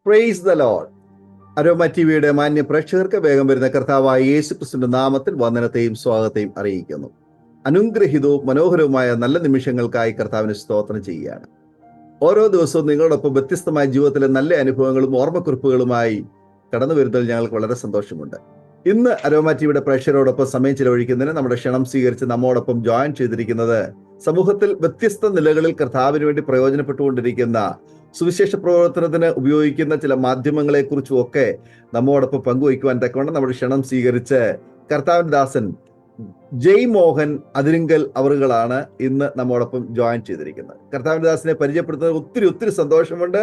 Praise the Lord. Aroma ടിവിയുടെ മാന്യ പ്രേക്ഷകർക്ക് വേഗം വരുന്ന കർത്താവായ യേശു ക്രിസ്തുവിന്റെ നാമത്തിൽ വന്ദനത്തെയും സ്വാഗതത്തെയും അറിയിക്കുന്നു. അനുഗ്രഹീതവും മനോഹരവുമായ നല്ല നിമിഷങ്ങൾക്കായി കർത്താവിന് സ്തോത്രം ചെയ്യുകയാണ്. ഓരോ ദിവസവും നിങ്ങളോടൊപ്പം വ്യത്യസ്തമായ ജീവിതത്തിലെ നല്ല അനുഭവങ്ങളും ഓർമ്മക്കുറിപ്പുകളുമായി കടന്നു വരുന്നതിൽ ഞങ്ങൾക്ക് വളരെ സന്തോഷമുണ്ട്. ഇന്ന് അരോമ ടിവിയുടെ പ്രേക്ഷകരോടൊപ്പം സമയം ചിലവഴിക്കുന്നതിന് നമ്മുടെ ക്ഷണം സ്വീകരിച്ച് നമ്മോടൊപ്പം ജോയിൻ ചെയ്തിരിക്കുന്നത് സമൂഹത്തിൽ വ്യത്യസ്ത നിലകളിൽ കർത്താവിന് വേണ്ടി പ്രയോജനപ്പെട്ടുകൊണ്ടിരിക്കുന്ന സുവിശേഷ പ്രവർത്തനത്തിന് ഉപയോഗിക്കുന്ന ചില മാധ്യമങ്ങളെ കുറിച്ചും ഒക്കെ നമ്മോടൊപ്പം പങ്കുവയ്ക്കുവാൻ തക്കവണ്ണം നമ്മുടെ ക്ഷണം സ്വീകരിച്ച് കർത്താവിൻ ദാസൻ ജയ് മോഹൻ അതിരിങ്കൽ അവറുകളാണ് ഇന്ന് നമ്മോടൊപ്പം ജോയിൻ ചെയ്തിരിക്കുന്നത്. കർത്താവിന്റെ ദാസനെ പരിചയപ്പെടുത്തുന്നത് ഒത്തിരി സന്തോഷമുണ്ട്.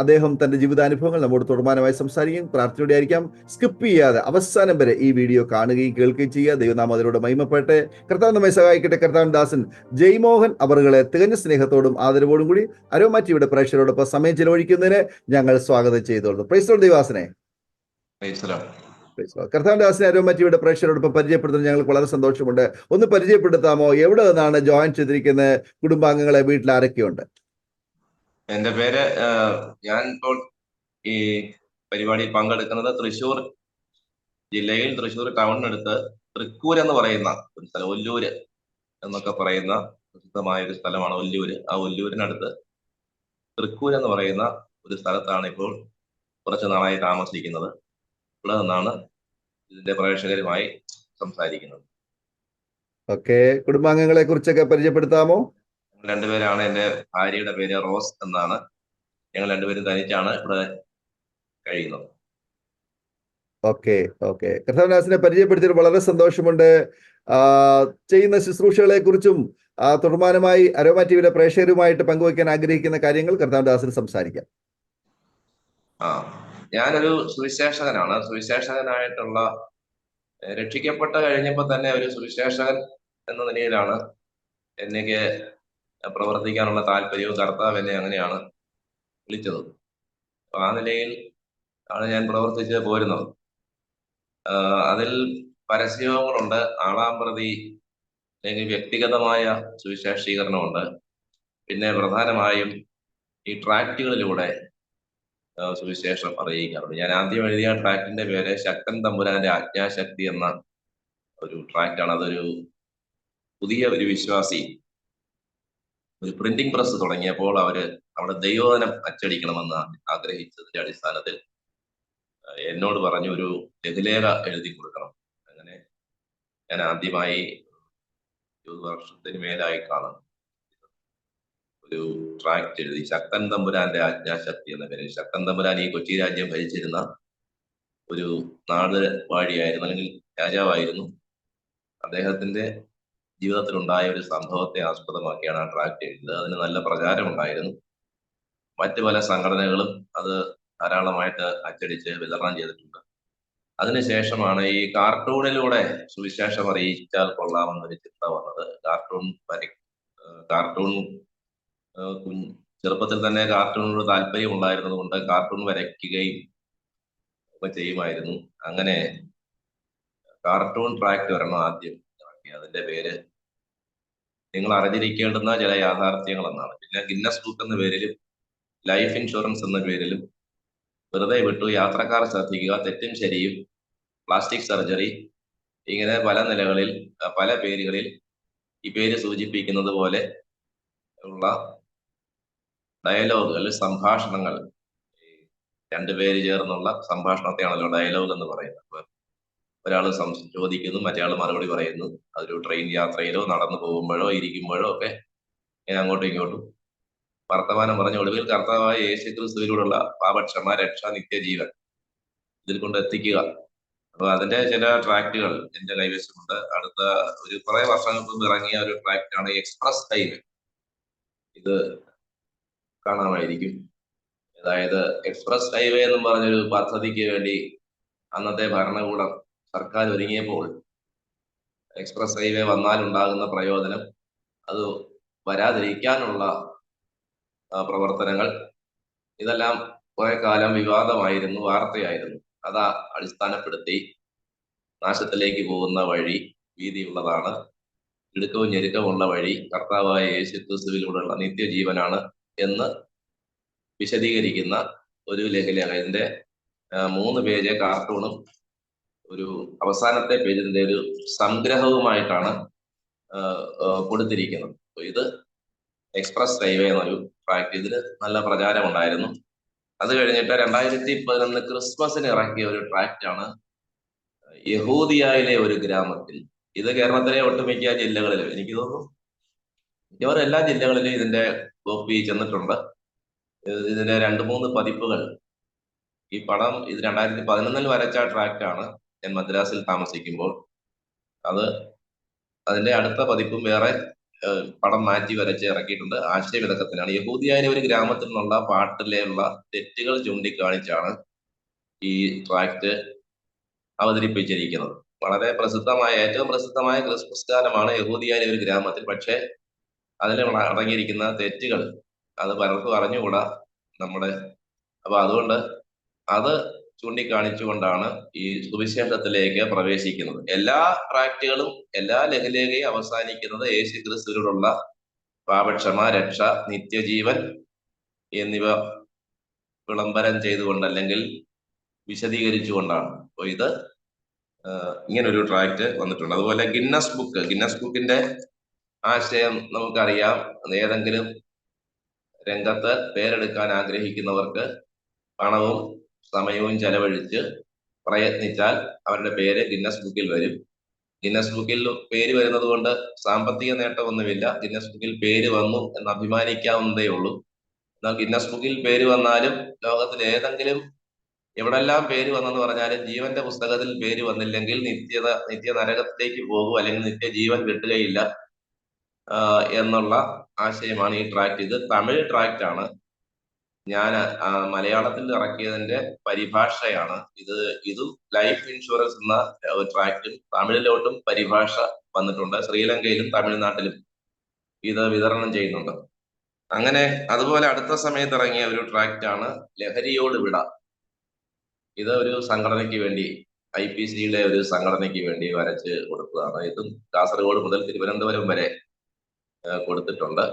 അദ്ദേഹം തന്റെ ജീവിതാനുഭവങ്ങൾ നമ്മോട് തുടർമാനമായി സംസാരിക്കും. പ്രാർത്ഥനയോടെ ആയിരിക്കാം. സ്കിപ്പ് ചെയ്യാതെ അവസാനം വരെ ഈ വീഡിയോ കാണുകയും കേൾക്കുകയും ചെയ്യുക. ദൈവനാമം അതിലൂടെ മഹിമപ്പെടട്ടെ. കർത്താവ് നമ്മെ സഹായിക്കട്ടെ. കർത്താവിൻ ദാസൻ ജയ് മോഹൻ അവറുകളെ തികഞ്ഞ സ്നേഹത്തോടും ആദരവോടും കൂടി അരോമ ടിവിയുടെ പ്രേക്ഷകരോടൊപ്പം സമയം ചെലവഴിക്കുന്നതിന് ഞങ്ങൾ സ്വാഗതം ചെയ്തോളൂ. പ്രൈസ് ദി ലോർഡ് ദൈവദാസനെ. കർത്താവിന്റെ ദാസനെ അരോമ ടിവിയുടെ പ്രേക്ഷകരോടൊപ്പം പരിചയപ്പെടുത്തുന്നത് ഞങ്ങൾക്ക് വളരെ സന്തോഷമുണ്ട്. ഒന്ന് പരിചയപ്പെടുത്താമോ? എവിടെ നിന്നാണ് ജോയിൻ ചെയ്തിരിക്കുന്നത്? കുടുംബാംഗങ്ങളെ, വീട്ടിൽ ആരൊക്കെയുണ്ട്? എന്റെ പേര് ഞാൻ ഇപ്പോൾ ഈ പരിപാടിയിൽ പങ്കെടുക്കുന്നത് തൃശ്ശൂർ ജില്ലയിൽ തൃശ്ശൂർ ടൗണിനടുത്ത് തൃക്കൂർ എന്ന് പറയുന്ന ഒരു സ്ഥലം, ഒല്ലൂര് എന്നൊക്കെ പറയുന്ന പ്രസിദ്ധമായ ഒരു സ്ഥലമാണ് ഒല്ലൂര്. ആ ഒല്ലൂരിനടുത്ത് തൃക്കൂർ എന്ന് പറയുന്ന ഒരു സ്ഥലത്താണ് ഇപ്പോൾ കുറച്ച് നാളായി താമസിക്കുന്നത്. ഇവിടെ നിന്നാണ് ഇതിന്റെ പ്രേക്ഷകരുമായി സംസാരിക്കുന്നത്. ഓക്കെ, കുടുംബാംഗങ്ങളെ കുറിച്ചൊക്കെ പരിചയപ്പെടുത്താമോ? രണ്ടുപേരാണ്. എൻ്റെ ഭാര്യയുടെ പേര് റോസ് എന്നാണ്. ഞങ്ങൾ രണ്ടുപേരും തനിച്ചാണ് ഇവിടെ കഴിയുന്നത്. ഓക്കെ. കർത്താവിനെ പരിചയപ്പെടുത്തിയത് വളരെ സന്തോഷമുണ്ട്. ചെയ്യുന്ന ശുശ്രൂഷകളെ കുറിച്ചും തുടർമാനമായി അരോമ ടിവിയുടെ പ്രേക്ഷകരുമായിട്ട് പങ്കുവയ്ക്കാൻ ആഗ്രഹിക്കുന്ന കാര്യങ്ങൾ കർത്താവിന്റെ സംസാരിക്കാം. ഞാനൊരു സുവിശേഷകനാണ്. സുവിശേഷകനായിട്ടുള്ള രക്ഷിക്കപ്പെട്ട് കഴിഞ്ഞപ്പോൾ തന്നെ ഒരു സുവിശേഷകൻ എന്ന നിലയിലാണ് എനിക്ക് പ്രവർത്തിക്കാനുള്ള താല്പര്യവും കർത്താവ് എന്നെ അങ്ങനെയാണ് വിളിച്ചത്. ആ നിലയിൽ ആണ് ഞാൻ പ്രവർത്തിച്ച് പോരുന്നത്. അതിൽ പരസ്യങ്ങളുണ്ട്, ആളാമ്പ്രതി അല്ലെങ്കിൽ വ്യക്തിഗതമായ സുവിശേഷീകരണമുണ്ട്. പിന്നെ പ്രധാനമായും ഈ ട്രാക്റ്റുകളിലൂടെ സുവിശേഷം അറിയിക്കാറുണ്ട്. ഞാൻ ആദ്യം എഴുതിയ ട്രാക്റ്റിന്റെ പേര് ശക്തൻ തമ്പുരാന്റെ ആജ്ഞാശക്തി എന്ന ഒരു ട്രാക്റ്റാണ്. അതൊരു പുതിയ ഒരു വിശ്വാസി ഒരു പ്രിന്റിംഗ് പ്രസ് തുടങ്ങിയപ്പോൾ അവിടെ ദൈവവചനം അച്ചടിക്കണമെന്ന് ആഗ്രഹിച്ചതിന്റെ അടിസ്ഥാനത്തിൽ എന്നോട് പറഞ്ഞു ഒരു ലഘുലേഖ എഴുതി കൊടുക്കണം. അങ്ങനെ ഞാൻ ആദ്യമായി 20 വർഷത്തിന് മേലായി കാണും ഒരു ട്രാക്ട് എഴുതി. ശക്തൻ തമ്പുരാന്റെ ആജ്ഞാശക്തി എന്ന പേരിൽ. ശക്തൻ തമ്പുരാൻ ഈ കൊച്ചി രാജ്യം ഭരിച്ചിരുന്ന ഒരു നാട് വാഴിയായിരുന്നു, അല്ലെങ്കിൽ രാജാവായിരുന്നു. അദ്ദേഹത്തിന്റെ ജീവിതത്തിലുണ്ടായ ഒരു സംഭവത്തെ ആസ്പദമാക്കിയാണ് ആ ട്രാക്ട് എഴുതിയത്. അതിന് നല്ല പ്രചാരമുണ്ടായിരുന്നു. മറ്റു പല സംഘടനകളും അത് ധാരാളമായിട്ട് അച്ചടിച്ച് വിതരണം ചെയ്തിട്ടുണ്ട്. അതിനുശേഷമാണ് ഈ കാർട്ടൂണിലൂടെ സുവിശേഷം അറിയിച്ചാൽ കൊള്ളാമെന്നൊരു ചിന്ത വന്നത്. കാർട്ടൂൺ ചെറുപ്പത്തിൽ തന്നെ കാർട്ടൂണിനോട് താല്പര്യം ഉണ്ടായിരുന്നത് കൊണ്ട് കാർട്ടൂൺ വരയ്ക്കുകയും ഒക്കെ ചെയ്യുമായിരുന്നു. അങ്ങനെ കാർട്ടൂൺ ട്രാക്ട് ഒരെണ്ണം ആദ്യം ഇറക്കി. അതിന്റെ പേര് നിങ്ങൾ അറിഞ്ഞിരിക്കേണ്ടുന്ന ചില യാഥാർത്ഥ്യങ്ങൾ എന്നാണ്. പിന്നെ ഗിന്നസ് ബുക്ക് എന്ന പേരിലും ലൈഫ് ഇൻഷുറൻസ് എന്ന പേരിലും വെറുതെ വിട്ടു യാത്രക്കാർ ശ്രദ്ധിക്കുക, തെറ്റും ശരിയും, പ്ലാസ്റ്റിക് സർജറി, ഇങ്ങനെ പല നിലകളിൽ പല പേരുകളിൽ ഈ പേര് സൂചിപ്പിക്കുന്നത് പോലെ ഉള്ള ഡയലോഗുകൾ, സംഭാഷണങ്ങൾ, രണ്ടുപേര് ചേർന്നുള്ള സംഭാഷണത്തെയാണല്ലോ ഡയലോഗ് എന്ന് പറയുന്നത്. അപ്പൊ ഒരാൾ ചോദിക്കുന്നു, മറ്റേ ആൾ മറുപടി പറയുന്നു. അതൊരു ട്രെയിൻ യാത്രയിലോ നടന്നു പോകുമ്പോഴോ ഇരിക്കുമ്പോഴോ ഒക്കെ ഇങ്ങനെ അങ്ങോട്ടും ഇങ്ങോട്ടും വർത്തമാനം പറഞ്ഞ ഒടുവിൽ കർത്താവായ യേശു ക്രിസ്തുവിലൂടെയുള്ള പാപക്ഷമ, രക്ഷ, നിത്യജീവൻ ഇതിൽ കൊണ്ട് എത്തിക്കുക. അപ്പൊ അതിന്റെ ചില ട്രാക്റ്റുകൾ എന്റെ കൈവശമുണ്ട്. അടുത്ത ഒരു കുറെ വർഷങ്ങൾക്ക് മുമ്പ് ഇറങ്ങിയ ഒരു ട്രാക്റ്റാണ് എക്സ്പ്രസ് ഹൈവേ. ഇത് കാണാമായിരിക്കും. അതായത് എക്സ്പ്രസ് ഹൈവേ എന്നും പറഞ്ഞൊരു പദ്ധതിക്ക് വേണ്ടി അന്നത്തെ ഭരണകൂടം, സർക്കാർ ഒരുങ്ങിയപ്പോൾ എക്സ്പ്രസ് ഹൈവേ വന്നാൽ ഉണ്ടാകുന്ന പ്രയോജനം, അത് വരാതിരിക്കാനുള്ള പ്രവർത്തനങ്ങൾ, ഇതെല്ലാം കുറെ കാലം വിവാദമായിരുന്നു, വാർത്തയായിരുന്നു. അതാ അടിസ്ഥാനപ്പെടുത്തി നാശത്തിലേക്ക് പോകുന്ന വഴി വീതിയുള്ളതാണ്, ഇടുക്കവും ഞെരുക്കമുള്ള വഴി കർത്താവായ യേശു ക്രിസ്തുവിലൂടെയുള്ള നിത്യജീവനാണ് എന്ന് വിശദീകരിക്കുന്ന ഒരു ലഘുലേഖന്റെ 3 പേജ് കാർട്ടൂണും ഒരു അവസാനത്തെ പേജിന്റെ ഒരു സംഗ്രഹവുമായിട്ടാണ് കൊടുത്തിരിക്കുന്നത്. ഇത് എക്സ്പ്രസ് ഹൈവേ എന്നൊരു ട്രാക്ട്, ഇതിന് നല്ല പ്രചാരമുണ്ടായിരുന്നു. അത് കഴിഞ്ഞിട്ട് 2011 ക്രിസ്മസിന് ഇറക്കിയ ഒരു ട്രാക്റ്റ് ആണ് യഹൂദിയയിലെ ഒരു ഗ്രാമത്തിൽ. ഇത് കേരളത്തിലെ ഒട്ടുമിക്ക ജില്ലകളിലും, എനിക്ക് തോന്നുന്നു മിക്കവാറും എല്ലാ ജില്ലകളിലും ഇതിന്റെ കോപ്പി ചെന്നിട്ടുണ്ട്. ഇതിന്റെ 2-3 പതിപ്പുകൾ. ഈ പടം ഇത് 2011 വരച്ച ട്രാക്റ്റ് ആണ് ഞാൻ മദ്രാസിൽ താമസിക്കുമ്പോൾ. അതിന്റെ അടുത്ത പതിപ്പും വേറെ പടം മാറ്റി വരച്ച് ഇറക്കിയിട്ടുണ്ട്. ആശയവിതക്കത്തിനാണ്. യഹൂദിയയിലെ ഒരു ഗ്രാമത്തിൽ നിന്നുള്ള പാട്ടിലുള്ള തെറ്റുകൾ ചൂണ്ടിക്കാണിച്ചാണ് ഈ ട്രാക്റ്റ് അവതരിപ്പിച്ചിരിക്കുന്നത്. വളരെ പ്രസിദ്ധമായ, ഏറ്റവും പ്രസിദ്ധമായ ക്രിസ്മസ് ഗാനമാണ് യഹൂദിയയിലെ ഒരു ഗ്രാമത്തിൽ. പക്ഷെ അതിൽ അടങ്ങിയിരിക്കുന്ന തെറ്റുകൾ അത് പലർക്കും അറിഞ്ഞുകൂടാ നമ്മുടെ. അപ്പൊ അതുകൊണ്ട് അത് ചൂണ്ടിക്കാണിച്ചുകൊണ്ടാണ് ഈ സുവിശേഷത്തിലേക്ക് പ്രവേശിക്കുന്നത്. എല്ലാ ട്രാക്റ്റുകളും എല്ലാ ലഘുലേഖയും അവസാനിക്കുന്നത് യേശു ക്രിസ്തുവിനോടുള്ള പാപക്ഷമ, രക്ഷ, നിത്യജീവൻ എന്നിവ വിളംബരം ചെയ്തുകൊണ്ട് അല്ലെങ്കിൽ വിശദീകരിച്ചുകൊണ്ടാണ്. അപ്പൊ ഇത് ഇങ്ങനൊരു ട്രാക്റ്റ് വന്നിട്ടുണ്ട്. അതുപോലെ ഗിന്നസ് ബുക്കിന്റെ ആശയം നമുക്കറിയാം. ഏതെങ്കിലും രംഗത്ത് പേരെടുക്കാൻ ആഗ്രഹിക്കുന്നവർക്ക് പണവും സമയവും ചെലവഴിച്ച് പ്രയത്നിച്ചാൽ അവരുടെ പേര് ഗിന്നസ് ബുക്കിൽ വരും. ഗിന്നസ് ബുക്കിൽ പേര് വരുന്നത് കൊണ്ട് സാമ്പത്തിക നേട്ടമൊന്നുമില്ല. ഗിന്നസ് ബുക്കിൽ പേര് വന്നു എന്ന് അഭിമാനിക്കാവുന്നതേ ഉള്ളൂ. എന്നാൽ ഗിന്നസ് ബുക്കിൽ പേര് വന്നാലും ലോകത്തിൽ ഏതെങ്കിലും എവിടെല്ലാം പേര് വന്നെന്ന് പറഞ്ഞാലും ജീവന്റെ പുസ്തകത്തിൽ പേര് വന്നില്ലെങ്കിൽ നിത്യ നരകത്തിലേക്ക് പോകും, അല്ലെങ്കിൽ നിത്യജീവൻ കിട്ടുകയില്ല എന്നുള്ള ആശയമാണ് ഈ ട്രാക്ട്. ഇത് തമിഴ് ട്രാക്റ്റ് ആണ്. ഞാൻ മലയാളത്തിൽ ഇറക്കിയതിന്റെ പരിഭാഷയാണ് ഇത്. ഇതും ലൈഫ് ഇൻഷുറൻസ് എന്ന ട്രാക്റ്റും തമിഴിലോട്ടും പരിഭാഷ വന്നിട്ടുണ്ട്. ശ്രീലങ്കയിലും തമിഴ്നാട്ടിലും ഇത് വിതരണം ചെയ്യുന്നുണ്ട്. അങ്ങനെ അതുപോലെ അടുത്ത സമയത്ത് ഇറങ്ങിയ ഒരു ട്രാക്റ്റ് ആണ് ലഹരിയോട് വിട. ഇത് ഒരു സംഘടനയ്ക്ക് വേണ്ടി, IPCയുടെ ഒരു സംഘടനയ്ക്ക് വേണ്ടി വരച്ച് കൊടുത്തതാണ്. ഇതും കാസർഗോഡ് മുതൽ തിരുവനന്തപുരം വരെ കൊടുത്തിട്ടുണ്ട്.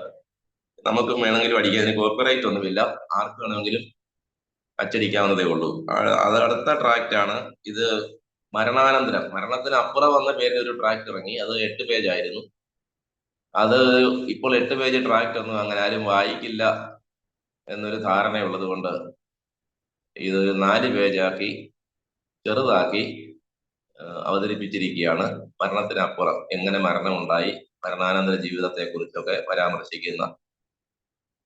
നമുക്ക് വേണമെങ്കിലും അടിക്കാൻ, കോപ്പിറൈറ്റ് ഒന്നുമില്ല, ആർക്ക് വേണമെങ്കിലും അച്ചടിക്കാവുന്നതേ ഉള്ളൂ. അത് അടുത്ത ട്രാക്റ്റ് ആണ്. ഇത് മരണാനന്തരം, മരണത്തിന് അപ്പുറം വന്ന പേരിൽ ഒരു ട്രാക്ട് ഇറങ്ങി. അത് 8 പേജ് ആയിരുന്നു. അത് ഇപ്പോൾ 8 പേജ് ട്രാക്റ്റ് ഒന്നും അങ്ങനെ ആരും വായിക്കില്ല എന്നൊരു ധാരണയുള്ളത് കൊണ്ട് ഇത് 4 പേജാക്കി ചെറുതാക്കി അവതരിപ്പിച്ചിരിക്കുകയാണ്. മരണത്തിനപ്പുറം, എങ്ങനെ മരണമുണ്ടായി, മരണാനന്തര ജീവിതത്തെ കുറിച്ചൊക്കെ പരാമർശിക്കുന്ന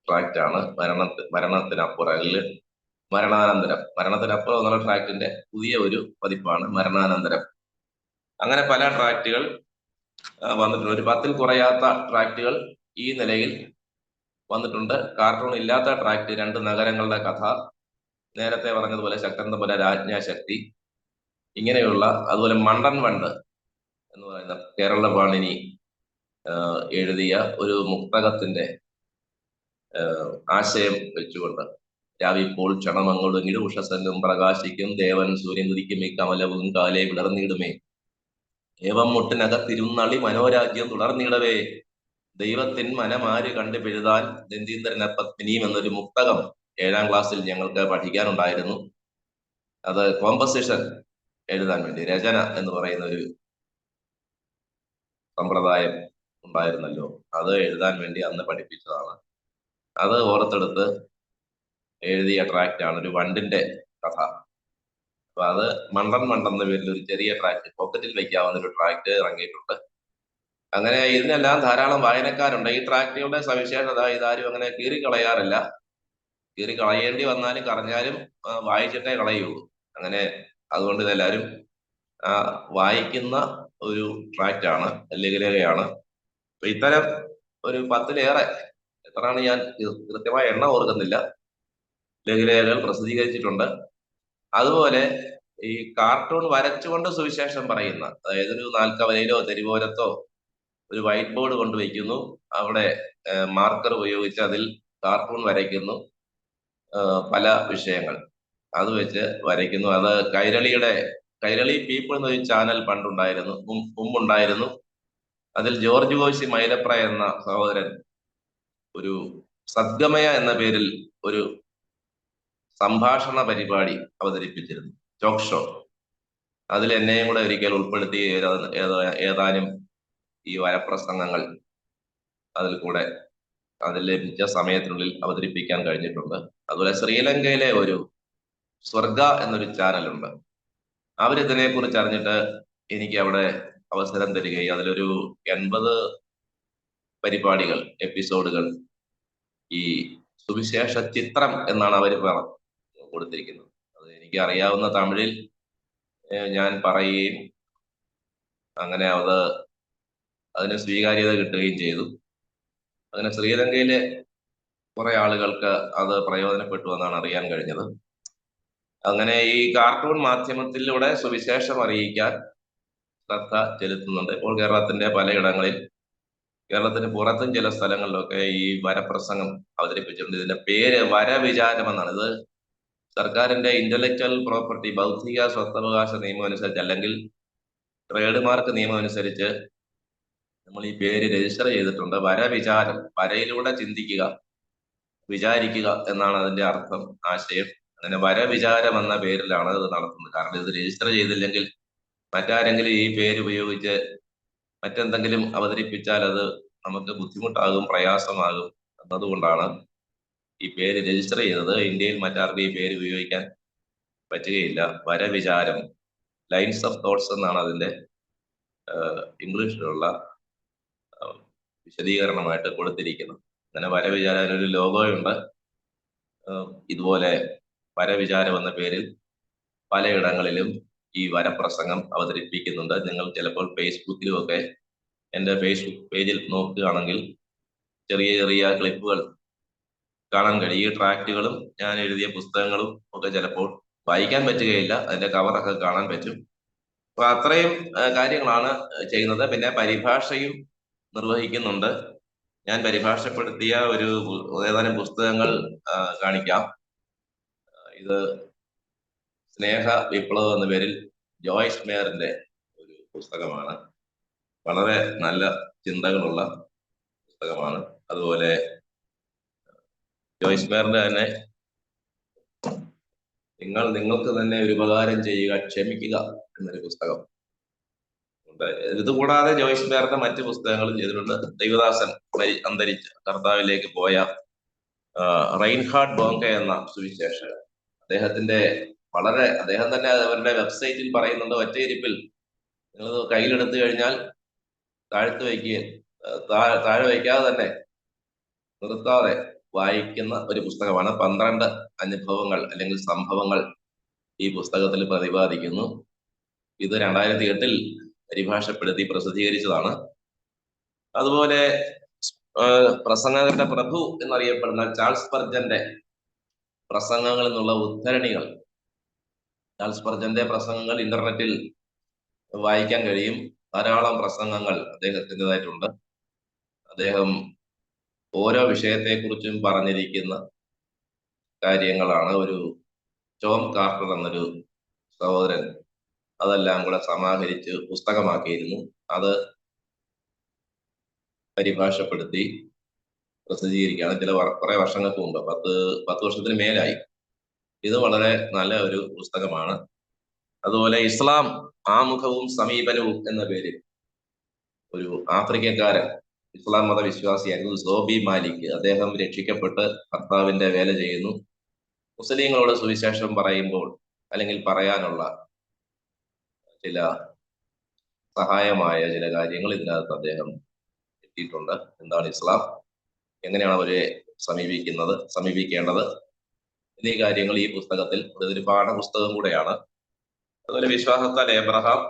ട്രാക്റ്റ് ആണ് മരണത്തിനപ്പുറം, അല്ലെങ്കിൽ മരണത്തിനപ്പുറം എന്നുള്ള ട്രാക്റ്റിന്റെ പുതിയ ഒരു പതിപ്പാണ് മരണാനന്തരം. അങ്ങനെ പല ട്രാക്റ്റുകൾ വന്നിട്ടുണ്ട്. ഒരു 10-ൽ കുറയാത്ത ട്രാക്റ്റുകൾ ഈ നിലയിൽ വന്നിട്ടുണ്ട്. കാർട്ടൂൺ ഇല്ലാത്ത ട്രാക്റ്റ് 2 നഗരങ്ങളുടെ കഥ, നേരത്തെ പറഞ്ഞതുപോലെ ശക്തൻ തമ്പുരാൻ രാജ്ഞാശക്തി, ഇങ്ങനെയുള്ള, അതുപോലെ മണ്ടൻ വണ്ട് എന്ന് പറയുന്ന കേരള പാണിനി എഴുതിയ ഒരു മുക്തകത്തിന്റെ ആശയം വെച്ചുകൊണ്ട്, രാവിപ്പോൾ ക്ഷണമങ്ങൊടുങ്ങിടും ഉഷസംഗം പ്രകാശിക്കും ദേവൻ സൂര്യൻ ഉദിക്കും ഈ കമലവും കാലേ വിളർന്നിടുമേ ഏവം മുട്ടിനകത്തിരുന്നളി മനോരാജ്യം തുടർന്നിടവേ ദൈവത്തിൻ മനമാര് കണ്ടു പെഴുതാൻ ദന്തീന്ദ്രന പത്മിനിയും എന്നൊരു മുക്തകം 7ാം ക്ലാസ്സിൽ ഞങ്ങൾക്ക് പഠിക്കാനുണ്ടായിരുന്നു. അത് കോമ്പസിഷൻ എഴുതാൻ വേണ്ടി, രചന എന്ന് പറയുന്ന ഒരു സമ്പ്രദായം ഉണ്ടായിരുന്നല്ലോ, അത് എഴുതാൻ വേണ്ടി അന്ന് പഠിപ്പിച്ചതാണ്. അത് ഓർത്തെടുത്ത് എഴുതിയ ട്രാക്റ്റാണ് ഒരു വണ്ടിന്റെ കഥ. അപ്പൊ അത് മണ്ടൻ എന്ന പേരിൽ ഒരു ചെറിയ ട്രാക്ട്, പോക്കറ്റിൽ വെക്കാവുന്ന ഒരു ട്രാക്ട് ഇറങ്ങിയിട്ടുണ്ട്. അങ്ങനെ ഇതിനെല്ലാം ധാരാളം വായനക്കാരുണ്ട്. ഈ ട്രാക്ടുകളുടെ സവിശേഷത, ഇതാരും അങ്ങനെ കീറിക്കളയാറില്ല. കീറിക്കളയേണ്ടി വന്നാലും കളഞ്ഞാലും വായിച്ചിട്ടേ കളയുള്ളൂ. അങ്ങനെ അതുകൊണ്ട് ഇതെല്ലാവരും വായിക്കുന്ന ഒരു ട്രാക്റ്റാണ്, ലഘുലേഖയാണ്. അപ്പൊ ഇത്തരം ഒരു 10-ലേറെ, എത്രയാണ് ഞാൻ കൃത്യമായ എണ്ണം ഓർക്കുന്നില്ല, ലഘുലേഖകൾ പ്രസിദ്ധീകരിച്ചിട്ടുണ്ട്. അതുപോലെ ഈ കാർട്ടൂൺ വരച്ചുകൊണ്ട് സുവിശേഷം പറയുന്ന, അതായത് ഒരു നാൽക്കവലയിലോ തെരുവോരത്തോ ഒരു വൈറ്റ് ബോർഡ് കൊണ്ടുവയ്ക്കുന്നു, അവിടെ മാർക്കർ ഉപയോഗിച്ച് അതിൽ കാർട്ടൂൺ വരയ്ക്കുന്നു, പല വിഷയങ്ങൾ അത് വെച്ച് വരയ്ക്കുന്നു. അത് കൈരളി പീപ്പിൾ എന്നൊരു ചാനൽ പണ്ടുണ്ടായിരുന്നു, മുമ്പുണ്ടായിരുന്നു. അതിൽ ജോർജ് കോശി മൈലപ്ര എന്ന സഹോദരൻ ഒരു സദ്ഗമയ എന്ന പേരിൽ ഒരു സംഭാഷണ പരിപാടി അവതരിപ്പിച്ചിരുന്നു, ടോക്ക് ഷോ. അതിൽ എന്നെയും കൂടെ ഒരിക്കൽ ഉൾപ്പെടുത്തി ഏതാനും ഈ വരപ്രസംഗങ്ങൾ അതിൽ ലഭിച്ച സമയത്തിനുള്ളിൽ അവതരിപ്പിക്കാൻ കഴിഞ്ഞിട്ടുണ്ട്. അതുപോലെ ശ്രീലങ്കയിലെ ഒരു സ്വർഗ എന്നൊരു ചാനലുണ്ട്. അവരിതിനെ കുറിച്ച് അറിഞ്ഞിട്ട് എനിക്ക് അവിടെ അവസരം തരികയും അതിലൊരു 80 പരിപാടികൾ, എപ്പിസോഡുകൾ ഈ സുവിശേഷ ചിത്രം എന്നാണ് അവർ കൊടുത്തിരിക്കുന്നത്. അത് എനിക്ക് അറിയാവുന്ന തമിഴിൽ ഞാൻ പറയുകയും അങ്ങനെ അതിന് സ്വീകാര്യത കിട്ടുകയും ചെയ്തു. അങ്ങനെ ശ്രീലങ്കയിലെ കുറെ ആളുകൾക്ക് അത് പ്രയോജനപ്പെട്ടു എന്നാണ് അറിയാൻ കഴിഞ്ഞത്. അങ്ങനെ ഈ കാർട്ടൂൺ മാധ്യമത്തിലൂടെ സുവിശേഷം അറിയിക്കാൻ ശ്രദ്ധ ചെലുത്തുന്നുണ്ട്. ഇപ്പോൾ കേരളത്തിന്റെ പലയിടങ്ങളിൽ, കേരളത്തിന് പുറത്തും ചില സ്ഥലങ്ങളിലൊക്കെ ഈ വരപ്രസംഗം അവതരിപ്പിച്ചിട്ടുണ്ട്. ഇതിന്റെ പേര് വരവിചാരം എന്നാണ്. ഇത് സർക്കാരിന്റെ ഇന്റലക്ച്വൽ പ്രോപ്പർട്ടി, ബൗദ്ധിക സ്വത്തവകാശ നിയമം അനുസരിച്ച്, അല്ലെങ്കിൽ ട്രേഡ് മാർക്ക് നിയമം അനുസരിച്ച് നമ്മൾ ഈ പേര് രജിസ്റ്റർ ചെയ്തിട്ടുണ്ട്. വരവിചാരം, വരയിലൂടെ ചിന്തിക്കുക, വിചാരിക്കുക എന്നാണ് അതിന്റെ അർത്ഥം, ആശയം. അങ്ങനെ വരവിചാരം എന്ന പേരിലാണ് ഇത് നടത്തുന്നത്. കാരണം ഇത് രജിസ്റ്റർ ചെയ്തില്ലെങ്കിൽ മറ്റാരെങ്കിലും ഈ പേര് ഉപയോഗിച്ച് മറ്റെന്തെങ്കിലും അവതരിപ്പിച്ചാൽ അത് നമുക്ക് ബുദ്ധിമുട്ടാകും, പ്രയാസമാകും എന്നതുകൊണ്ടാണ് ഈ പേര് രജിസ്റ്റർ ചെയ്തത്. ഇന്ത്യയിൽ മറ്റാർക്കും ഈ പേര് ഉപയോഗിക്കാൻ പറ്റുകയില്ല. വരവിചാരം, ലൈൻസ് ഓഫ് തോട്ട്സ് എന്നാണ് അതിന്റെ ഇംഗ്ലീഷിലുള്ള വിശദീകരണമായിട്ട് കൊടുത്തിരിക്കുന്നത്. അങ്ങനെ വരവിചാരം ഒരു ലോഗോയുണ്ട്. ഇതുപോലെ വരവിചാരം എന്ന പേരിൽ പലയിടങ്ങളിലും ഈ വരപ്രസംഗം അവതരിപ്പിക്കുന്നുണ്ട്. നിങ്ങൾ ചിലപ്പോൾ ഫേസ്ബുക്കിലും ഒക്കെ എൻ്റെ ഫേസ്ബുക്ക് പേജിൽ നോക്കുകയാണെങ്കിൽ ചെറിയ ചെറിയ ക്ലിപ്പുകൾ കാണാൻ കഴിയും. ഈ ട്രാക്റ്റുകളും ഞാൻ എഴുതിയ പുസ്തകങ്ങളും ഒക്കെ ചിലപ്പോൾ വായിക്കാൻ പറ്റുകയില്ല, അതിന്റെ കവറൊക്കെ കാണാൻ പറ്റും. അപ്പൊ അത്രയും കാര്യങ്ങളാണ് ചെയ്യുന്നത്. പിന്നെ പരിഭാഷയും നിർവഹിക്കുന്നുണ്ട്. ഞാൻ പരിഭാഷപ്പെടുത്തിയ ഏതാനും പുസ്തകങ്ങൾ കാണിക്കാം. ഇത് സ്നേഹ വിപ്ലവം എന്ന പേരിൽ ജോയ്സ് മേയറിന്റെ ഒരു പുസ്തകമാണ്. വളരെ നല്ല ചിന്തകളുള്ള പുസ്തകമാണ്. അതുപോലെ ജോയ്സ് മേയറിന്റെ തന്നെ നിങ്ങൾക്ക് തന്നെ ഒരു ഉപകാരം ചെയ്യുക, ക്ഷമിക്കുക എന്നൊരു പുസ്തകം ഉണ്ട്. ഇതുകൂടാതെ ജോയ്സ് മേയറിന്റെ മറ്റ് പുസ്തകങ്ങളും ചെയ്തിട്ടുണ്ട്. ദൈവദാസൻ അന്തരിച്ച കർത്താവിലേക്ക് പോയ റെയിൻഹാർഡ് ബോങ്കെ എന്ന സുവിശേഷകൻ, അദ്ദേഹം തന്നെ അവരുടെ വെബ്സൈറ്റിൽ പറയുന്നുണ്ട്, ഒറ്റയിരിപ്പിൽ നിങ്ങൾ കയ്യിലെടുത്തു കഴിഞ്ഞാൽ താഴെ വയ്ക്കാതെ തന്നെ നിർത്താതെ വായിക്കുന്ന ഒരു പുസ്തകമാണ്. 12 അനുഭവങ്ങൾ അല്ലെങ്കിൽ സംഭവങ്ങൾ ഈ പുസ്തകത്തിൽ പ്രതിപാദിക്കുന്നു. ഇത് 2008 പരിഭാഷപ്പെടുത്തി പ്രസിദ്ധീകരിച്ചതാണ്. അതുപോലെ പ്രസംഗകരുടെ പ്രഭു എന്നറിയപ്പെടുന്ന ചാൾസ് സ്പർജന്റെ പ്രസംഗങ്ങളിൽ നിന്നുള്ള ഉദ്ധരണികൾ, ചാൾസ് സ്പർജന്റെ പ്രസംഗങ്ങൾ ഇന്റർനെറ്റിൽ വായിക്കാൻ കഴിയും. ധാരാളം പ്രസംഗങ്ങൾ അദ്ദേഹത്തിൻ്റെതായിട്ടുണ്ട്. അദ്ദേഹം ഓരോ വിഷയത്തെക്കുറിച്ചും പറഞ്ഞിരിക്കുന്ന കാര്യങ്ങളാണ്. ഒരു ടോം കാർട്ടർ എന്നൊരു സഹോദരൻ അതെല്ലാം കൂടെ സമാഹരിച്ച് പുസ്തകമാക്കിയിരുന്നു. അത് പരിഭാഷപ്പെടുത്തി പ്രസിദ്ധീകരിക്കുകയാണ് കുറെ വർഷങ്ങൾക്ക് മുമ്പ്, 10 വർഷത്തിന് മേലായി. ഇത് വളരെ നല്ല ഒരു പുസ്തകമാണ്. അതുപോലെ ഇസ്ലാം ആമുഖവും സമീപനവും എന്ന പേരിൽ ഒരു ആഫ്രിക്കക്കാരൻ ഇസ്ലാം മത വിശ്വാസിയായിരുന്നു സോബി മാലിക്. അദ്ദേഹം രക്ഷിക്കപ്പെട്ട് ഭർത്താവിന്റെ വേല ചെയ്യുന്നു. മുസ്ലിങ്ങളോട് സുവിശേഷം പറയുമ്പോൾ അല്ലെങ്കിൽ പറയാനുള്ള ചില സഹായമായ ചില കാര്യങ്ങൾ ഇതിനകത്ത് അദ്ദേഹം എത്തിയിട്ടുണ്ട്. എന്താണ് ഇസ്ലാം, എങ്ങനെയാണ് അവരെ സമീപിക്കേണ്ടത് എന്നീ കാര്യങ്ങൾ ഈ പുസ്തകത്തിൽ, ഇതൊരു പാഠപുസ്തകം കൂടെയാണ്. അതുപോലെ വിശ്വാസത്താൽ എബ്രഹാം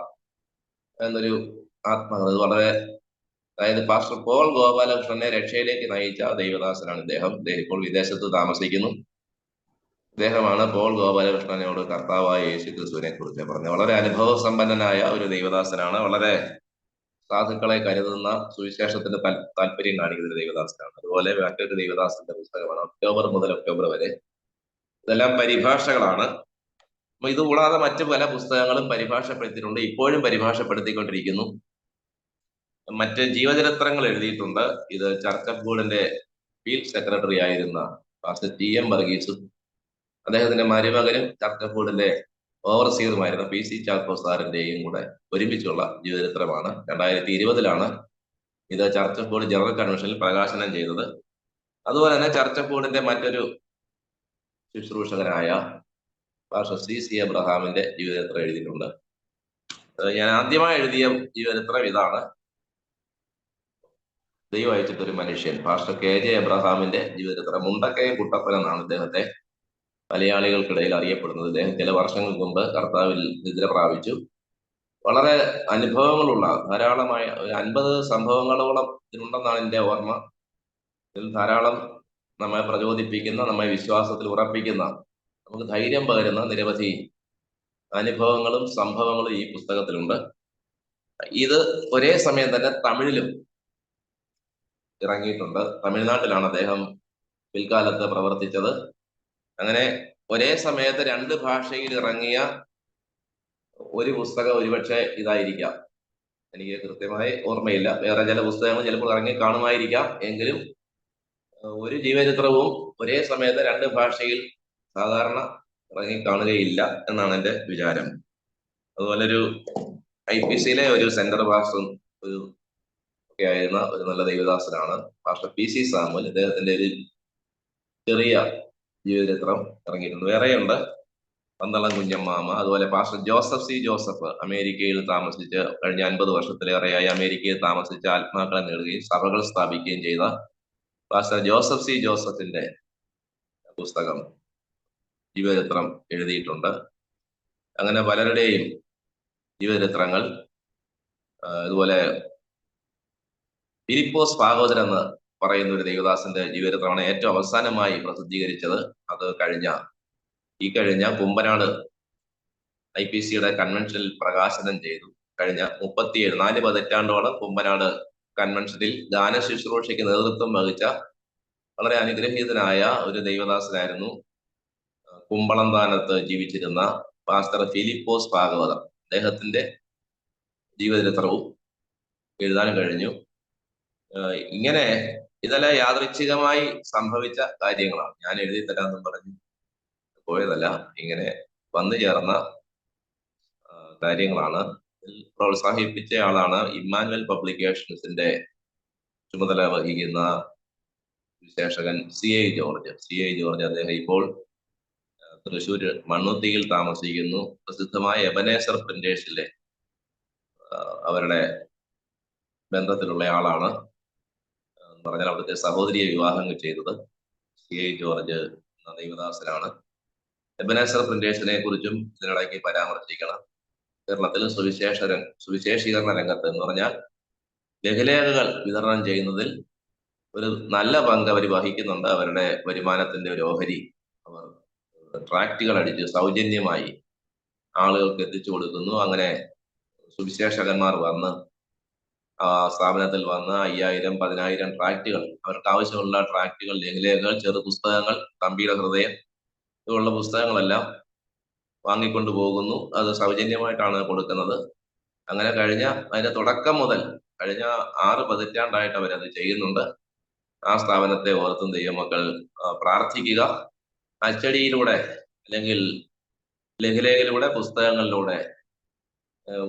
എന്നൊരു ആത്മകഥ, വളരെ, അതായത് പാസ്റ്റർ പോൾ ഗോപാലകൃഷ്ണനെ രക്ഷയിലേക്ക് നയിച്ച ദൈവദാസനാണ് ഇദ്ദേഹം. ഇപ്പോൾ വിദേശത്ത് താമസിക്കുന്നു. ഇദ്ദേഹമാണ് പോൾ ഗോപാലകൃഷ്ണനോട് കർത്താവായ യേശു ക്രിസ്തുവിനെ കുറിച്ച് പറഞ്ഞത്. വളരെ അനുഭവ സമ്പന്നനായ ഒരു ദൈവദാസനാണ്. വളരെ സാധുക്കളെ കരുതുന്ന, സുവിശേഷത്തിന്റെ താല്പര്യം കാണിക്കുന്ന ഒരു ദൈവദാസനാണ്. അതുപോലെ മറ്റൊരു ദൈവദാസന്റെ പുസ്തകമാണ് ഒക്ടോബർ മുതൽ ഒക്ടോബർ വരെ. ഇതെല്ലാം പരിഭാഷകളാണ്. അപ്പൊ ഇതുകൂടാതെ മറ്റു പല പുസ്തകങ്ങളും പരിഭാഷപ്പെടുത്തിയിട്ടുണ്ട്, ഇപ്പോഴും പരിഭാഷപ്പെടുത്തിക്കൊണ്ടിരിക്കുന്നു. മറ്റ് ജീവചരിത്രങ്ങൾ എഴുതിയിട്ടുണ്ട്. ഇത് ചർച്ച് ഓഫ് ഗോഡിന്റെ ഫീൽഡ് സെക്രട്ടറി ആയിരുന്ന പാസ്റ്റർ TM വർഗീസും അദ്ദേഹത്തിന്റെ മരുമകനും ചർച്ച് ഓഫ് ഗോഡിന്റെ ഓവർസീറുമായിരുന്ന PC ചാക്കോ സാറിന്റെയും കൂടെ ഒരുമിച്ചുള്ള ജീവചരിത്രമാണ്. 2020 ഇത് ചർച്ച് ഓഫ് ഗോഡ് ജനറൽ കൺവെൻഷനിൽ പ്രകാശനം ചെയ്തത്. അതുപോലെ തന്നെ ചർച്ച് ഓഫ് ഗോഡിന്റെ മറ്റൊരു ശുശ്രൂഷകനായ പാസ്റ്റർ CC എബ്രഹാമിന്റെ ജീവചരിത്രം എഴുതിയിട്ടുണ്ട്. ഞാൻ ആദ്യമായി എഴുതിയ ജീവചരിത്രം ഇതാണ്, ദൈവം അയച്ചിട്ടൊരു മനുഷ്യൻ, പാസ്റ്റർ KJ എബ്രഹാമിന്റെ ജീവചരിത്രം. മുണ്ടക്കയം കുട്ടപ്പൻ എന്നാണ് ഇദ്ദേഹത്തെ മലയാളികൾക്കിടയിൽ അറിയപ്പെടുന്നത്. ഇദ്ദേഹം ചില വർഷങ്ങൾക്ക് മുമ്പ് കർത്താവിൽ നിദ്ര പ്രാപിച്ചു. വളരെ അനുഭവങ്ങളുള്ള, ധാരാളമായ ഒരു 50 സംഭവങ്ങളോളം ഇതിനുണ്ടെന്നാണ് എൻ്റെ ഓർമ്മ. ഇതിൽ ധാരാളം നമ്മെ പ്രചോദിപ്പിക്കുന്ന, നമ്മെ വിശ്വാസത്തിൽ ഉറപ്പിക്കുന്ന, നമുക്ക് ധൈര്യം പകരുന്ന നിരവധി അനുഭവങ്ങളും സംഭവങ്ങളും ഈ പുസ്തകത്തിലുണ്ട്. ഇത് ഒരേ സമയം തന്നെ തമിഴിലും ഇറങ്ങിയിട്ടുണ്ട്. തമിഴ്നാട്ടിലാണ് അദ്ദേഹം പിൽക്കാലത്ത് പ്രവർത്തിച്ചത്. അങ്ങനെ ഒരേ സമയത്ത് 2 ഭാഷയിൽ ഇറങ്ങിയ ഒരു പുസ്തകം ഒരുപക്ഷെ ഇതായിരിക്കാം. എനിക്ക് കൃത്യമായി ഓർമ്മയില്ല. വേറെ ചില പുസ്തകങ്ങൾ ചിലപ്പോൾ ഇറങ്ങി കാണുമായിരിക്കാം. എങ്കിലും ഒരു ജീവചരിത്രവും ഒരേ സമയത്ത് 2 ഭാഷയിൽ സാധാരണ ഇറങ്ങി കാണുകയില്ല എന്നാണ് എൻ്റെ വിചാരം. അതുപോലെ ഒരു IPCയിലെ ഒരു സെന്റർ പാസ്റ്ററും ഒരു ഒക്കെ ആയിരുന്ന ഒരു നല്ല ദൈവദാസനാണ് പാസ്റ്റർ PC സാമുവൽ. ഇദ്ദേഹത്തിന്റെ ഒരു ചെറിയ ജീവചരിത്രം ഇറങ്ങിയിട്ടുണ്ട്. വേറെയുണ്ട് പന്തളം കുഞ്ഞമ്മാമ. അതുപോലെ പാസ്റ്റർ ജോസഫ് C ജോസഫ് അമേരിക്കയിൽ താമസിച്ച് കഴിഞ്ഞ 50 വർഷത്തിലേറെയായി അമേരിക്കയിൽ താമസിച്ച് ആത്മാക്കളെ നേടുകയും സഭകൾ സ്ഥാപിക്കുകയും ചെയ്ത പാസ്റ്റർ ജോസഫ് C ജോസഫിന്റെ പുസ്തകം, ജീവചരിത്രം എഴുതിയിട്ടുണ്ട്. അങ്ങനെ പലരുടെയും ജീവചരിത്രങ്ങൾ. അതുപോലെ ഫിലിപ്പോസ് ഭാഗവതൻ എന്ന് പറയുന്ന ഒരു ദൈവദാസന്റെ ജീവചരിത്രമാണ് ഏറ്റവും അവസാനമായി പ്രസിദ്ധീകരിച്ചത്. അത് ഈ കഴിഞ്ഞ കുമ്പനാട് IPCയുടെ കൺവെൻഷനിൽ പ്രകാശനം ചെയ്തു. കഴിഞ്ഞ 4 പതിറ്റാണ്ടോളം കുമ്പനാട് കൺവെൻഷനിൽ ഗാന ശുശ്രൂഷയ്ക്ക് നേതൃത്വം വഹിച്ച വളരെ അനുഗ്രഹീതനായ ഒരു ദൈവദാസനായിരുന്നു കുമ്പളന്താനത്ത് ജീവിച്ചിരുന്ന പാസ്റ്റർ ഫിലിപ്പോസ് ഭാഗവതം. അദ്ദേഹത്തിന്റെ ജീവചരിത്രവും എഴുതാൻ കഴിഞ്ഞു. ഇങ്ങനെ ഇതെല്ലാം യാദൃച്ഛികമായി സംഭവിച്ച കാര്യങ്ങളാണ്. ഞാൻ എഴുതി തരാമെന്നും പറഞ്ഞു പോയതല്ല, ഇങ്ങനെ വന്നു ചേർന്ന കാര്യങ്ങളാണ്. പ്രോത്സാഹിപ്പിച്ച ആളാണ് ഇമ്മാനുവൽ പബ്ലിക്കേഷൻസിന്റെ ചുമതല വഹിക്കുന്ന വിശേഷകൻ CI ജോർജ്. അദ്ദേഹം ഇപ്പോൾ തൃശ്ശൂർ മണ്ണുത്തിയിൽ താമസിക്കുന്നു. പ്രസിദ്ധമായ എബനേസർ പ്രിന്റേഴ്സിലെ അവരുടെ ബന്ധത്തിലുള്ള ആളാണ്. എന്ന് പറഞ്ഞാൽ അവിടുത്തെ സഹോദരിയെ വിവാഹം ചെയ്തത് CI ജോർജ് എന്ന ദൈവദാസനാണ്. എബനേസർ പ്രിന്റേഴ്സിനെ കുറിച്ചും ഇതിനിടയ്ക്ക് പരാമർശിക്കണം. കേരളത്തിൽ സുവിശേഷീകരണ രംഗത്ത് എന്ന് പറഞ്ഞാൽ ലഘുലേഖകൾ വിതരണം ചെയ്യുന്നതിൽ ഒരു നല്ല പങ്ക് അവർ വഹിക്കുന്നുണ്ട്. അവരുടെ വരുമാനത്തിന്റെ ഒരു ഓഹരി അവർ ട്രാക്റ്റുകൾ അടിച്ച് സൗജന്യമായി ആളുകൾക്ക് എത്തിച്ചു കൊടുക്കുന്നു. അങ്ങനെ സുവിശേഷകന്മാർ വന്ന് ആ സ്ഥാപനത്തിൽ വന്ന് 5000-10,000 ട്രാക്റ്റുകൾ, അവർക്ക് ആവശ്യമുള്ള ട്രാക്റ്റുകൾ, ലഘുലേഖകൾ, ചെറു പുസ്തകങ്ങൾ, തമ്പിയുടെ ഹൃദയം ഇതുള്ള പുസ്തകങ്ങളെല്ലാം വാങ്ങിക്കൊണ്ടു പോകുന്നു. അത് സൗജന്യമായിട്ടാണ് കൊടുക്കുന്നത്. അങ്ങനെ അതിന്റെ തുടക്കം മുതൽ കഴിഞ്ഞ 6 പതിറ്റാണ്ടായിട്ട് അവരത് ചെയ്യുന്നുണ്ട്. ആ സ്ഥാപനത്തെ ഓർത്തും ദൈവമക്കൾ പ്രാർത്ഥിക്കുക. അച്ചടിയിലൂടെ അല്ലെങ്കിൽ ലഘുലേഖയിലൂടെ, പുസ്തകങ്ങളിലൂടെ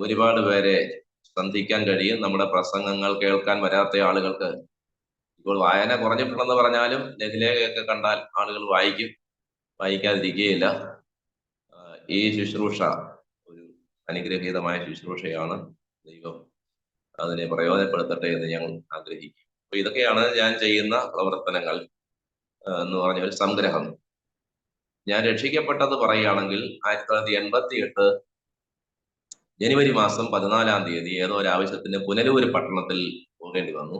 ഒരുപാട് പേരെ സന്ധിക്കാൻ കഴിയും. നമ്മുടെ പ്രസംഗങ്ങൾ കേൾക്കാൻ വരാത്ത ആളുകൾക്ക് ഇപ്പോൾ വായന കുറഞ്ഞിട്ടുണ്ടെന്ന് പറഞ്ഞാലും ലഘുലേഖയൊക്കെ കണ്ടാൽ ആളുകൾ വായിക്കും, വായിക്കാതിരിക്കുകയില്ല. ഈ ശുശ്രൂഷ ഒരു അനുഗ്രഹീതമായ ശുശ്രൂഷയാണ്. ദൈവം അതിനെ പ്രയോജനപ്പെടുത്തട്ടെ എന്ന് ഞങ്ങൾ ആഗ്രഹിക്കും. അപ്പൊ ഇതൊക്കെയാണ് ഞാൻ ചെയ്യുന്ന പ്രവർത്തനങ്ങൾ എന്ന് പറഞ്ഞ ഒരു സംഗ്രഹം. ഞാൻ രക്ഷിക്കപ്പെട്ടത് പറയുകയാണെങ്കിൽ 1988 ജനുവരി മാസം 14 ഏതോ ഒരു ആവശ്യത്തിന് പുനലൂർ പട്ടണത്തിൽ പോകേണ്ടി വന്നു.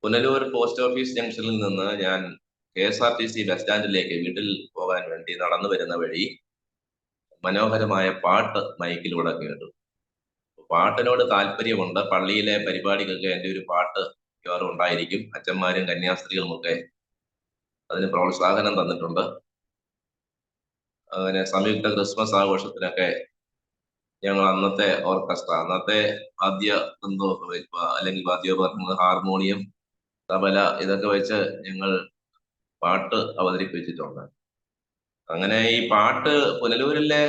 പുനലൂർ പോസ്റ്റ് ഓഫീസ് ജംഗ്ഷനിൽ നിന്ന് ഞാൻ KSRTC ബസ് സ്റ്റാൻഡിലേക്ക് വീട്ടിൽ പോകാൻ വേണ്ടി നടന്നു വരുന്ന വഴി മനോഹരമായ പാട്ട് മൈക്കിലൂടെ കേട്ടു. പാട്ടിനോട് താല്പര്യമുണ്ട്. പള്ളിയിലെ പരിപാടികൾക്ക് എൻ്റെ ഒരു പാട്ട് മിക്കവാറും ഉണ്ടായിരിക്കും. അച്ഛന്മാരും കന്യാസ്ത്രീകളുമൊക്കെ അതിന് പ്രോത്സാഹനം തന്നിട്ടുണ്ട്. അങ്ങനെ സംയുക്ത ക്രിസ്മസ് ആഘോഷത്തിനൊക്കെ ഞങ്ങൾ അന്നത്തെ ഓർക്കസ്ട്ര, അന്നത്തെ അല്ലെങ്കിൽ വാദ്യോപകരണങ്ങൾ, ഹാർമോണിയം, തബല ഇതൊക്കെ വെച്ച് ഞങ്ങൾ പാട്ട് അവതരിപ്പിച്ചിട്ടുണ്ട്. അങ്ങനെ ഈ പാട്ട് പുനലൂരിലെ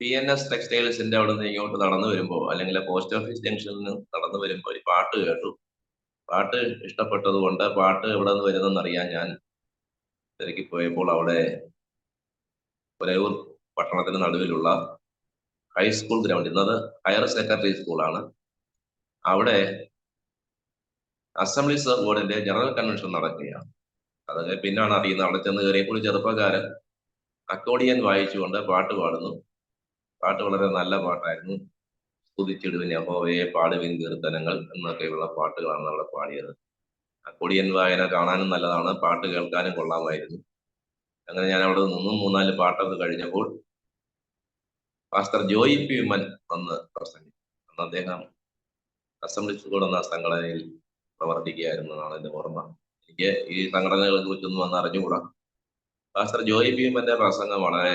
PNS ടെക്സ്റ്റൈൽസിന്റെ അവിടെ നിന്ന് ഇങ്ങോട്ട് നടന്നു വരുമ്പോൾ, അല്ലെങ്കിൽ പോസ്റ്റ് ഓഫീസ് ജംഗ്ഷനിൽ നിന്ന് നടന്നു വരുമ്പോൾ ഈ പാട്ട് കേട്ടു. പാട്ട് ഇഷ്ടപ്പെട്ടത് കൊണ്ട് പാട്ട് എവിടെ നിന്ന് വരുന്നെന്ന് അറിയാൻ ഞാൻ തിരക്കി പോയപ്പോൾ അവിടെ പുനലൂർ പട്ടണത്തിന് നടുവിലുള്ള ഹൈസ്കൂൾ ഗ്രൗണ്ട്, ഇന്നത് ഹയർ സെക്കൻഡറി സ്കൂളാണ്, അവിടെ അസംബ്ലീസ് ഓഫ് ഗോഡിന്റെ ജനറൽ കൺവെൻഷൻ നടക്കുകയാണ്. അതൊക്കെ പിന്നാണ് അറിയുന്നത്. അവിടെ ചെന്ന് കയറിയപ്പോൾ ചെറുപ്പക്കാരൻ അക്കോർഡിയൻ വായിച്ചുകൊണ്ട് പാട്ട് പാടുന്നു. പാട്ട് വളരെ നല്ല പാട്ടായിരുന്നു. സ്തുതിച്ചിടുവിൻ യഹോവയെ, പാടുവിൻ കീർത്തനങ്ങൾ എന്നൊക്കെയുള്ള പാട്ടുകളാണ് അവിടെ പാടിയത്. അക്കോർഡിയൻ വായന കാണാനും നല്ലതാണ്, പാട്ട് കേൾക്കാനും കൊള്ളാമായിരുന്നു. അങ്ങനെ ഞാൻ അവിടെ നിന്നും 3-4 പാട്ടൊക്കെ കഴിഞ്ഞപ്പോൾ പാസ്റ്റർ ജോയി പി ഉമ്മൻ വന്ന് പ്രസംഗിച്ചു. അന്ന് അദ്ദേഹം അസംബ്ലീസ് ഗോഡ് എന്ന സംഘടനയിൽ പ്രവർത്തിക്കുകയായിരുന്നതാണ് എന്റെ ഓർമ്മ. എനിക്ക് ഈ സംഘടനകളെ കുറിച്ചൊന്നും വന്ന് അറിഞ്ഞുകൂടാ. പാസ്റ്റർ ജോയി പി ഉമ്മന്റെ പ്രസംഗം വളരെ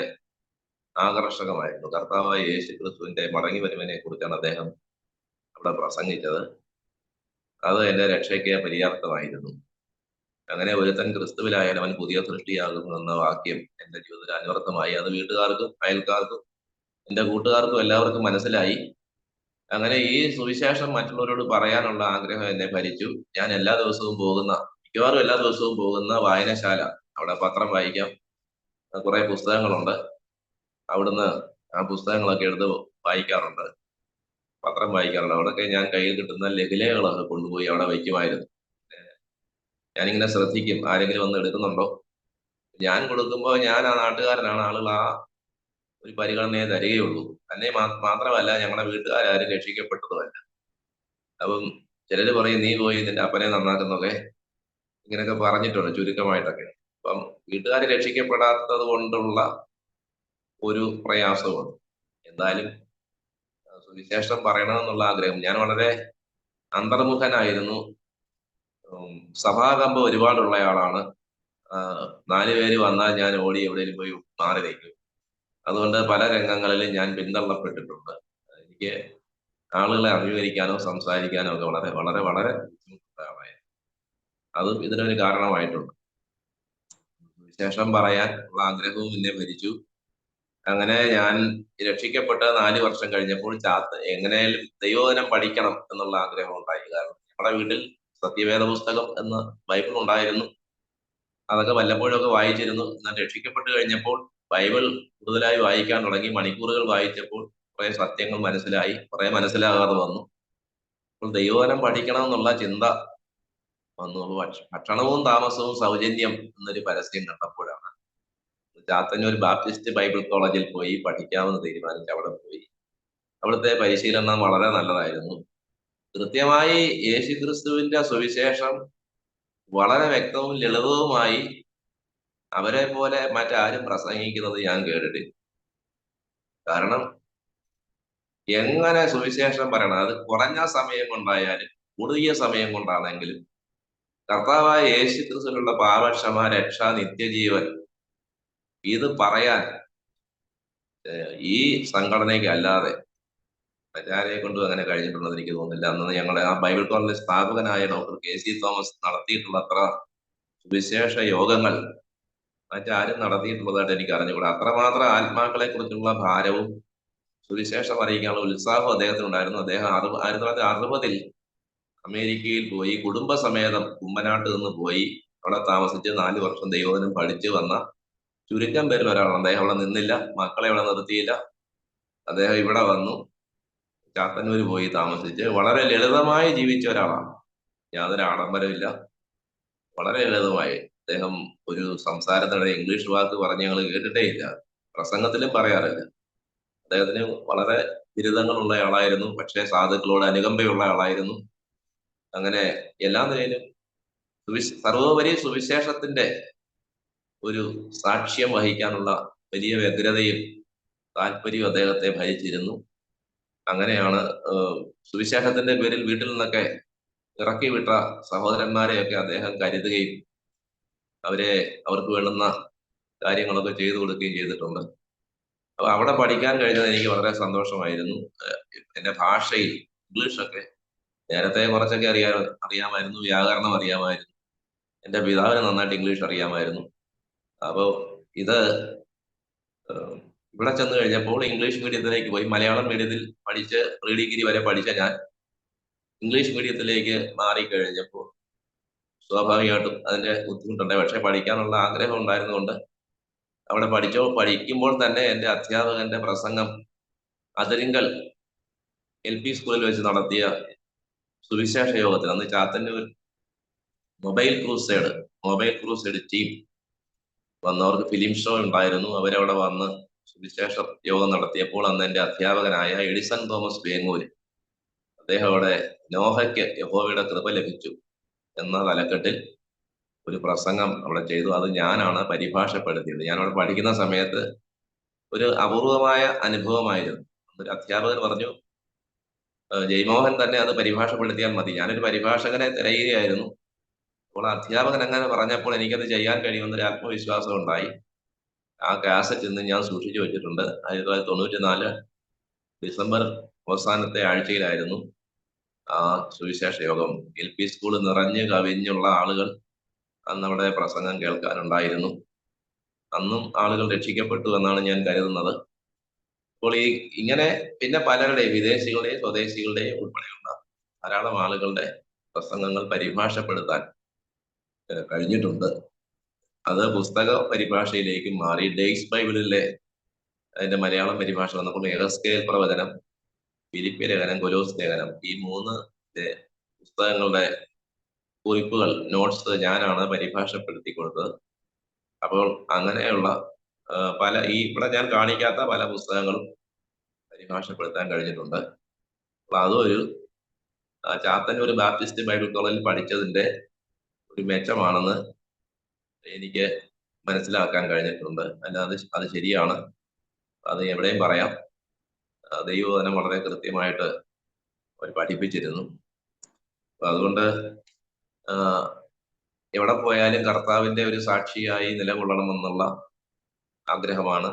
ആകർഷകമായിരുന്നു. കർത്താവായ യേശു ക്രിസ്തുവിന്റെ മടങ്ങി വരുവിനെ കുറിച്ചാണ് അദ്ദേഹം അവിടെ പ്രസംഗിച്ചത്. അത് എന്റെ രക്ഷയ്ക്ക് പര്യാപ്തമായിരുന്നു. അങ്ങനെ ഒരുത്തൻ ക്രിസ്തുവിലായാൽ അവൻ പുതിയ സൃഷ്ടിയാകുന്നു എന്ന വാക്യം എന്റെ ജീവിതത്തിൽ അന്വർത്ഥമായി. അത് വീട്ടുകാർക്കും അയൽക്കാർക്കും എന്റെ കൂട്ടുകാർക്കും എല്ലാവർക്കും മനസ്സിലായി. അങ്ങനെ ഈ സുവിശേഷം മറ്റുള്ളവരോട് പറയാനുള്ള ആഗ്രഹം എന്നെ ഭരിച്ചു. ഞാൻ മിക്കവാറും എല്ലാ ദിവസവും പോകുന്ന വായനശാല, അവിടെ പത്രം വായിക്കാം, കുറെ പുസ്തകങ്ങളുണ്ട്. അവിടുന്ന് ആ പുസ്തകങ്ങളൊക്കെ എടുത്ത് വായിക്കാറുണ്ട്, പത്രം വായിക്കാറുണ്ട്. അവിടെയൊക്കെ ഞാൻ കയ്യിൽ കിട്ടുന്ന ലഘുലേഖകളൊക്കെ കൊണ്ടുപോയി അവിടെ വയ്ക്കുമായിരുന്നു. ഞാനിങ്ങനെ ശ്രദ്ധിക്കും, ആരെങ്കിലും വന്ന് എടുക്കുന്നുണ്ടോ. ഞാൻ കൊടുക്കുമ്പോൾ ഞാൻ ആ നാട്ടുകാരനാണ്, ആളുകൾ ആ ഒരു പരിഗണനയെ തരികയുള്ളൂ. തന്നെ മാത്രമല്ല, ഞങ്ങളുടെ വീട്ടുകാരും രക്ഷിക്കപ്പെട്ടതുമല്ല. അപ്പം ചിലര് പറയും, നീ പോയി നിന്റെ അപ്പനെ നന്നാക്കുന്നൊക്കെ ഇങ്ങനെയൊക്കെ പറഞ്ഞിട്ടുണ്ട് ചുരുക്കമായിട്ടൊക്കെ. അപ്പം വീട്ടുകാർ രക്ഷിക്കപ്പെടാത്തത് കൊണ്ടുള്ള ഒരു പ്രയാസമുണ്ട്. എന്തായാലും സുവിശേഷം പറയണമെന്നുള്ള ആഗ്രഹം. ഞാൻ വളരെ അന്തർമുഖനായിരുന്നു. സഭാകമ്പം ഒരുപാടുള്ള ആളാണ്. 4 പേര് വന്നാൽ ഞാൻ ഓടി എവിടെയെങ്കിലും പോയി മാറി നിൽക്കും. അതുകൊണ്ട് പല രംഗങ്ങളിലും ഞാൻ പിന്തള്ളപ്പെട്ടിട്ടുണ്ട്. എനിക്ക് ആളുകളെ അഭിമുഖീകരിക്കാനോ സംസാരിക്കാനോ ഒക്കെ വളരെ വളരെ വളരെ ബുദ്ധിമുട്ടുള്ള ആളായിരുന്നു. അതും ഇതിനൊരു കാരണമായിട്ടുണ്ട്. വിശേഷം പറയാൻ ഉള്ള ആഗ്രഹവും എന്നെ ഭരിച്ചു. അങ്ങനെ ഞാൻ രക്ഷിക്കപ്പെട്ട് 4 വർഷം കഴിഞ്ഞപ്പോൾ എങ്ങനെയാലും ദൈവവചനം പഠിക്കണം എന്നുള്ള ആഗ്രഹം ഉണ്ടായി. കാരണം നമ്മുടെ വീട്ടിൽ സത്യവേദ പുസ്തകം എന്ന ബൈബിൾ ഉണ്ടായിരുന്നു. അതൊക്കെ വല്ലപ്പോഴൊക്കെ വായിച്ചിരുന്നു. എന്നാൽ രക്ഷിക്കപ്പെട്ട് കഴിഞ്ഞപ്പോൾ ബൈബിൾ കൂടുതലായി വായിക്കാൻ തുടങ്ങി. മണിക്കൂറുകൾ വായിച്ചപ്പോൾ കുറെ സത്യങ്ങൾ മനസ്സിലായി, കുറെ മനസ്സിലാകാതെ വന്നു. അപ്പോൾ ദൈവവചനം പഠിക്കണം എന്നുള്ള ചിന്ത വന്നു. ഭക്ഷണവും താമസവും സൗജന്യം എന്നൊരു പരസ്യം കണ്ടപ്പോഴാണ് ചാത്തന്നൂർ ബാപ്റ്റിസ്റ്റ് ബൈബിൾ കോളേജിൽ പോയി പഠിക്കാമെന്ന് തീരുമാനിച്ച് അവിടെ പോയി. അവിടുത്തെ പരിശീലനം വളരെ നല്ലതായിരുന്നു. കൃത്യമായി യേശുക്രിസ്തുവിന്റെ സുവിശേഷം വളരെ വ്യക്തവും ലളിതവുമായി അവരെ പോലെ മറ്റാരും പ്രസംഗിക്കുന്നത് ഞാൻ കേട്ടിട്ടില്ല. കാരണം എങ്ങനെ സുവിശേഷം പറയണം, അത് കുറഞ്ഞ സമയം കൊണ്ടായാലും കുറുകിയ സമയം കൊണ്ടാണെങ്കിലും കർത്താവായ യേശുക്രിസ്തുവിനുള്ള പാപക്ഷമ, രക്ഷ, നിത്യജീവൻ ഇത് പറയാൻ ഈ സംഘടനയ്ക്ക് അല്ലാതെ മറ്റാരെ കൊണ്ടും അങ്ങനെ കഴിഞ്ഞിട്ടുണ്ടെന്ന് എനിക്ക് തോന്നുന്നില്ല. അന്ന് ഞങ്ങളുടെ ആ ബൈബിൾ കോളേജ് സ്ഥാപകനായ ഡോക്ടർ KC തോമസ് നടത്തിയിട്ടുള്ള അത്ര സുവിശേഷ യോഗങ്ങൾ മറ്റാരും നടത്തിയിട്ടുള്ളതായിട്ട് എനിക്ക് അറിഞ്ഞുകൂടാ. അത്രമാത്രം ആത്മാക്കളെ കുറിച്ചുള്ള ഭാരവും സുവിശേഷം അറിയിക്കാനുള്ള ഉത്സാഹം അദ്ദേഹത്തിനുണ്ടായിരുന്നു. അദ്ദേഹം 1960 അമേരിക്കയിൽ പോയി കുടുംബസമേതം കുമ്മനാട്ട് നിന്ന് പോയി അവിടെ താമസിച്ച് 4 വർഷം ദൈവവചനം പഠിച്ചു വന്ന ചുരുക്കം പേരിൽ ഒരാളാണ്. അദ്ദേഹം അവിടെ നിന്നില്ല, മക്കളെ അവിടെ നിർത്തിയില്ല. അദ്ദേഹം ഇവിടെ വന്നു ചാത്തന്നൂര് പോയി താമസിച്ച് വളരെ ലളിതമായി ജീവിച്ച ഒരാളാണ്. യാതൊരു ആഡംബരമില്ല, വളരെ ലളിതമായി. അദ്ദേഹം ഒരു സംസാരത്തിനിടെ ഇംഗ്ലീഷ് വാക്ക് പറഞ്ഞ് ഞങ്ങൾ കേട്ടിട്ടേ ഇല്ല, പ്രസംഗത്തിലും പറയാറില്ല. അദ്ദേഹത്തിന് വളരെ ബിരുദങ്ങളുള്ള ആളായിരുന്നു, പക്ഷേ സാധുക്കളോട് അനുകമ്പയുള്ള ആളായിരുന്നു. അങ്ങനെ എല്ലാ നിലയിലും സർവോപരി സുവിശേഷത്തിന്റെ ഒരു സാക്ഷ്യം വഹിക്കാനുള്ള വലിയ വ്യഗ്രതയും താല്പര്യവും അദ്ദേഹത്തെ ഭരിച്ചിരുന്നു. അങ്ങനെയാണ് സുവിശേഷത്തിന്റെ പേരിൽ വീട്ടിൽ നിന്നൊക്കെ ഇറക്കി വിട്ട സഹോദരന്മാരെയൊക്കെ അദ്ദേഹം കരുതുകയും അവർക്ക് വേണ്ടുന്ന കാര്യങ്ങളൊക്കെ ചെയ്തു കൊടുക്കുകയും ചെയ്തിട്ടുണ്ട്. അപ്പൊ അവിടെ പഠിക്കാൻ കഴിഞ്ഞത് എനിക്ക് വളരെ സന്തോഷമായിരുന്നു. എന്റെ ഭാഷയിൽ ഇംഗ്ലീഷൊക്കെ നേരത്തെ കുറച്ചൊക്കെ അറിയാമായിരുന്നു, വ്യാകരണം അറിയാമായിരുന്നു. എന്റെ പിതാവിന് നന്നായിട്ട് ഇംഗ്ലീഷ് അറിയാമായിരുന്നു. അപ്പോ ഇത് ഇവിടെ ചെന്ന് കഴിഞ്ഞപ്പോൾ ഇംഗ്ലീഷ് മീഡിയത്തിലേക്ക് പോയി. മലയാളം മീഡിയത്തിൽ പഠിച്ച് പ്രീ ഡിഗ്രി വരെ പഠിച്ച ഞാൻ ഇംഗ്ലീഷ് മീഡിയത്തിലേക്ക് മാറിക്കഴിഞ്ഞപ്പോൾ സ്വാഭാവികമായിട്ടും അതിന്റെ ബുദ്ധിമുട്ടുണ്ട്. പക്ഷെ പഠിക്കാനുള്ള ആഗ്രഹം ഉണ്ടായിരുന്നുകൊണ്ട് അവിടെ പഠിക്കുമ്പോൾ തന്നെ എന്റെ അധ്യാപകന്റെ പ്രസംഗം അതിരിങ്കൽ LP സ്കൂളിൽ വെച്ച് നടത്തിയ സുവിശേഷ യോഗത്തിൽ, അന്ന് ചാത്തന്നൂർ മൊബൈൽ ക്രൂസൈഡ് ടീം വന്നവർക്ക് ഫിലിം ഷോ ഉണ്ടായിരുന്നു. അവരവിടെ വന്ന് സുവിശേഷ യോഗം നടത്തിയപ്പോൾ അന്ന് എന്റെ അധ്യാപകനായ എഡിസൺ തോമസ് വേങ്ങൂര് അദ്ദേഹം അവിടെ നോഹയ്ക്ക് യഹോവയുടെ കൃപ ലഭിച്ചു എന്ന തലക്കെട്ടിൽ ഒരു പ്രസംഗം അവിടെ ചെയ്തു. അത് ഞാനാണ് പരിഭാഷപ്പെടുത്തിയത്. ഞാനവിടെ പഠിക്കുന്ന സമയത്ത് ഒരു അപൂർവമായ അനുഭവമായിരുന്നു. ഒരു അധ്യാപകർ പറഞ്ഞു, ജയ്മോഹൻ തന്നെ അത് പരിഭാഷപ്പെടുത്തിയാൽ മതി. ഞാനൊരു പരിഭാഷകനെ തിരയുകയായിരുന്നു. അപ്പോൾ അധ്യാപകൻ അങ്ങനെ പറഞ്ഞപ്പോൾ എനിക്കത് ചെയ്യാൻ കഴിയുമെന്നൊരു ആത്മവിശ്വാസം ഉണ്ടായി. ആ കാസറ്റ് ഇന്ന് ഞാൻ സൂക്ഷിച്ചു വെച്ചിട്ടുണ്ട്. 1994 ഡിസംബർ അവസാനത്തെ ആഴ്ചയിലായിരുന്നു ആ സുവിശേഷ യോഗം. LP സ്കൂൾ നിറഞ്ഞു കവിഞ്ഞുള്ള ആളുകൾ അന്ന് അവിടെ പ്രസംഗം കേൾക്കാനുണ്ടായിരുന്നു. അന്നും ആളുകൾ രക്ഷിക്കപ്പെട്ടു എന്നാണ് ഞാൻ കരുതുന്നത്. അപ്പോൾ ഇങ്ങനെ പിന്നെ പലരുടെയും വിദേശികളുടെയും സ്വദേശികളുടെയും ഉൾപ്പെടെയുള്ള ധാരാളം ആളുകളുടെ പ്രസംഗങ്ങൾ പരിഭാഷപ്പെടുത്താൻ കഴിഞ്ഞിട്ടുണ്ട്. അത് പുസ്തക പരിഭാഷയിലേക്ക് മാറി. ഡെയ്സ് ബൈബിളിലെ അതിന്റെ മലയാളം പരിഭാഷ വന്നപ്പോൾ എഹെസ്കേൽ പ്രവചനം, ഫിലിപ്പി ലേഖനം, കൊലോസ് ലേഖനം, ഈ 3 പുസ്തകങ്ങളുടെ കുറിപ്പുകൾ, നോട്ട്സ് ഞാനാണ് പരിഭാഷപ്പെടുത്തി കൊടുത്തത്. അപ്പോൾ അങ്ങനെയുള്ള ഇവിടെ ഞാൻ കാണിക്കാത്ത പല പുസ്തകങ്ങളും പരിഭാഷപ്പെടുത്താൻ കഴിഞ്ഞിട്ടുണ്ട്. അപ്പൊ അതൊരു ചാത്തന്നൂർ ബാപ്റ്റിസ്റ്റ് ബൈബിൾ കോളേജിൽ പഠിച്ചതിന്റെ ഒരു മെച്ചമാണെന്ന് എനിക്ക് മനസ്സിലാക്കാൻ കഴിഞ്ഞിട്ടുണ്ട്. അല്ലാതെ അത് ശരിയാണ്, അത് എവിടെയും പറയാം. ദൈവവചനം വളരെ കൃത്യമായിട്ട് അവർ പഠിപ്പിച്ചിരുന്നു. അപ്പൊ അതുകൊണ്ട് എവിടെ പോയാലും കർത്താവിന്റെ ഒരു സാക്ഷിയായി നിലകൊള്ളണമെന്നുള്ള ആഗ്രഹമാണ്.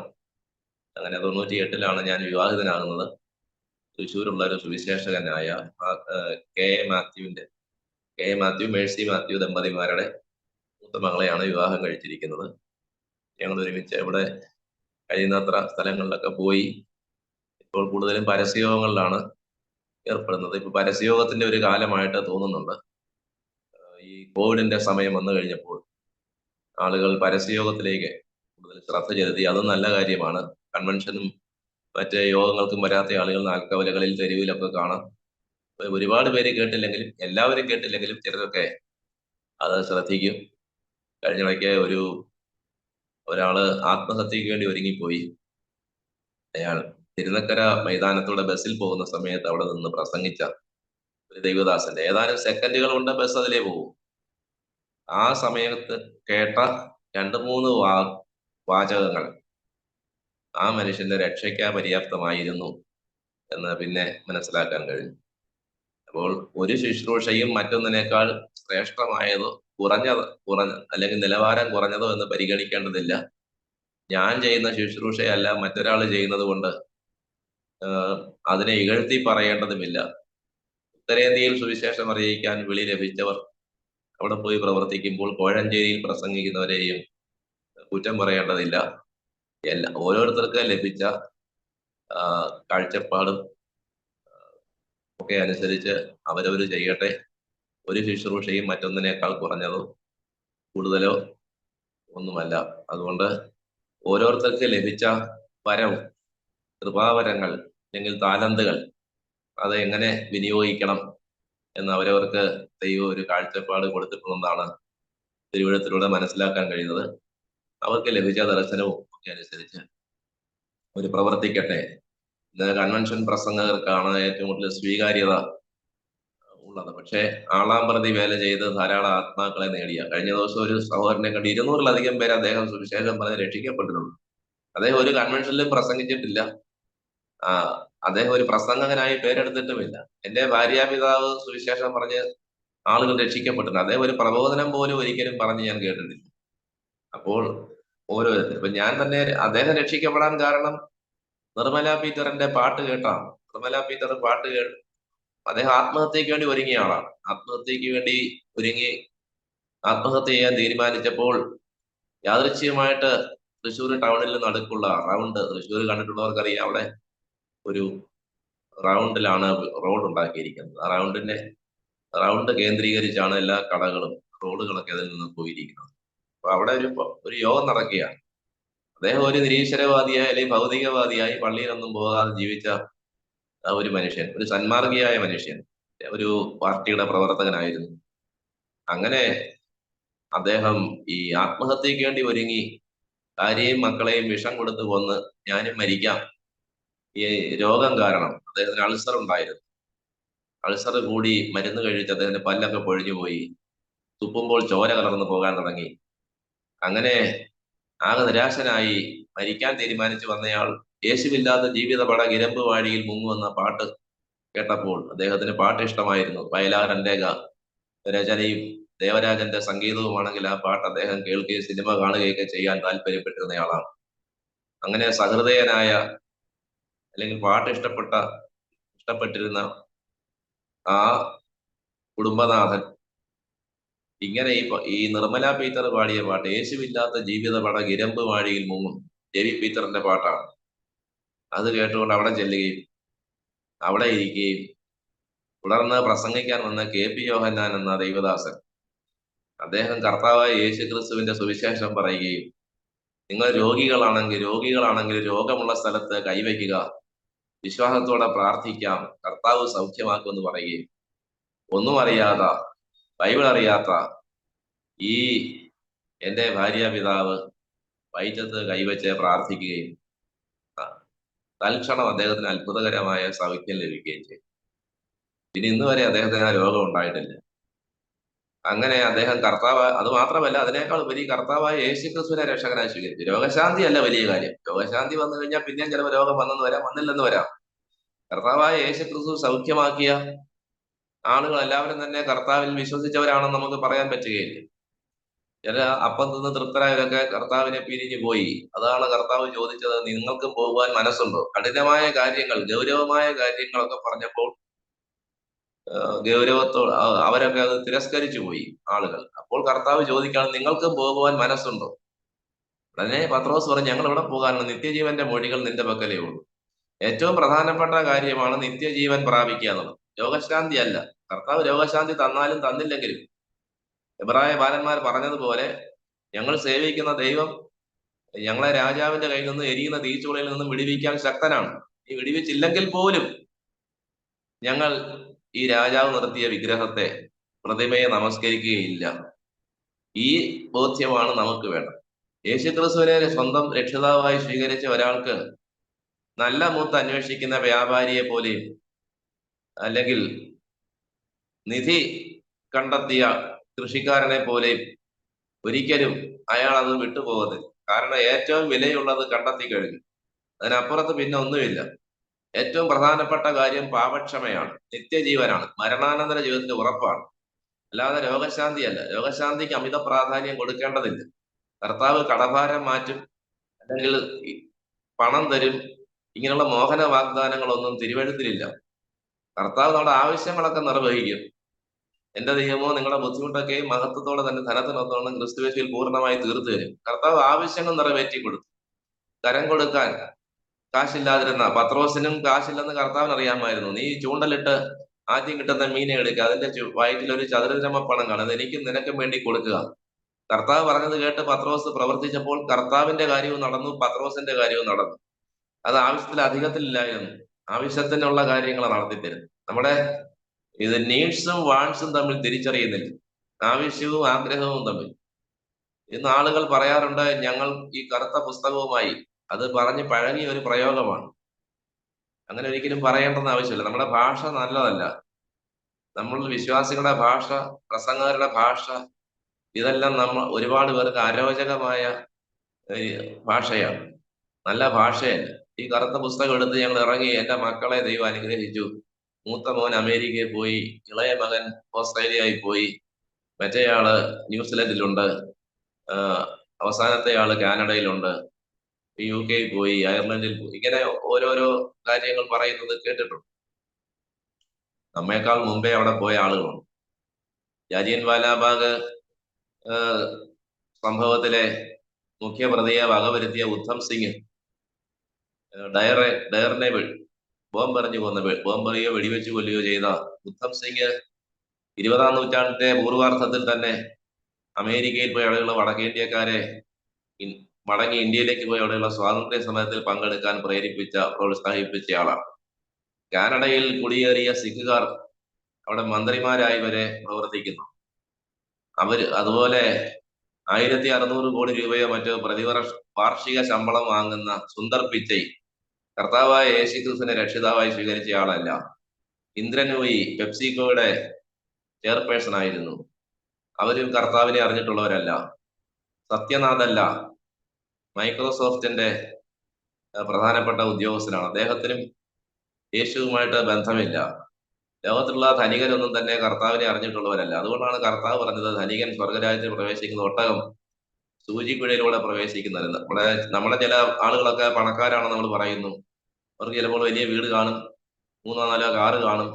അങ്ങനെ 98 ഞാൻ വിവാഹിതനാകുന്നത്. തൃശ്ശൂരുള്ള ഒരു സുവിശേഷകനായ കെ എ മാത്യു മേഴ്സി മാത്യു ദമ്പതിമാരുടെ മൂത്ത മകളെയാണ് വിവാഹം കഴിച്ചിരിക്കുന്നത്. ഞങ്ങൾ ഒരുമിച്ച് ഇവിടെ കഴിയുന്നത്ര സ്ഥലങ്ങളിലൊക്കെ പോയി. ഇപ്പോൾ കൂടുതലും പരസ്യയോഗങ്ങളിലാണ് ഏർപ്പെടുന്നത്. ഇപ്പൊ പരസ്യയോഗത്തിന്റെ ഒരു കാലമായിട്ട് തോന്നുന്നുണ്ട്. ഈ കോവിഡിന്റെ സമയം വന്നു കഴിഞ്ഞപ്പോൾ ആളുകൾ പരസ്യയോഗത്തിലേക്ക് കൂടുതൽ ശ്രദ്ധ ചെലുത്തി. അത് നല്ല കാര്യമാണ്. കൺവെൻഷനും മറ്റ് യോഗങ്ങൾക്കും വരാത്ത ആളുകൾ നാൽക്കവലകളിൽ, തെരുവിലൊക്കെ കാണാം. ഒരുപാട് പേര് കേട്ടില്ലെങ്കിലും, എല്ലാവരും കേട്ടില്ലെങ്കിലും ചിലരൊക്കെ അത് ശ്രദ്ധിക്കും. കഴിഞ്ഞിടയ്ക്ക് ഒരാള് ആത്മഹത്യക്ക് വേണ്ടി ഒരുങ്ങിപ്പോയി. അയാൾ തിരുനക്കര മൈതാനത്തൂടെ ബസ്സിൽ പോകുന്ന സമയത്ത് അവിടെ നിന്ന് പ്രസംഗിച്ച ഒരു ദൈവദാസന്റെ ഏതാനും സെക്കൻഡുകൾ കൊണ്ട് ബസ് അതിലേ പോകും. ആ സമയത്ത് കേട്ട 2-3 വാചകങ്ങൾ ആ മനുഷ്യന്റെ രക്ഷയ്ക്കാ പര്യാപ്തമായിരുന്നു എന്ന് പിന്നെ മനസ്സിലാക്കാൻ കഴിഞ്ഞു. അപ്പോൾ ഒരു ശുശ്രൂഷയും മറ്റൊന്നിനേക്കാൾ ശ്രേഷ്ഠമായതോ അല്ലെങ്കിൽ നിലവാരം കുറഞ്ഞതോ എന്ന് പരിഗണിക്കേണ്ടതില്ല. ഞാൻ ചെയ്യുന്ന ശുശ്രൂഷയല്ല മറ്റൊരാൾ ചെയ്യുന്നത് കൊണ്ട് അതിനെ ഇകഴ്ത്തി പറയേണ്ടതുമില്ല. ഉത്തരേന്ത്യയിൽ സുവിശേഷം അറിയിക്കാൻ വിളി ലഭിച്ചവർ അവിടെ പോയി പ്രവർത്തിക്കുമ്പോൾ കോഴഞ്ചേരിയിൽ പ്രസംഗിക്കുന്നവരെയും കുറ്റം പറയേണ്ടതില്ല. ഓരോരുത്തർക്ക് ലഭിച്ച കാഴ്ചപ്പാടും ഒക്കെ അനുസരിച്ച് അവരവർ ചെയ്യട്ടെ. ഒരു ശുശ്രൂഷയും മറ്റൊന്നിനേക്കാൾ കുറഞ്ഞതോ കൂടുതലോ ഒന്നുമല്ല. അതുകൊണ്ട് ഓരോരുത്തർക്ക് ലഭിച്ച വരം, കൃപാവരങ്ങൾ അല്ലെങ്കിൽ താലന്തുകൾ അത് എങ്ങനെ വിനിയോഗിക്കണം എന്ന് അവരവർക്ക് ദൈവം ഒരു കാഴ്ചപ്പാട് കൊടുത്തിട്ടുണ്ടെന്നാണ് തിരുവഴുത്തിലൂടെ മനസ്സിലാക്കാൻ കഴിയുന്നത്. അവർക്ക് ലഭിച്ച ദർശനവും ഒക്കെ അനുസരിച്ച് അവർ പ്രവർത്തിക്കട്ടെ. ഇന്ന് കൺവെൻഷൻ പ്രസംഗകർക്കാണ് ഏറ്റവും കൂടുതൽ സ്വീകാര്യത ഉള്ളത്. പക്ഷേ ആളാം പ്രതി വേല ചെയ്ത് ധാരാളം ആത്മാക്കളെ നേടിയ, കഴിഞ്ഞ ദിവസം ഒരു സഹോദരനെ കണ്ട് 200-ലധികം പേര് അദ്ദേഹം സുവിശേഷം പറഞ്ഞ് രക്ഷിക്കപ്പെട്ടിട്ടുണ്ട്. അദ്ദേഹം ഒരു കൺവെൻഷനിലും പ്രസംഗിച്ചിട്ടില്ല. അദ്ദേഹം ഒരു പ്രസംഗകനായി പേരെടുത്തിട്ടുമില്ല. എന്റെ ഭാര്യാപിതാവ് സുവിശേഷം പറഞ്ഞ് ആളുകൾ രക്ഷിക്കപ്പെട്ടിട്ടുണ്ട്. അദ്ദേഹം ഒരു പ്രബോധനം പോലും ഒരിക്കലും പറഞ്ഞ് ഞാൻ കേട്ടിട്ടില്ല. അപ്പോൾ ഓരോരുത്തർ, ഇപ്പൊ ഞാൻ തന്നെ അദ്ദേഹം രക്ഷിക്കപ്പെടാൻ കാരണം നിർമ്മല പീറ്ററിന്റെ പാട്ട് കേട്ടാണ്. നിർമ്മല പീറ്റർ പാട്ട് കേട്ട് അദ്ദേഹം ആത്മഹത്യക്ക് വേണ്ടി ഒരുങ്ങിയ ആളാണ്. ആത്മഹത്യക്ക് വേണ്ടി ഒരുങ്ങി ആത്മഹത്യ ചെയ്യാൻ തീരുമാനിച്ചപ്പോൾ യാദൃച്ഛികമായിട്ട് തൃശ്ശൂർ ടൗണിൽ നടുക്കുള്ള റൗണ്ട്, തൃശ്ശൂർ കണ്ടിട്ടുള്ളവർക്കറിയാം, അവിടെ ഒരു റൗണ്ടിലാണ് റോഡ് ഉണ്ടാക്കിയിരിക്കുന്നത്. ആ റൗണ്ട് കേന്ദ്രീകരിച്ചാണ് എല്ലാ കടകളും റോഡുകളൊക്കെ അതിൽ നിന്ന് പോയിരിക്കുന്നത്. അപ്പൊ അവിടെ ഒരു യോഗം നടക്കുകയാണ്. അദ്ദേഹം ഒരു നിരീശ്വരവാദിയായി അല്ലെങ്കിൽ ഭൗതികവാദിയായി പള്ളിയിലൊന്നും പോകാതെ ജീവിച്ച ഒരു മനുഷ്യൻ, ഒരു സന്മാർഗിയായ മനുഷ്യൻ, ഒരു പാർട്ടിയുടെ പ്രവർത്തകനായിരുന്നു. അങ്ങനെ അദ്ദേഹം ഈ ആത്മഹത്യക്ക് വേണ്ടി ഒരുങ്ങി ഭാര്യയും മക്കളെയും വിഷം കൊടുത്തു കൊന്ന് ഞാനും മരിക്കാം, ഈ രോഗം കാരണം അദ്ദേഹത്തിന് അൾസർ ഉണ്ടായിരുന്നു. അൾസർ കൂടി മരുന്ന് കഴിച്ച് അദ്ദേഹത്തിന്റെ പല്ലൊക്കെ പൊഴിഞ്ഞു പോയി, തുപ്പുമ്പോൾ ചോര കലർന്നു പോകാൻ തുടങ്ങി. അങ്ങനെ ആകെ നിരാശനായി മരിക്കാൻ തീരുമാനിച്ചു വന്നയാൾ യേശുവില്ലാത്ത ജീവിത പട ഇരമ്പ് വാഴിയിൽ മുങ്ങുവെന്ന പാട്ട് കേട്ടപ്പോൾ അദ്ദേഹത്തിന് പാട്ട് ഇഷ്ടമായിരുന്നു. വയലാറിന്റെ രചനയും ദേവരാജന്റെ സംഗീതവുമാണെങ്കിൽ ആ പാട്ട് അദ്ദേഹം കേൾക്കുകയും സിനിമ കാണുകയൊക്കെ ചെയ്യാൻ താല്പര്യപ്പെട്ടിരുന്നയാളാണ്. അങ്ങനെ സഹൃദയനായ അല്ലെങ്കിൽ പാട്ട് ഇഷ്ടപ്പെട്ടിരുന്ന ആ കുടുംബനാഥൻ ഇങ്ങനെ ഈ നിർമ്മല പീറ്റർ പാടിയ പാട്ട്, യേശുവില്ലാത്ത ജീവിത പട ഇരമ്പ് വാഴിയിൽ മുങ്ങും, ജെവി പീറ്ററിന്റെ പാട്ടാണ്. അത് കേട്ടുകൊണ്ട് അവിടെ ചെല്ലുകയും അവിടെ ഇരിക്കുകയും തുടർന്ന് പ്രസംഗിക്കാൻ വന്ന KP യോഹന്നാൻ എന്ന ദൈവദാസൻ, അദ്ദേഹം കർത്താവായ യേശു ക്രിസ്തുവിന്റെ സുവിശേഷം പറയുകയും നിങ്ങൾ രോഗികളാണെങ്കിൽ രോഗമുള്ള സ്ഥലത്ത് കൈവയ്ക്കുക, വിശ്വാസത്തോടെ പ്രാർത്ഥിക്കാം, കർത്താവ് സൗഖ്യമാക്കുമെന്ന് പറയുകയും ഒന്നും അറിയാത്ത, ബൈബിൾ അറിയാത്ത ഈ എന്റെ ഭാര്യാപിതാവ് വൈറ്റത്ത് കൈവച്ച് പ്രാർത്ഥിക്കുകയും തൽക്ഷണം അദ്ദേഹത്തിന് അത്ഭുതകരമായ സൗഖ്യം ലഭിക്കുകയും ചെയ്തു. പിന്നെ ഇന്ന് വരെ അദ്ദേഹത്തിന് ആ രോഗം ഉണ്ടായിട്ടില്ല. അങ്ങനെ അദ്ദേഹം അത് മാത്രമല്ല, അതിനേക്കാൾ ഉപരി കർത്താവായ യേശു ക്രിസ്തുവിനെ രക്ഷകനായി സ്വീകരിച്ചു. രോഗശാന്തി അല്ല വലിയ കാര്യം. രോഗശാന്തി വന്നു കഴിഞ്ഞാൽ പിന്നെയും ചിലപ്പോൾ രോഗം വന്നെന്ന് വരാം, വന്നില്ലെന്ന് വരാം. കർത്താവായ യേശു ക്രിസ്തു സൗഖ്യമാക്കിയ ആളുകൾ എല്ലാവരും തന്നെ കർത്താവിൽ വിശ്വസിച്ചവരാണെന്ന് നമുക്ക് പറയാൻ പറ്റുകയില്ല. ചില അപ്പം തിന്ന് തൃപ്തരായവരൊക്കെ കർത്താവിനെ പിരിഞ്ഞു പോയി. അതാണ് കർത്താവ് ചോദിച്ചത്, നിങ്ങൾക്ക് പോകുവാൻ മനസ്സുണ്ടോ? കഠിനമായ കാര്യങ്ങൾ, ഗൗരവമായ കാര്യങ്ങളൊക്കെ പറഞ്ഞപ്പോൾ ഗൗരവത്തോട് അവരൊക്കെ അത് തിരസ്കരിച്ചു പോയി ആളുകൾ. അപ്പോൾ കർത്താവ് ചോദിക്കുകയാണ്, നിങ്ങൾക്കും പോകുവാൻ മനസ്സുണ്ടോ? ഉടനെ പത്രോസ് പറഞ്ഞു, ഞങ്ങൾ ഇവിടെ പോകാനുള്ള നിത്യജീവന്റെ മൊഴികൾ നിന്റെ പക്കലേ ഉള്ളൂ. ഏറ്റവും പ്രധാനപ്പെട്ട കാര്യമാണ് നിത്യജീവൻ പ്രാപിക്കുക എന്നുള്ളത്, രോഗശാന്തി അല്ല. കർത്താവ് രോഗശാന്തി തന്നാലും തന്നില്ലെങ്കിലും എബ്രായ ബാലന്മാർ പറഞ്ഞതുപോലെ ഞങ്ങൾ സേവിക്കുന്ന ദൈവം ഞങ്ങളെ രാജാവിന്റെ കയ്യിൽ നിന്ന് എരിയുന്ന തീച്ചുളയിൽ നിന്നും വിടിവിക്കാൻ ശക്തനാണ്. ഈ വിടിവിച്ചില്ലെങ്കിൽ പോലും ഞങ്ങൾ ഈ രാജാവ് നിർത്തിയ വിഗ്രഹത്തെ, പ്രതിമയെ നമസ്കരിക്കുകയില്ല. ഈ ബോധ്യമാണ് നമുക്ക് വേണ്ടത്. യേശുക്രിസ്തുവിനെ സ്വന്തം രക്ഷിതാവായി സ്വീകരിച്ച ഒരാൾക്ക് നല്ല മൂത്ത് അന്വേഷിക്കുന്ന വ്യാപാരിയെ പോലെയും അല്ലെങ്കിൽ നിധി കണ്ടെത്തിയ കൃഷിക്കാരനെ പോലെയും ഒരിക്കലും അയാൾ അത് വിട്ടുപോകരുത്. കാരണം ഏറ്റവും വിലയുള്ളത് കണ്ടെത്തി കഴിഞ്ഞു, അതിനപ്പുറത്ത് പിന്നെ ഒന്നുമില്ല. ഏറ്റവും പ്രധാനപ്പെട്ട കാര്യം പാപക്ഷമയാണ്, നിത്യജീവനാണ്, മരണാനന്തര ജീവിതത്തിന്റെ ഉറപ്പാണ്, അല്ലാതെ രോഗശാന്തി അല്ല. രോഗശാന്തിക്ക് അമിത പ്രാധാന്യം കൊടുക്കേണ്ടതില്ല. കർത്താവ് കടഭാരം മാറ്റും, അല്ലെങ്കിൽ പണം തരും, ഇങ്ങനെയുള്ള മോഹന വാഗ്ദാനങ്ങളൊന്നും തിരുവഴുത്തിലില്ല. കർത്താവ് നമ്മുടെ ആവശ്യങ്ങളൊക്കെ നിർവഹിക്കും. എന്റെ ദൈവമോ നിങ്ങളുടെ ബുദ്ധിമുട്ടൊക്കെയും മഹത്വത്തോടെ തന്നെ ധനത്തിനൊത്തോളം ക്രിസ്തുവേശുവിൽ പൂർണ്ണമായി തീർത്തു തരും. കർത്താവ് ആവശ്യങ്ങൾ നിറവേറ്റി കൊടുത്തു. കരം കൊടുക്കാൻ കാശില്ലാതിരുന്ന പത്രോസിനും കാശില്ലെന്ന് കർത്താവിന് അറിയാമായിരുന്നു. നീ ചൂണ്ടലിട്ട് ആദ്യം കിട്ടുന്ന മീനെ എടുക്കുക, അതിന്റെ വയറ്റിൽ ഒരു ചതുരചമ പണം കാണും, അത് എനിക്കും നിനക്കും വേണ്ടി കൊടുക്കുക. കർത്താവ് പറഞ്ഞത് കേട്ട് പത്രോസ് പ്രവർത്തിച്ചപ്പോൾ കർത്താവിന്റെ കാര്യവും നടന്നു, പത്രോസിന്റെ കാര്യവും നടന്നു. അത് ആവശ്യത്തിൽ അധികത്തിലില്ലായിരുന്നു, ആവശ്യത്തിനുള്ള കാര്യങ്ങളാണ് നടത്തിത്തരുന്നത്. നമ്മുടെ ഇത് നീഡ്സും വാൺസും തമ്മിൽ തിരിച്ചറിയുന്നില്ല, ആവശ്യവും ആഗ്രഹവും തമ്മിൽ. ഇന്ന് ആളുകൾ പറയാറുണ്ട്, ഞങ്ങൾ ഈ കറുത്ത പുസ്തകവുമായി. അത് പറഞ്ഞ് പഴകിയ ഒരു പ്രയോഗമാണ്. അങ്ങനെ ഒരിക്കലും പറയേണ്ടെന്ന് ആവശ്യമില്ല. നമ്മുടെ ഭാഷ നല്ലതല്ല. നമ്മൾ വിശ്വാസികളുടെ ഭാഷ, പ്രസംഗകരുടെ ഭാഷ, ഇതെല്ലാം ഒരുപാട് പേർക്ക് അരോചകമായ ഭാഷയാണ്, നല്ല ഭാഷയല്ല. ഈ കറുത്ത പുസ്തകം എടുത്ത് ഞങ്ങൾ ഇറങ്ങി, എന്റെ മക്കളെ ദൈവം അനുഗ്രഹിച്ചു. മൂത്ത മോൻ അമേരിക്കയിൽ പോയി, ഇളയ മകൻ ഓസ്ട്രേലിയയിൽ പോയി, മറ്റേയാള് ന്യൂസിലൻഡിലുണ്ട്, അവസാനത്തെ ആള് കാനഡയിലുണ്ട്, UK പോയി, അയർലൻഡിൽ പോയി. ഇങ്ങനെ ഓരോരോ കാര്യങ്ങൾ പറയുന്നത് കേട്ടിട്ടുണ്ട്. നമ്മേക്കാൾ മുമ്പേ അവിടെ പോയ ആളുകളുണ്ട്. ജാലിയൻ വാലാബാഗ് സംഭവത്തിലെ മുഖ്യ പ്രതിയെ വകവരുത്തിയ ഉദ്ധം സിംഗ് ഡയറിനെ ബോംബെറിഞ്ഞു ബോംബെറിയോ വെടിവെച്ച് കൊല്ലുകയോ ചെയ്ത ഉദ്ധം സിംഗ് 20-ാം നൂറ്റാണ്ടിന്റെ പൂർവാർത്ഥത്തിൽ തന്നെ അമേരിക്കയിൽ പോയി അവിടെയുള്ള വടക്കേന്ത്യക്കാരെ മടങ്ങി ഇന്ത്യയിലേക്ക് പോയി അവിടെയുള്ള സ്വാതന്ത്ര്യ സമരത്തിൽ പങ്കെടുക്കാൻ പ്രോത്സാഹിപ്പിച്ച ആളാണ്. കാനഡയിൽ കുടിയേറിയ സിഖുകാർ അവിടെ മന്ത്രിമാരായി വരെ പ്രവർത്തിക്കുന്നു. അതുപോലെ 1600 കോടി രൂപയോ മറ്റോ വാർഷിക ശമ്പളം വാങ്ങുന്ന സുന്ദർ പിച്ചൈ കർത്താവായ യേശുക്രിസ്തുവിനെ രക്ഷിതാവായി സ്വീകരിച്ച ആളല്ല. ഇന്ദ്രനൂയി പെപ്സിക്കോയുടെ ചെയർപേഴ്സൺ ആയിരുന്നു, അവരും കർത്താവിനെ അറിഞ്ഞിട്ടുള്ളവരല്ല. സത്യനാഥല്ല മൈക്രോസോഫ്റ്റിന്റെ പ്രധാനപ്പെട്ട ഉദ്യോഗസ്ഥനാണ്, അദ്ദേഹത്തിനും യേശുവുമായിട്ട് ബന്ധമില്ല. ലോകത്തിലുള്ള ധനികരൊന്നും തന്നെ കർത്താവിനെ അറിഞ്ഞിട്ടുള്ളവരല്ല. അതുകൊണ്ടാണ് കർത്താവ് പറഞ്ഞത്, ധനികൻ സ്വർഗരാജ്യത്തിൽ പ്രവേശിക്കുന്ന ഒട്ടകം സൂചിക്കുഴയിലൂടെ പ്രവേശിക്കുന്നത്. നമ്മുടെ ചില ആളുകളൊക്കെ പണക്കാരാണെന്ന് നമ്മൾ പറയുന്നു. അവർക്ക് ചിലപ്പോൾ വലിയ വീട് കാണും, 3-4 കാറ് കാണും,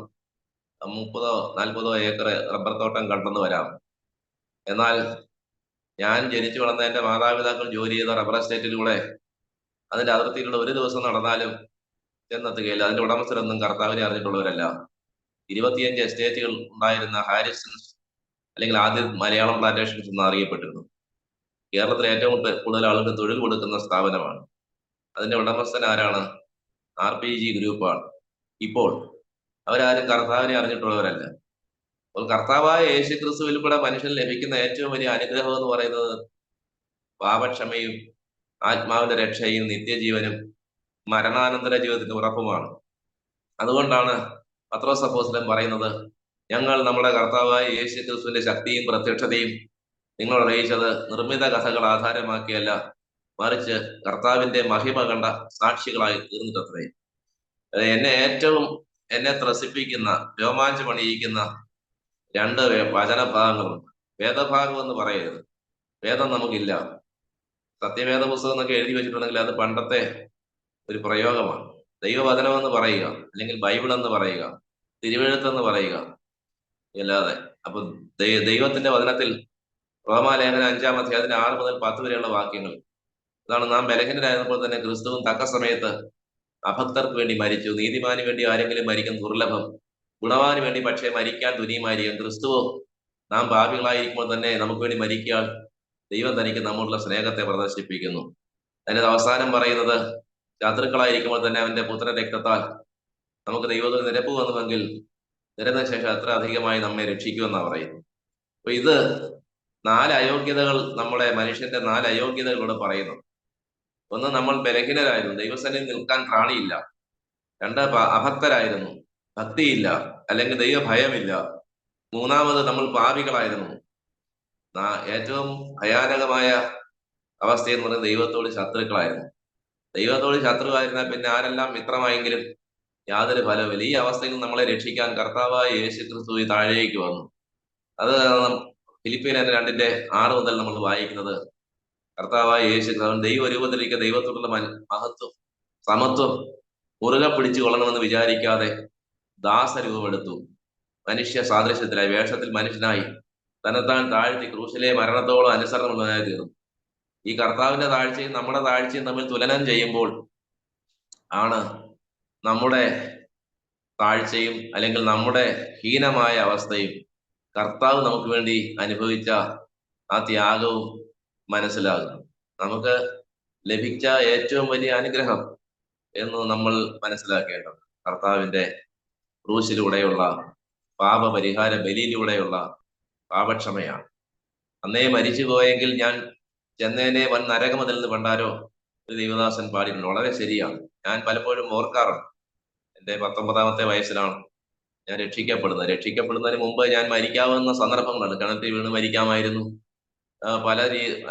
30-40 ഏക്കർ റബ്ബർ തോട്ടം കണ്ടെന്ന് വരാം. എന്നാൽ ഞാൻ ജനിച്ചു വളർന്ന എന്റെ മാതാപിതാക്കൾ ജോലി ചെയ്ത റബ്ബർ എസ്റ്റേറ്റിലൂടെ അതിന്റെ അതിർത്തിയിലൂടെ ഒരു ദിവസം നടന്നാലും ചെന്നെത്തുകയില്ല. അതിന്റെ ഉടമസ്ഥരൊന്നും കർത്താവിനെ അറിഞ്ഞിട്ടുള്ളവരല്ല. 25 എസ്റ്റേറ്റുകൾ ഉണ്ടായിരുന്ന ഹാരിസൺസ്, അല്ലെങ്കിൽ ആദ്യം മലയാളം പ്ലാന്റേഷൻസ് എന്ന് അറിയപ്പെട്ടിരുന്നു. കേരളത്തിലെ ഏറ്റവും കൂടുതൽ ആളുകൾ തൊഴിൽ കൊടുക്കുന്ന സ്ഥാപനമാണ്. അതിന്റെ ഉടമസ്ഥൻ ആരാണ്? RPG ഗ്രൂപ്പാണ്. ഇപ്പോൾ അവരാരും കർത്താവിനെ അറിഞ്ഞിട്ടുള്ളവരല്ല. അപ്പോൾ കർത്താവായ യേശു ക്രിസ്തുവിൽ കൂടെ മനുഷ്യന് ലഭിക്കുന്ന ഏറ്റവും വലിയ അനുഗ്രഹം എന്ന് പറയുന്നത് പാപക്ഷമയും ആത്മാവിന്റെ രക്ഷയും നിത്യജീവനും മരണാനന്തര ജീവിതത്തിന്റെ ഉറപ്പുമാണ്. അതുകൊണ്ടാണ് പത്രോസ് അപ്പോസ്തലൻ പറയുന്നത്, ഞങ്ങൾ നമ്മുടെ കർത്താവായ യേശു ക്രിസ്തുവിന്റെ ശക്തിയും പ്രത്യക്ഷതയും നിങ്ങൾ അറിയിച്ചത് നിർമ്മിത കഥകൾ ആധാരമാക്കിയല്ല, മറിച്ച് കർത്താവിന്റെ മഹിമ കണ്ട സാക്ഷികളായി തീർന്നിട്ടത്രേ. എന്നെ ത്രസിപ്പിക്കുന്ന, രോമാഞ്ചമണിയിക്കുന്ന 2 വചനഭാഗങ്ങളുണ്ട്. വേദഭാഗം എന്ന് പറയരുത്, വേദം നമുക്കില്ല. സത്യവേദ പുസ്തകം എന്നൊക്കെ എഴുതി വെച്ചിട്ടുണ്ടെങ്കിൽ അത് പണ്ടത്തെ ഒരു പ്രയോഗമാണ്. ദൈവവചനം എന്ന് പറയുക, അല്ലെങ്കിൽ ബൈബിൾ എന്ന് പറയുക, തിരുവെഴുത്തെന്ന് പറയുക അല്ലാതെ. അപ്പൊ ദൈവത്തിന്റെ വചനത്തിൽ റോമാലേഖനം 5-ാം അധ്യായത്തിന് 6 മുതൽ 10 വരെയുള്ള വാക്യങ്ങൾ അതാണ്, നാം ബലഹീനരായിരുന്നപ്പോൾ തന്നെ ക്രിസ്തുവും തക്ക സമയത്ത് അഭക്തർക്ക് വേണ്ടി മരിച്ചു. നീതിമാന് വേണ്ടി ആരെങ്കിലും മരിക്കും ദുർലഭം, ഗുണവാന് വേണ്ടി പക്ഷേ മരിക്കാൻ തുനിയുമായിരിക്കും. ക്രിസ്തുവോ നാം പാപികളായിരിക്കുമ്പോൾ തന്നെ നമുക്ക് വേണ്ടി മരിക്കാൻ ദൈവം തനിക്ക് നമ്മളുള്ള സ്നേഹത്തെ പ്രദർശിപ്പിക്കുന്നു. അതിന്റെ അവസാനം പറയുന്നത്, ശത്രുക്കളായിരിക്കുമ്പോൾ തന്നെ അവന്റെ പുത്ര രക്തത്താൽ നമുക്ക് ദൈവത്തിന് നിരപ്പ് വന്നുവെങ്കിൽ നിരന്ന ശേഷം അത്ര അധികമായി നമ്മെ രക്ഷിക്കുമെന്നാണ് പറയുന്നത്. അപ്പൊ ഇത് 4 അയോഗ്യതകൾ, നമ്മുടെ മനുഷ്യന്റെ 4 അയോഗ്യതകളോട് പറയുന്നു. ഒന്ന്, നമ്മൾ ബലഹീനരായിരുന്നു, ദൈവസന്നിധിയിൽ നിൽക്കാൻ പ്രാണിയില്ല. 2, അഭക്തരായിരുന്നു, ഭക്തിയില്ല അല്ലെങ്കിൽ ദൈവ ഭയമില്ല. 3, നമ്മൾ പാപികളായിരുന്നു. ഏറ്റവും ഭയാനകമായ അവസ്ഥ എന്ന് പറയുന്നത് ദൈവത്തോട് ശത്രുക്കളായിരുന്നു. ദൈവത്തോട് ശത്രുവായിരുന്നാൽ പിന്നെ ആരെല്ലാം മിത്രമായെങ്കിലും യാതൊരു ഫലവുമില്ല. ഈ അവസ്ഥയിൽ നമ്മളെ രക്ഷിക്കാൻ കർത്താവായ യേശു ക്രിസ്തു താഴേക്ക് വന്നു. അത് ഫിലിപ്പിയർ 2:6 മുതൽ നമ്മൾ വായിക്കുന്നത്, കർത്താവായ യേശു ദൈവരൂപത്തിലേക്ക് ദൈവത്തോടുള്ള മഹത്വം, സമത്വം മുറുകെ പിടിച്ചു കൊള്ളണമെന്ന് വിചാരിക്കാതെ ദാസരൂപമെടുത്തു. മനുഷ്യ സാദൃശ്യത്തിലായി, വേഷത്തിൽ മനുഷ്യനായി തന്നെത്താൻ താഴ്ത്തി ക്രൂശിലെ മരണത്തോളം അനുസരണമുള്ളതായി തീർന്നു. ഈ കർത്താവിന്റെ താഴ്ചയും നമ്മുടെ താഴ്ചയും തമ്മിൽ തുലനം ചെയ്യുമ്പോൾ ആണ് നമ്മുടെ താഴ്ചയും അല്ലെങ്കിൽ നമ്മുടെ ഹീനമായ അവസ്ഥയും കർത്താവ് നമുക്ക് വേണ്ടി അനുഭവിച്ച ആ ത്യാഗവും മനസ്സിലാകും. നമുക്ക് ലഭിച്ച ഏറ്റവും വലിയ അനുഗ്രഹം എന്ന് നമ്മൾ മനസ്സിലാക്കേണ്ടത് കർത്താവിന്റെ ക്രൂശിലൂടെയുള്ള പാപപരിഹാര ബലിയിലൂടെയുള്ള പാപക്ഷമയാണ്. അന്നേ മരിച്ചു പോയെങ്കിൽ ഞാൻ ചെന്നേനെ വൻ നരകമതിൽ നിന്ന് പണ്ടാരോ ഒരു ദൈവദാസൻ പാടിയിട്ടുണ്ട്. വളരെ ശരിയാണ്. ഞാൻ പലപ്പോഴും ഓർക്കാറുണ്ട്. എന്റെ 19ാമത്തെ വയസ്സിലാണ് ഞാൻ രക്ഷിക്കപ്പെടുന്നതിന് മുമ്പ് ഞാൻ മരിക്കാവുന്ന സന്ദർഭങ്ങളാണ്. കിണറ്റിൽ വീണ് മരിക്കാമായിരുന്നു, പല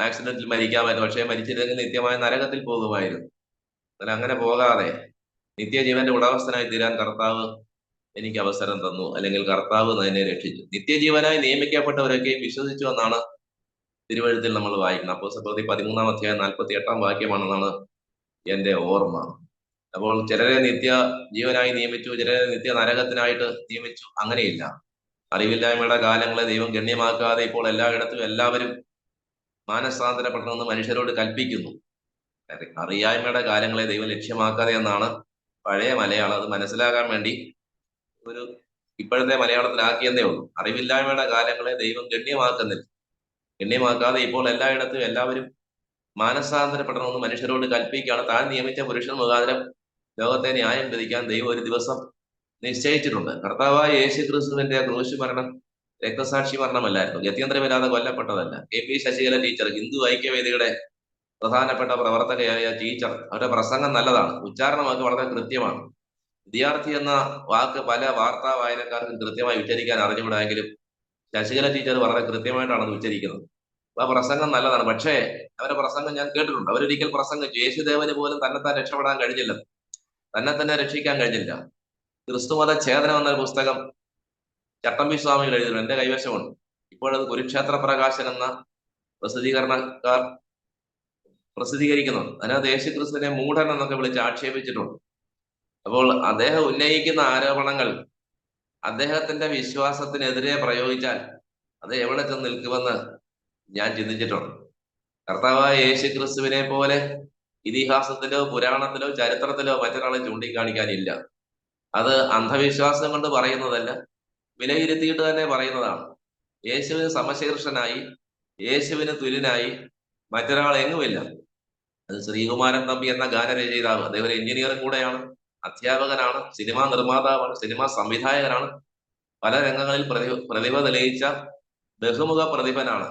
ആക്സിഡന്റിൽ മരിക്കാമായിരുന്നു. പക്ഷേ മരിച്ചില്ലെങ്കിൽ നിത്യമായ നരകത്തിൽ പോകുമായിരുന്നു. എന്നാൽ അങ്ങനെ പോകാതെ നിത്യജീവന്റെ ഉടമസ്ഥനായി തീരാൻ കർത്താവ് എനിക്ക് അവസരം തന്നു, അല്ലെങ്കിൽ കർത്താവ് എന്നെ രക്ഷിച്ചു. നിത്യജീവനായി നിയമിക്കപ്പെട്ടവരൊക്കെയും വിശ്വസിച്ചു എന്നാണ് തിരുവഴുത്തിൽ നമ്മൾ വായിക്കുന്നത്. അപ്പോസ്തലപ്രവൃത്തി 13-ാം അധ്യായം 48-ാം വാക്യമാണെന്നാണ് എന്റെ ഓർമ്മ. അപ്പോൾ ചിലരെ നിത്യ ജീവനായി നിയമിച്ചു, ചിലരെ നിത്യ നരകത്തിനായിട്ട് നിയമിച്ചു. അങ്ങനെയില്ല. അറിവില്ലായ്മയുടെ കാലങ്ങളെ ദൈവം ഗണ്യമാക്കാതെ ഇപ്പോൾ എല്ലായിടത്തും എല്ലാവരും മാനസാന്തരപ്പെടണമെന്ന് മനുഷ്യരോട് കൽപ്പിക്കുന്നു. അറിയായ്മയുടെ കാലങ്ങളെ ദൈവം ലക്ഷ്യമാക്കാതെ എന്നാണ് പഴയ മലയാളം. അത് മനസ്സിലാക്കാൻ വേണ്ടി ഒരു ഇപ്പോഴത്തെ മലയാളത്തിലാക്കിയെന്നേ ഉള്ളൂ. അറിവില്ലായ്മയുടെ കാലങ്ങളെ ദൈവം ഗണ്യമാക്കാതെ ഇപ്പോൾ എല്ലായിടത്തും എല്ലാവരും മാനസാന്തരപ്പെടണമെന്ന് മനുഷ്യരോട് കൽപ്പിക്കുകയാണ്. താൻ നിയമിച്ച പുരുഷൻ മുഖാന്തരം ലോകത്തെ ന്യായം വിധിക്കാൻ ദൈവം ഒരു ദിവസം നിശ്ചയിച്ചിട്ടുണ്ട്. കർത്താവായ യേശു ക്രിസ്തുവിന്റെ ക്രൂശ് മരണം രക്തസാക്ഷി മരണമല്ലായിരുന്നു, ഗത്യന്തരമില്ലാതെ കൊല്ലപ്പെട്ടതല്ല. KP ശശികല ടീച്ചർ, ഹിന്ദു ഐക്യവേദിയുടെ പ്രധാനപ്പെട്ട പ്രവർത്തകയായ ടീച്ചർ, അവരുടെ പ്രസംഗം നല്ലതാണ്, ഉച്ചാരണമൊക്കെ വളരെ കൃത്യമാണ്. വിദ്യാർത്ഥി എന്ന വാക്ക് പല വാർത്താ വായനക്കാർക്കും കൃത്യമായി ഉച്ചരിക്കാൻ അറിഞ്ഞുകൂടായെങ്കിലും ശശികല ടീച്ചർ വളരെ കൃത്യമായിട്ടാണ് അത് ഉച്ചരിക്കുന്നത്. ആ പ്രസംഗം നല്ലതാണ്. പക്ഷേ അവരുടെ പ്രസംഗം ഞാൻ കേട്ടിട്ടുണ്ട്. അവരൊരിക്കൽ പ്രസംഗിച്ചു, യേശുദേവന് പോലും തന്നെത്താൻ രക്ഷപ്പെടാൻ കഴിഞ്ഞില്ല, തന്നെ രക്ഷിക്കാൻ കഴിഞ്ഞില്ല. ക്രിസ്തുമത ഛേദനം എന്ന പുസ്തകം ചട്ടമ്പി സ്വാമികൾ എഴുതുന്നു, എന്റെ കൈവശമുണ്ട്. ഇപ്പോഴത് കുരുക്ഷേത്ര പ്രകാശൻ എന്ന പ്രസിദ്ധീകരണക്കാർ പ്രസിദ്ധീകരിക്കുന്നുണ്ട്. അതിനകത്ത് യേശു ക്രിസ്തുവിനെ മൂഢൻ എന്നൊക്കെ വിളിച്ച് ആക്ഷേപിച്ചിട്ടുണ്ട്. അപ്പോൾ അദ്ദേഹം ഉന്നയിക്കുന്ന ആരോപണങ്ങൾ അദ്ദേഹത്തിന്റെ വിശ്വാസത്തിനെതിരെ പ്രയോഗിച്ചാൽ അത് എവിടെ ചെന്ന് നിൽക്കുമെന്ന് ഞാൻ ചിന്തിച്ചിട്ടുണ്ട്. കർത്താവായ യേശു ക്രിസ്തുവിനെ പോലെ ഇതിഹാസത്തിലോ പുരാണത്തിലോ ചരിത്രത്തിലോ മറ്റൊരാളെ ചൂണ്ടിക്കാണിക്കാനില്ല. അത് അന്ധവിശ്വാസം കൊണ്ട് പറയുന്നതല്ല, വിലയിരുത്തിയിട്ട് തന്നെ പറയുന്നതാണ്. യേശുവിന് സമശീർഷനായി, യേശുവിന് തുല്യനായി മറ്റൊരാൾ എങ്ങുമില്ല. അത് ശ്രീകുമാരൻ തമ്പി എന്ന ഗാനരചയിതാവ്, അദ്ദേഹം ഒരു എഞ്ചിനീയറും കൂടെയാണ്, അധ്യാപകനാണ്, സിനിമാ നിർമ്മാതാവാണ്, സിനിമാ സംവിധായകനാണ്, പല രംഗങ്ങളിൽ പ്രതിഭ തെളിയിച്ച ബഹുമുഖ പ്രതിഭനാണ്.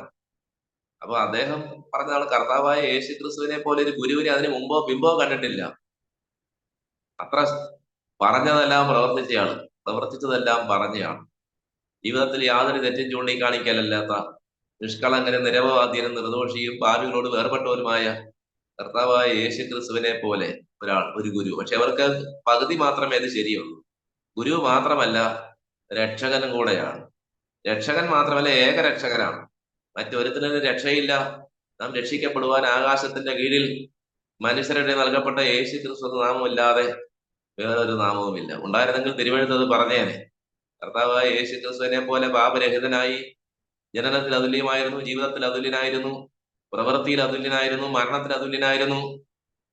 അപ്പൊ അദ്ദേഹം പറഞ്ഞതാണ്, കർത്താവായ യേശു ക്രിസ്തുവിനെ പോലെ ഒരു ഗുരുവിനെ അതിന് മുമ്പോ പിമ്പോ കണ്ടിട്ടില്ല. അത്ര പറഞ്ഞതെല്ലാം പ്രവർത്തിച്ചയാണ്, പ്രവർത്തിച്ചതെല്ലാം പറഞ്ഞയാണ്. ജീവിതത്തിൽ യാതൊരു തെറ്റും ചൂണ്ടിക്കാണിക്കലല്ലാത്ത നിഷ്കളങ്കനും നിരപവാദിയനും നിർദോഷിയും പാപികളോട് വേർപെട്ടവരുമായ കർത്താവായ യേശു ക്രിസ്തുവിനെ പോലെ ഒരു ഗുരു. പക്ഷെ അവർക്ക് പകുതി മാത്രമേ അത് ശരിയുള്ളൂ. ഗുരു മാത്രമല്ല, രക്ഷകനും കൂടെയാണ്. രക്ഷകൻ മാത്രമല്ല, ഏകരക്ഷകനാണ്. മറ്റൊരുത്തിനും രക്ഷയില്ല. നാം രക്ഷിക്കപ്പെടുവാൻ ആകാശത്തിന്റെ കീഴിൽ മനുഷ്യരുടെ നൽകപ്പെട്ട യേശു ക്രിസ്തു നാമമില്ലാതെ വേറൊരു നാമവുമില്ല. ഉണ്ടായിരുന്നെങ്കിൽ തിരുവഴുത്തത് പറഞ്ഞേനെ. കർത്താവായ യേശു ക്രിസ്തുവിനെ പോലെ പാപരഹിതനായി ജനനത്തിൽ അതുല്യമായിരുന്നു, ജീവിതത്തിൽ അതുല്യനായിരുന്നു, പ്രവൃത്തിയിൽ അതുല്യനായിരുന്നു, മരണത്തിൽ അതുല്യനായിരുന്നു,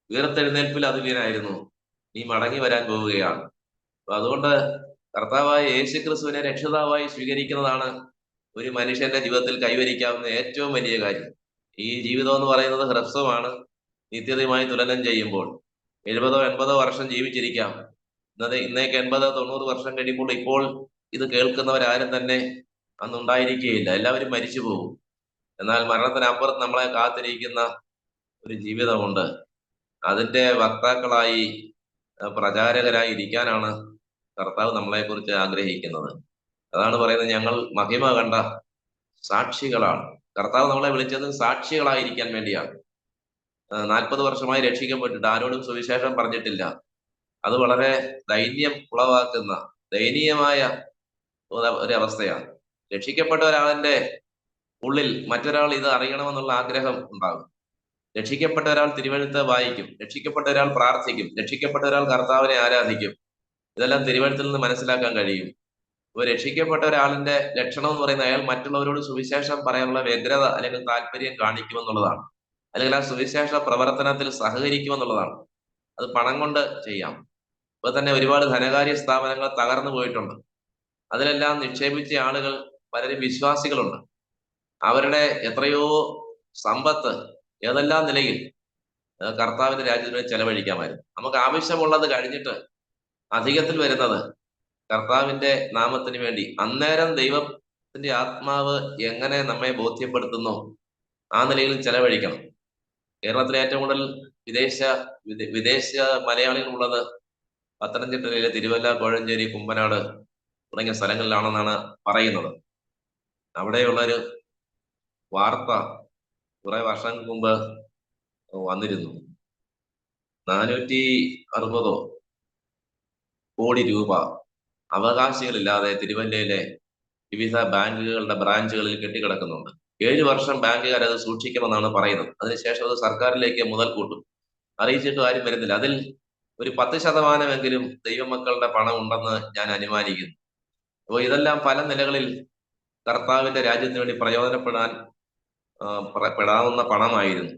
ഉയർത്തെഴുന്നേൽപ്പിൽ അതുല്യനായിരുന്നു. നീ മടങ്ങി വരാൻ പോവുകയാണ്. അപ്പൊ അതുകൊണ്ട് കർത്താവായ യേശു ക്രിസ്തുവിനെ രക്ഷിതാവായി സ്വീകരിക്കുന്നതാണ് ഒരു മനുഷ്യന്റെ ജീവിതത്തിൽ കൈവരിക്കാവുന്ന ഏറ്റവും വലിയ കാര്യം. ഈ ജീവിതം എന്ന് പറയുന്നത് ഹ്രസ്വമാണ്. നിത്യതയുമായി തുലനം ചെയ്യുമ്പോൾ 70-80 വർഷം ജീവിച്ചിരിക്കാം. ഇന്നേക്ക് 80-90 വർഷം കഴിയുമ്പോൾ ഇപ്പോൾ ഇത് കേൾക്കുന്നവരാരും തന്നെ അന്നുണ്ടായിരിക്കുകയില്ല. എല്ലാവരും മരിച്ചു പോകും. എന്നാൽ മരണത്തിനപ്പുറത്ത് നമ്മളെ കാത്തിരിക്കുന്ന ഒരു ജീവിതമുണ്ട്. അതിന്റെ വക്താക്കളായി, പ്രചാരകരായി ഇരിക്കാനാണ് കർത്താവ് നമ്മളെ കുറിച്ച് ആഗ്രഹിക്കുന്നത്. അതാണ് പറയുന്നത്, ഞങ്ങൾ മഹിമ കണ്ട സാക്ഷികളാണ്. കർത്താവ് നമ്മളെ വിളിച്ചത് സാക്ഷികളായിരിക്കാൻ വേണ്ടിയാണ്. 40 വർഷമായി രക്ഷിക്കപ്പെട്ടിട്ട് ആരോടും സുവിശേഷം പറഞ്ഞിട്ടില്ല. അത് വളരെ ദൈന്യം ഉളവാക്കുന്ന ദയനീയമായ ഒരു അവസ്ഥയാണ്. രക്ഷിക്കപ്പെട്ട ഒരാളിന്റെ ഉള്ളിൽ മറ്റൊരാൾ ഇത് അറിയണമെന്നുള്ള ആഗ്രഹം ഉണ്ടാകും. രക്ഷിക്കപ്പെട്ട ഒരാൾ തിരുവഴുത്ത് വായിക്കും, രക്ഷിക്കപ്പെട്ട ഒരാൾ പ്രാർത്ഥിക്കും, രക്ഷിക്കപ്പെട്ട ഒരാൾ കർത്താവിനെ ആരാധിക്കും. ഇതെല്ലാം തിരുവഴുത്തിൽ നിന്ന് മനസ്സിലാക്കാൻ കഴിയും. ഇപ്പൊ രക്ഷിക്കപ്പെട്ട ഒരാളിന്റെ ലക്ഷണം എന്ന് പറയുന്നത് അയാൾ മറ്റുള്ളവരോട് സുവിശേഷം പറയാനുള്ള വ്യഗ്രത അല്ലെങ്കിൽ താല്പര്യം കാണിക്കുമെന്നുള്ളതാണ്, അല്ലെങ്കിൽ ആ സുവിശേഷ പ്രവർത്തനത്തിൽ സഹകരിക്കുമെന്നുള്ളതാണ്. അത് പണം കൊണ്ട് ചെയ്യാം. ഇപ്പൊ തന്നെ ഒരുപാട് ധനകാര്യ സ്ഥാപനങ്ങൾ തകർന്നു പോയിട്ടുണ്ട്. അതിലെല്ലാം നിക്ഷേപിച്ച ആളുകൾ പലരും വിശ്വാസികളുണ്ട്. അവരുടെ എത്രയോ സമ്പത്ത് ഏതെല്ലാം നിലയിൽ കർത്താവിന്റെ രാജ്യത്തിന് വേണ്ടി ചെലവഴിക്കാമായിരുന്നു. നമുക്ക് ആവശ്യമുള്ളത് കഴിഞ്ഞിട്ട് അധികത്തിൽ വരുന്നത് കർത്താവിന്റെ നാമത്തിന് വേണ്ടി അന്നേരം ദൈവത്തിന്റെ ആത്മാവ് എങ്ങനെ നമ്മെ ബോധ്യപ്പെടുത്തുന്നു ആ നിലയിൽ ചെലവഴിക്കണം. കേരളത്തിലെ ഏറ്റവും കൂടുതൽ വിദേശ മലയാളികൾ ഉള്ളത് പത്തനംതിട്ട ജില്ലയിലെ തിരുവല്ല, കോഴഞ്ചേരി, കുമ്പനാട് തുടങ്ങിയ സ്ഥലങ്ങളിലാണെന്നാണ് പറയുന്നത്. അവിടെയുള്ളൊരു വാർത്ത കുറെ വർഷങ്ങൾക്ക് മുമ്പ് വന്നിരുന്നു. 460 കോടി രൂപ അവകാശികളില്ലാതെ തിരുവല്ലയിലെ വിവിധ ബാങ്കുകളുടെ ബ്രാഞ്ചുകളിൽ കെട്ടിക്കിടക്കുന്നുണ്ട്. 7 വർഷം ബാങ്കുകാർ അത് സൂക്ഷിക്കുമെന്നാണ് പറയുന്നത്. അതിനുശേഷം അത് സർക്കാരിലേക്ക് മുതൽ കൂട്ടും. അറിയിച്ചിട്ടും ആരും വരുന്നില്ല. അതിൽ ഒരു 10% ദൈവമക്കളുടെ പണം ഉണ്ടെന്ന് ഞാൻ അനുമാനിക്കുന്നു. അപ്പോൾ ഇതെല്ലാം പല നിലകളിൽ കർത്താവിന്റെ രാജ്യത്തിന് വേണ്ടി പെടാവുന്ന പണമായിരുന്നു.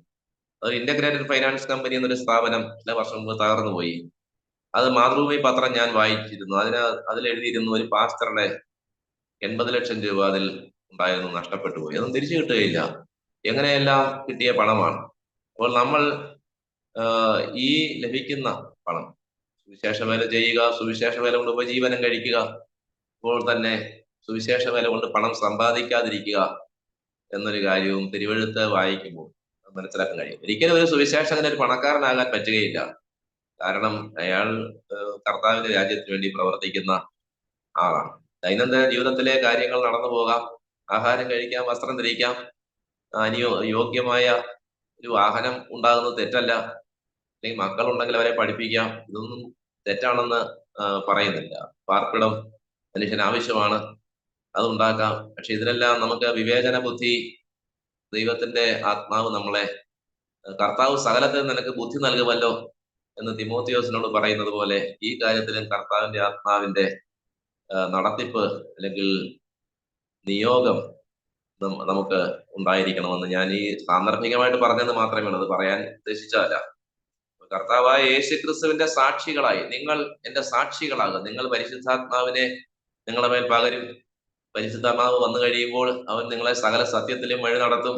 അത് ഇന്റഗ്രേറ്റഡ് ഫൈനാൻസ് കമ്പനി എന്നൊരു സ്ഥാപനം ചില വർഷം മുമ്പ് തകർന്നു പോയി. അത് മാതൃഭൂമി പത്രം ഞാൻ വായിച്ചിരുന്നു. അതിലെഴുതിയിരുന്നു ഒരു പാസ്റ്ററുടെ 80 ലക്ഷം രൂപ അതിൽ ഉണ്ടായിരുന്നു, നഷ്ടപ്പെട്ടു പോയി. അതൊന്നും തിരിച്ചു കിട്ടുകയില്ല. എങ്ങനെയെല്ലാം കിട്ടിയ പണമാണ്. അപ്പോൾ നമ്മൾ ഈ ലഭിക്കുന്ന പണം സുവിശേഷ വേല ചെയ്യുക, സുവിശേഷ വേല കൊണ്ട് ഉപജീവനം കഴിക്കുക, ഇപ്പോൾ തന്നെ സുവിശേഷ വേല കൊണ്ട് പണം സമ്പാദിക്കാതിരിക്കുക എന്നൊരു കാര്യവും തിരുവെഴുത്ത് വായിക്കുമ്പോൾ മനസ്സിലാക്കാൻ കഴിയും. ഒരിക്കലും ഒരു സുവിശേഷകന് ഒരു പണക്കാരനാകാൻ പറ്റുകയില്ല. കാരണം അയാൾ കർത്താവിന്റെ രാജ്യത്തിന് വേണ്ടി പ്രവർത്തിക്കുന്ന ആളാണ്. ദൈനംദിന ജീവിതത്തിലെ കാര്യങ്ങൾ നടന്നു പോകാം, ആഹാരം കഴിക്കാം, വസ്ത്രം ധരിക്കാം, യോഗ്യമായ ഒരു വാഹനം ഉണ്ടാകുന്നത് തെറ്റല്ല, അല്ലെങ്കിൽ മക്കളുണ്ടെങ്കിൽ അവരെ പഠിപ്പിക്കാം, ഇതൊന്നും തെറ്റാണെന്ന് പറയുന്നില്ല. പാർപ്പിടം മനുഷ്യന് ആവശ്യമാണ്, അതുണ്ടാക്കാം. പക്ഷെ ഇതിനെല്ലാം നമുക്ക് വിവേചന ബുദ്ധി, ദൈവത്തിന്റെ ആത്മാവ് നമ്മളെ, കർത്താവ് സകലത്തിൽ നിനക്ക് ബുദ്ധി നൽകുമല്ലോ എന്ന് തിമോത്തിയോസിനോട് പറയുന്നത് പോലെ ഈ കാര്യത്തിലും കർത്താവിന്റെ ആത്മാവിന്റെ നടത്തിപ്പ് അല്ലെങ്കിൽ നിയോഗം നമുക്ക് ഉണ്ടായിരിക്കണമെന്ന് ഞാൻ ഈ സാന്ദർഭികമായിട്ട് പറഞ്ഞെന്ന് മാത്രമേ ഉള്ളൂ, അത് പറയാൻ ഉദ്ദേശിച്ചതല്ല. കർത്താവായ യേശുക്രിസ്തുവിന്റെ സാക്ഷികളായി നിങ്ങൾ എന്റെ സാക്ഷികളാകും. നിങ്ങൾ പരിശുദ്ധാത്മാവിനെ നിങ്ങളുടെ മേൽ പകരും. പരിശുദ്ധാത്മാവ് വന്നു കഴിയുമ്പോൾ അവൻ നിങ്ങളെ സകല സത്യത്തിലും വഴി നടത്തും.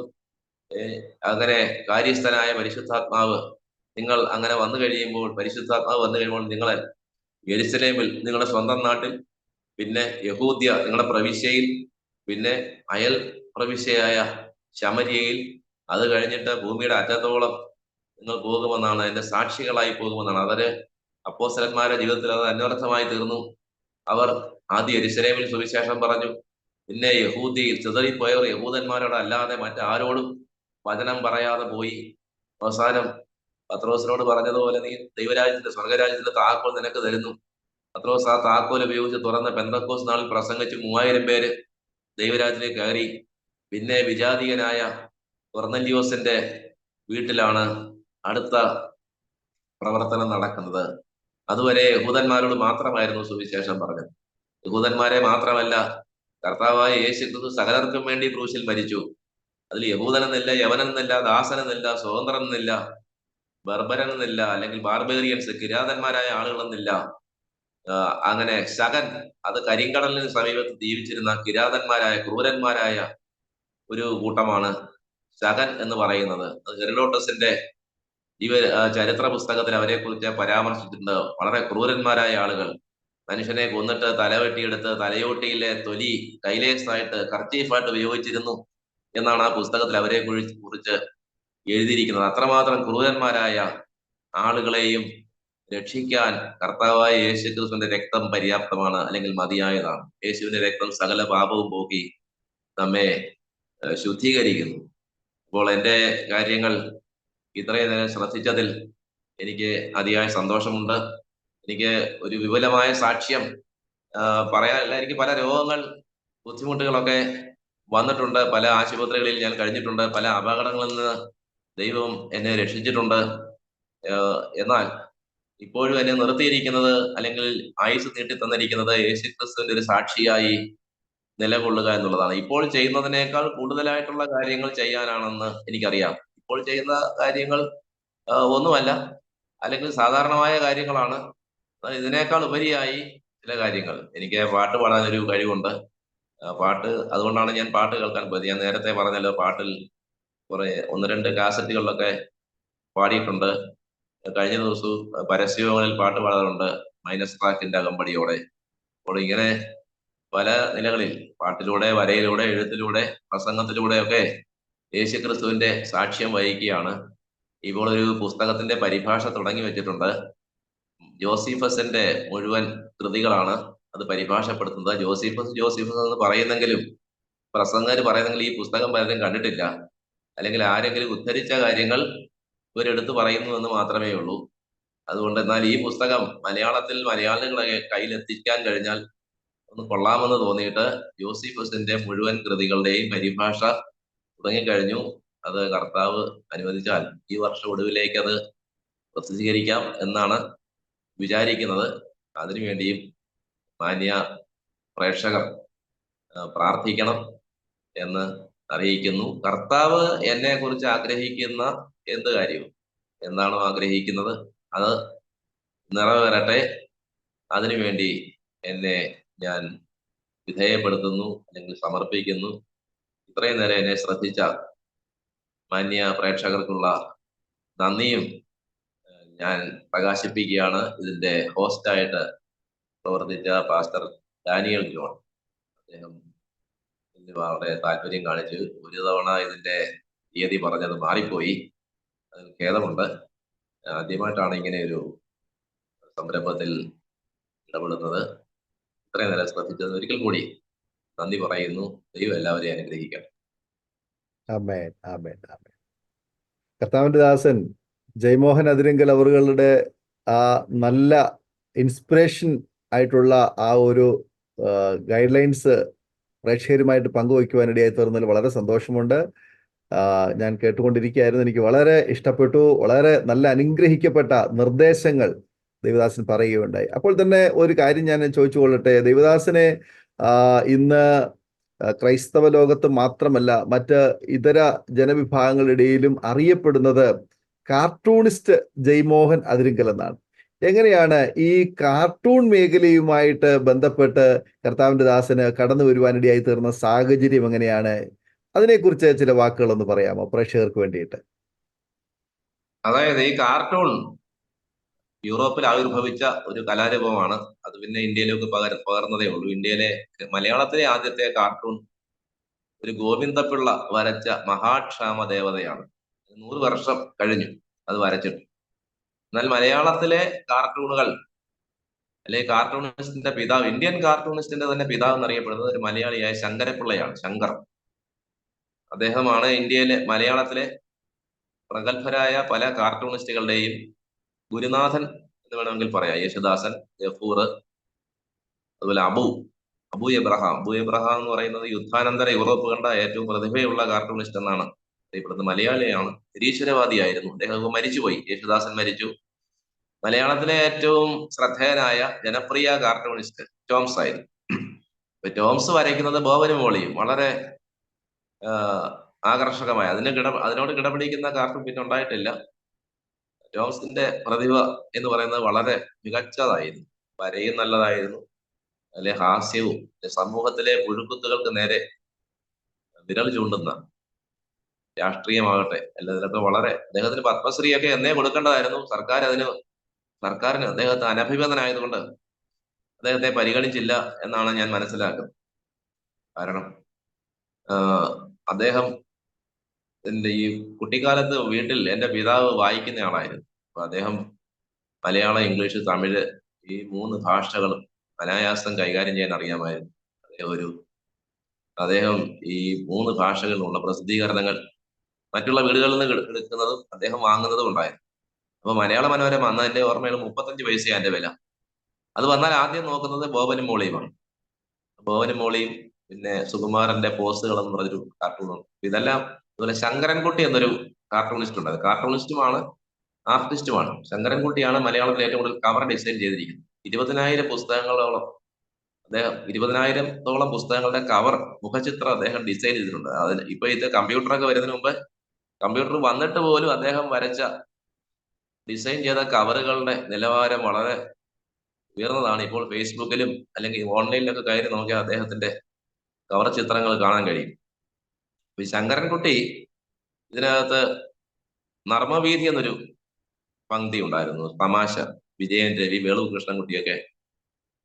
അങ്ങനെ കാര്യസ്ഥനായ പരിശുദ്ധാത്മാവ് നിങ്ങൾ അങ്ങനെ വന്നു കഴിയുമ്പോൾ, പരിശുദ്ധാത്മാവ് വന്നു കഴിയുമ്പോൾ നിങ്ങളെ യെരുശലേമിൽ, നിങ്ങളുടെ സ്വന്തം നാട്ടിൽ, പിന്നെ യഹൂദ്യ നിങ്ങളുടെ പ്രവിശ്യയിൽ, പിന്നെ അയൽ പ്രവിശ്യയായ ശമര്യയിൽ, അത് കഴിഞ്ഞിട്ട് ഭൂമിയുടെ അറ്റത്തോളം നിങ്ങൾ പോകുമെന്നാണ്, എന്റെ സാക്ഷികളായി പോകുമെന്നാണ്. അവര് അപ്പോസ്തലന്മാരുടെ ജീവിതത്തിൽ അത് അന്വർത്ഥമായി തീർന്നു. അവർ ആദ്യം യെരുശലേമിൽ സുവിശേഷം പറഞ്ഞു, പിന്നെ യഹൂദിയിൽ ചിതറിപ്പോയവർ യഹൂദന്മാരോട് അല്ലാതെ മറ്റാരോടും വചനം പറയാതെ പോയി. അവസാനം പത്രോസിനോട് പറഞ്ഞതുപോലെ, നീ ദൈവരാജ്യത്തിന്റെ സ്വർഗരാജ്യത്തിന്റെ താക്കോൽ നിനക്ക് തരുന്നു. പത്രോസ് ആ താക്കോൽ ഉപയോഗിച്ച് തുറന്ന പെന്തക്കോസ് നാളിൽ പ്രസംഗിച്ച് 3000 പേര് ദൈവരാജ്യത്തിലേക്ക് കയറി. പിന്നെ വിജാതീയനായ കൊർന്നല്യോസിന്റെ വീട്ടിലാണ് അടുത്ത പ്രവർത്തനം നടക്കുന്നത്. അതുവരെ യഹൂദന്മാരോട് മാത്രമായിരുന്നു സുവിശേഷം പറഞ്ഞത്. യഹൂദന്മാരെ മാത്രമല്ല, കർത്താവായ യേശുക്രിസ്തു സകലർക്കും വേണ്ടി ക്രൂശിൽ മരിച്ചു. അതിൽ യഹൂദനെന്നില്ല, യവനെന്നില്ല, ദാസനെന്നില്ല, സ്വതന്ത്രനെന്നില്ല, ബർബരനെന്നില്ല, അല്ലെങ്കിൽ ബാർബേറിയൻസ്, കിരാതന്മാരായ ആളുകളെന്നില്ല. അങ്ങനെ ശകൻ, അത് കരിങ്കടലിന് സമീപത്ത് ജീവിച്ചിരുന്ന കിരാതന്മാരായ ക്രൂരന്മാരായ ഒരു കൂട്ടമാണ് ശകൻ എന്ന് പറയുന്നത്. അത് ഹെറോഡോട്ടസിന്റെ ചരിത്ര പുസ്തകത്തിൽ അവരെ കുറിച്ച് പരാമർശിച്ചിട്ടുണ്ട്. വളരെ ക്രൂരന്മാരായ ആളുകൾ, മനുഷ്യനെ കൊന്നിട്ട് തലവെട്ടിയെടുത്ത് തലയോട്ടിയിലെ തൊലി കൈലേസായിട്ട് കർച്ചീഫായിട്ട് ഉപയോഗിച്ചിരുന്നു എന്നാണ് ആ പുസ്തകത്തിൽ അവരെ കുറിച്ച് എഴുതിയിരിക്കുന്നത്. അത്രമാത്രം ക്രൂരന്മാരായ ആളുകളെയും രക്ഷിക്കാൻ കർത്താവായ യേശുക്രിസ്തുവിന്റെ രക്തം പര്യാപ്തമാണ്, അല്ലെങ്കിൽ മതിയായതാണ്. യേശുവിന്റെ രക്തം സകല പാപവും പോക്കി നമ്മെ ശുദ്ധീകരിക്കുന്നു. അപ്പോൾ എൻ്റെ കാര്യങ്ങൾ ഇത്രയും നേരം ശ്രദ്ധിച്ചതിൽ എനിക്ക് അതിയായ സന്തോഷമുണ്ട്. എനിക്ക് ഒരു വിപുലമായ സാക്ഷ്യം പറയാനില്ല. എനിക്ക് പല രോഗങ്ങൾ, ബുദ്ധിമുട്ടുകളൊക്കെ വന്നിട്ടുണ്ട്. പല ആശുപത്രികളിൽ ഞാൻ കഴിഞ്ഞിട്ടുണ്ട്. പല അപകടങ്ങളിൽ നിന്ന് ദൈവം എന്നെ രക്ഷിച്ചിട്ടുണ്ട്. എന്നാൽ ഇപ്പോഴും എന്നെ നിർത്തിയിരിക്കുന്നത്, അല്ലെങ്കിൽ ആയുസ് നീട്ടി തന്നിരിക്കുന്നത്, യേശുക്രിസ്തുവിന്റെ ഒരു സാക്ഷിയായി നിലകൊള്ളുക എന്നുള്ളതാണ്. ഇപ്പോൾ ചെയ്യുന്നതിനേക്കാൾ കൂടുതലായിട്ടുള്ള കാര്യങ്ങൾ ചെയ്യാനാണെന്ന് എനിക്കറിയാം. ഇപ്പോൾ ചെയ്യുന്ന കാര്യങ്ങൾ ഒന്നുമല്ല, അല്ലെങ്കിൽ സാധാരണമായ കാര്യങ്ങളാണ്. ഇതിനേക്കാൾ ഉപരിയായി ചില കാര്യങ്ങൾ. എനിക്ക് പാട്ട് പാടാൻ ഒരു കഴിവുണ്ട്. പാട്ട് അതുകൊണ്ടാണ് ഞാൻ പാട്ട് കേൾക്കാൻ പോയത്. ഞാൻ നേരത്തെ പറഞ്ഞല്ലോ, പാട്ടിൽ കുറെ 1-2 കാസറ്റുകളിലൊക്കെ പാടിയിട്ടുണ്ട്. കഴിഞ്ഞ ദിവസവും പരസ്യങ്ങളിൽ പാട്ട് പാടാറുണ്ട്, മൈനസ് ട്രാക്കിന്റെ അകമ്പടിയോടെ. അപ്പോൾ ഇങ്ങനെ പല നിലകളിൽ പാട്ടിലൂടെ, വരയിലൂടെ, എഴുത്തിലൂടെ, പ്രസംഗത്തിലൂടെയൊക്കെ യേശുക്രിസ്തുവിന്റെ സാക്ഷ്യം വഹിക്കുകയാണ്. ഇപ്പോൾ ഒരു പുസ്തകത്തിന്റെ പരിഭാഷ തുടങ്ങി വെച്ചിട്ടുണ്ട്. ജോസിഫസിന്റെ മുഴുവൻ കൃതികളാണ് അത് പരിഭാഷപ്പെടുത്തുന്നത്. ജോസിഫസ് എന്ന് പറയുന്നെങ്കിലും പ്രസംഗകർ പറയുന്നെങ്കിൽ ഈ പുസ്തകം പലരും കണ്ടിട്ടില്ല, അല്ലെങ്കിൽ ആരെങ്കിലും ഉദ്ധരിച്ച കാര്യങ്ങൾ ഇവരെടുത്ത് പറയുന്നു എന്ന് മാത്രമേ ഉള്ളൂ. അതുകൊണ്ട് എന്നാൽ ഈ പുസ്തകം മലയാളത്തിൽ മലയാളികളെ കയ്യിലെത്തിക്കാൻ കഴിഞ്ഞാൽ ഒന്ന് കൊള്ളാമെന്ന് തോന്നിയിട്ട് ജോസിഫസിന്റെ മുഴുവൻ കൃതികളുടെയും പരിഭാഷ തുടങ്ങിക്കഴിഞ്ഞു. അത് കർത്താവ് അനുവദിച്ചാൽ ഈ വർഷം ഒടുവിലേക്ക് അത് പ്രസിദ്ധീകരിക്കാം എന്നാണ് വിചാരിക്കുന്നത്. അതിനുവേണ്ടിയും മാന്യ പ്രേക്ഷകർ പ്രാർത്ഥിക്കണം എന്ന് അറിയിക്കുന്നു. കർത്താവ് എന്നെ കുറിച്ച് ആഗ്രഹിക്കുന്ന എന്ത് കാര്യവും, എന്താണോ ആഗ്രഹിക്കുന്നത് അത് നിറവേറട്ടെ. അതിനുവേണ്ടി എന്നെ ഞാൻ വിധേയപ്പെടുത്തുന്നു, അല്ലെങ്കിൽ സമർപ്പിക്കുന്നു. ഇത്രയും നേരം എന്നെ ശ്രദ്ധിച്ച മാന്യ പ്രേക്ഷകർക്കുള്ള നന്ദിയും ഞാൻ പ്രകാശിപ്പിക്കുകയാണ്. ഇതിന്റെ ഹോസ്റ്റായിട്ട് പ്രവർത്തിച്ച പാസ്റ്റർ ഡാനിയൽ ജോൺ, അദ്ദേഹം ഇതിന് വളരെ താല്പര്യം കാണിച്ചു. ഒരു തവണ ഇതിന്റെ തീയതി പറഞ്ഞത് മാറിപ്പോയി, അതിന് ഖേദമുണ്ട്. ആദ്യമായിട്ടാണ് ഇങ്ങനെ ഒരു സംരംഭത്തിൽ ഇടപെടുന്നത്. ഇത്രയും നേരം ശ്രദ്ധിച്ചത് ഒരിക്കൽ കൂടി നന്ദി പറയുന്നു. ദൈവം എല്ലാവരെയും അനുഗ്രഹിക്കണം. ആമേൻ, ആമേൻ, ആമേൻ. കർത്താവിന്റെ ദാസൻ ജയമോഹൻ അതിരിങ്കൽ അവറുകളുടെ ആ നല്ല ഇൻസ്പിറേഷൻ ആയിട്ടുള്ള ആ ഒരു ഗൈഡ് ലൈൻസ് പ്രേക്ഷകരുമായിട്ട് പങ്കുവയ്ക്കുവാനിടയായി തീർന്നതിൽ വളരെ സന്തോഷമുണ്ട്. ഞാൻ കേട്ടുകൊണ്ടിരിക്കുകയായിരുന്നു. എനിക്ക് വളരെ ഇഷ്ടപ്പെട്ടു. വളരെ നല്ല അനുഗ്രഹിക്കപ്പെട്ട നിർദ്ദേശങ്ങൾ ദേവദാസൻ പറയുകയുണ്ടായി. അപ്പോൾ തന്നെ ഒരു കാര്യം ഞാൻ ചോദിച്ചു കൊള്ളട്ടെ. ദേവദാസനെ ഇന്ന് ക്രൈസ്തവ ലോകത്ത് മാത്രമല്ല, മറ്റ് ഇതര ജനവിഭാഗങ്ങളിടയിലും അറിയപ്പെടുന്നത് കാർട്ടൂണിസ്റ്റ് ജയമോഹൻ അതിരിങ്കൽ എന്നാണ്. എങ്ങനെയാണ് ഈ കാർട്ടൂൺ മേഖലയുമായിട്ട് ബന്ധപ്പെട്ട് കർത്താവിന്റെ ദാസന് കടന്നു വരുവാനിടയായി തീർന്ന സാഹചര്യം എങ്ങനെയാണ്? അതിനെക്കുറിച്ച് ചില വാക്കുകളൊന്ന് പറയാമോ പ്രേക്ഷകർക്ക് വേണ്ടിയിട്ട്? അതായത് ഈ കാർട്ടൂൺ യൂറോപ്പിൽ ആവിർഭവിച്ച ഒരു കലാരൂപമാണ്. അത് പിന്നെ ഇന്ത്യയിലേക്ക് പകർന്നതേ ഉള്ളൂ. മലയാളത്തിലെ ആദ്യത്തെ കാർട്ടൂൺ ഒരു ഗോവിന്ദപിള്ള വരച്ച മഹാക്ഷാമ ദേവതയാണ്. 100 വർഷം കഴിഞ്ഞു അത് വരച്ചിട്ട്. എന്നാൽ മലയാളത്തിലെ കാർട്ടൂണുകൾ, അല്ലെങ്കിൽ കാർട്ടൂണിസ്റ്റിന്റെ പിതാവ്, ഇന്ത്യൻ കാർട്ടൂണിസ്റ്റിന്റെ തന്നെ പിതാവ് എന്നറിയപ്പെടുന്നത് ഒരു മലയാളിയായ ശങ്കരപിള്ളയാണ്. ശങ്കർ അദ്ദേഹമാണ് മലയാളത്തിലെ പ്രഗത്ഭരായ പല കാർട്ടൂണിസ്റ്റുകളുടെയും ഗുരുനാഥൻ എന്ന് വേണമെങ്കിൽ പറയാം. യേശുദാസൻ, ഗഫൂർ, അതുപോലെ അബു എബ്രഹാം എന്ന് പറയുന്നത് യുദ്ധാനന്തര യൂറോപ്പ് കണ്ട ഏറ്റവും പ്രതിഭയുള്ള കാർട്ടൂണിസ്റ്റ് എന്നാണ് അറിയപ്പെടുന്നത്. മലയാളിയാണ്, നിരീശ്വരവാദിയായിരുന്നു. അദ്ദേഹം മരിച്ചുപോയി. യേശുദാസൻ മരിച്ചു. മലയാളത്തിലെ ഏറ്റവും ശ്രദ്ധേയനായ ജനപ്രിയ കാർട്ടൂണിസ്റ്റ് ടോംസ് ആയിരുന്നു. ടോംസ് വരയ്ക്കുന്നത് ബോബനും മോളിയും വളരെ ആകർഷകമായ, അതിനോട് കിടപിടിക്കുന്ന കാർട്ടൂൺ പിന്നെ ഉണ്ടായിട്ടില്ല. ടോംസിന്റെ പ്രതിഭ എന്ന് പറയുന്നത് വളരെ മികച്ചതായിരുന്നു. വരയും നല്ലതായിരുന്നു, അല്ലെ ഹാസ്യവും, സമൂഹത്തിലെ പുഴുക്കുത്തുകൾക്ക് നേരെ വിരൽ ചൂണ്ടുന്ന രാഷ്ട്രീയമാകട്ടെ എല്ലാത്തിലൊക്കെ വളരെ, അദ്ദേഹത്തിന് പത്മശ്രീയൊക്കെ എന്നേ കൊടുക്കേണ്ടതായിരുന്നു. സർക്കാരിന് അദ്ദേഹത്തെ അനഭിമതനായതുകൊണ്ട് അദ്ദേഹത്തെ പരിഗണിച്ചില്ല എന്നാണ് ഞാൻ മനസ്സിലാക്കുന്നത്. കാരണം അദ്ദേഹം ഈ കുട്ടിക്കാലത്ത് വീട്ടിൽ എൻ്റെ പിതാവ് വായിക്കുന്ന ആളായിരുന്നു. അപ്പൊ അദ്ദേഹം മലയാളം, ഇംഗ്ലീഷ്, തമിഴ് ഈ 3 ഭാഷകളും അനായാസം കൈകാര്യം ചെയ്യാൻ അറിയാമായിരുന്നു. അദ്ദേഹം ഈ 3 ഭാഷകളിലുള്ള പ്രസിദ്ധീകരണങ്ങൾ മറ്റുള്ള വീടുകളിൽ നിന്ന് എടുക്കുന്നതും അദ്ദേഹം വാങ്ങുന്നതും ഉണ്ടായിരുന്നു. അപ്പൊ മലയാള മനോരമ അന്ന് എന്റെ ഓർമ്മയിൽ 35 പൈസയാണ് എന്റെ വില. അത് വന്നാൽ ആദ്യം നോക്കുന്നത് ബോബനും മോളിയുമാണ്. ബോബനും മോളിയും, പിന്നെ സുകുമാരന്റെ പോസ്റ്റുകൾ എന്ന് പറഞ്ഞൊരു കാർട്ടൂണുണ്ട്. ഇതെല്ലാം അതുപോലെ ശങ്കരൻകുട്ടി എന്നൊരു കാർട്ടൂണിസ്റ്റ് ഉണ്ട്. അത് കാർട്ടൂണിസ്റ്റുമാണ്, ആർട്ടിസ്റ്റുമാണ്. ശങ്കരൻകുട്ടിയാണ് മലയാളത്തിൽ ഏറ്റവും കൂടുതൽ കവർ ഡിസൈൻ ചെയ്തിരിക്കുന്നത്. 20,000 പുസ്തകങ്ങളോളം അദ്ദേഹം 20,000-ഓളം പുസ്തകങ്ങളുടെ കവർ മുഖചിത്രം അദ്ദേഹം ഡിസൈൻ ചെയ്തിട്ടുണ്ട്. അതിന് ഇപ്പൊ ഇത് കമ്പ്യൂട്ടറൊക്കെ വരുന്നതിന് മുമ്പ്, കമ്പ്യൂട്ടർ വന്നിട്ട് പോലും അദ്ദേഹം വരച്ച ഡിസൈൻ ചെയ്ത കവറുകളുടെ നിലവാരം വളരെ ഉയർന്നതാണ്. ഇപ്പോൾ ഫേസ്ബുക്കിലും അല്ലെങ്കിൽ ഓൺലൈനിലൊക്കെ കയറി നോക്കിയാൽ അദ്ദേഹത്തിന്റെ കവർ ചിത്രങ്ങൾ കാണാൻ കഴിയും. ഈ ശങ്കരൻകുട്ടി ഇതിനകത്ത് നർമ്മവീതി എന്നൊരു പങ്ക്തി ഉണ്ടായിരുന്നു, തമാശ. വിജയൻ രവി, വേളു കൃഷ്ണൻകുട്ടിയൊക്കെ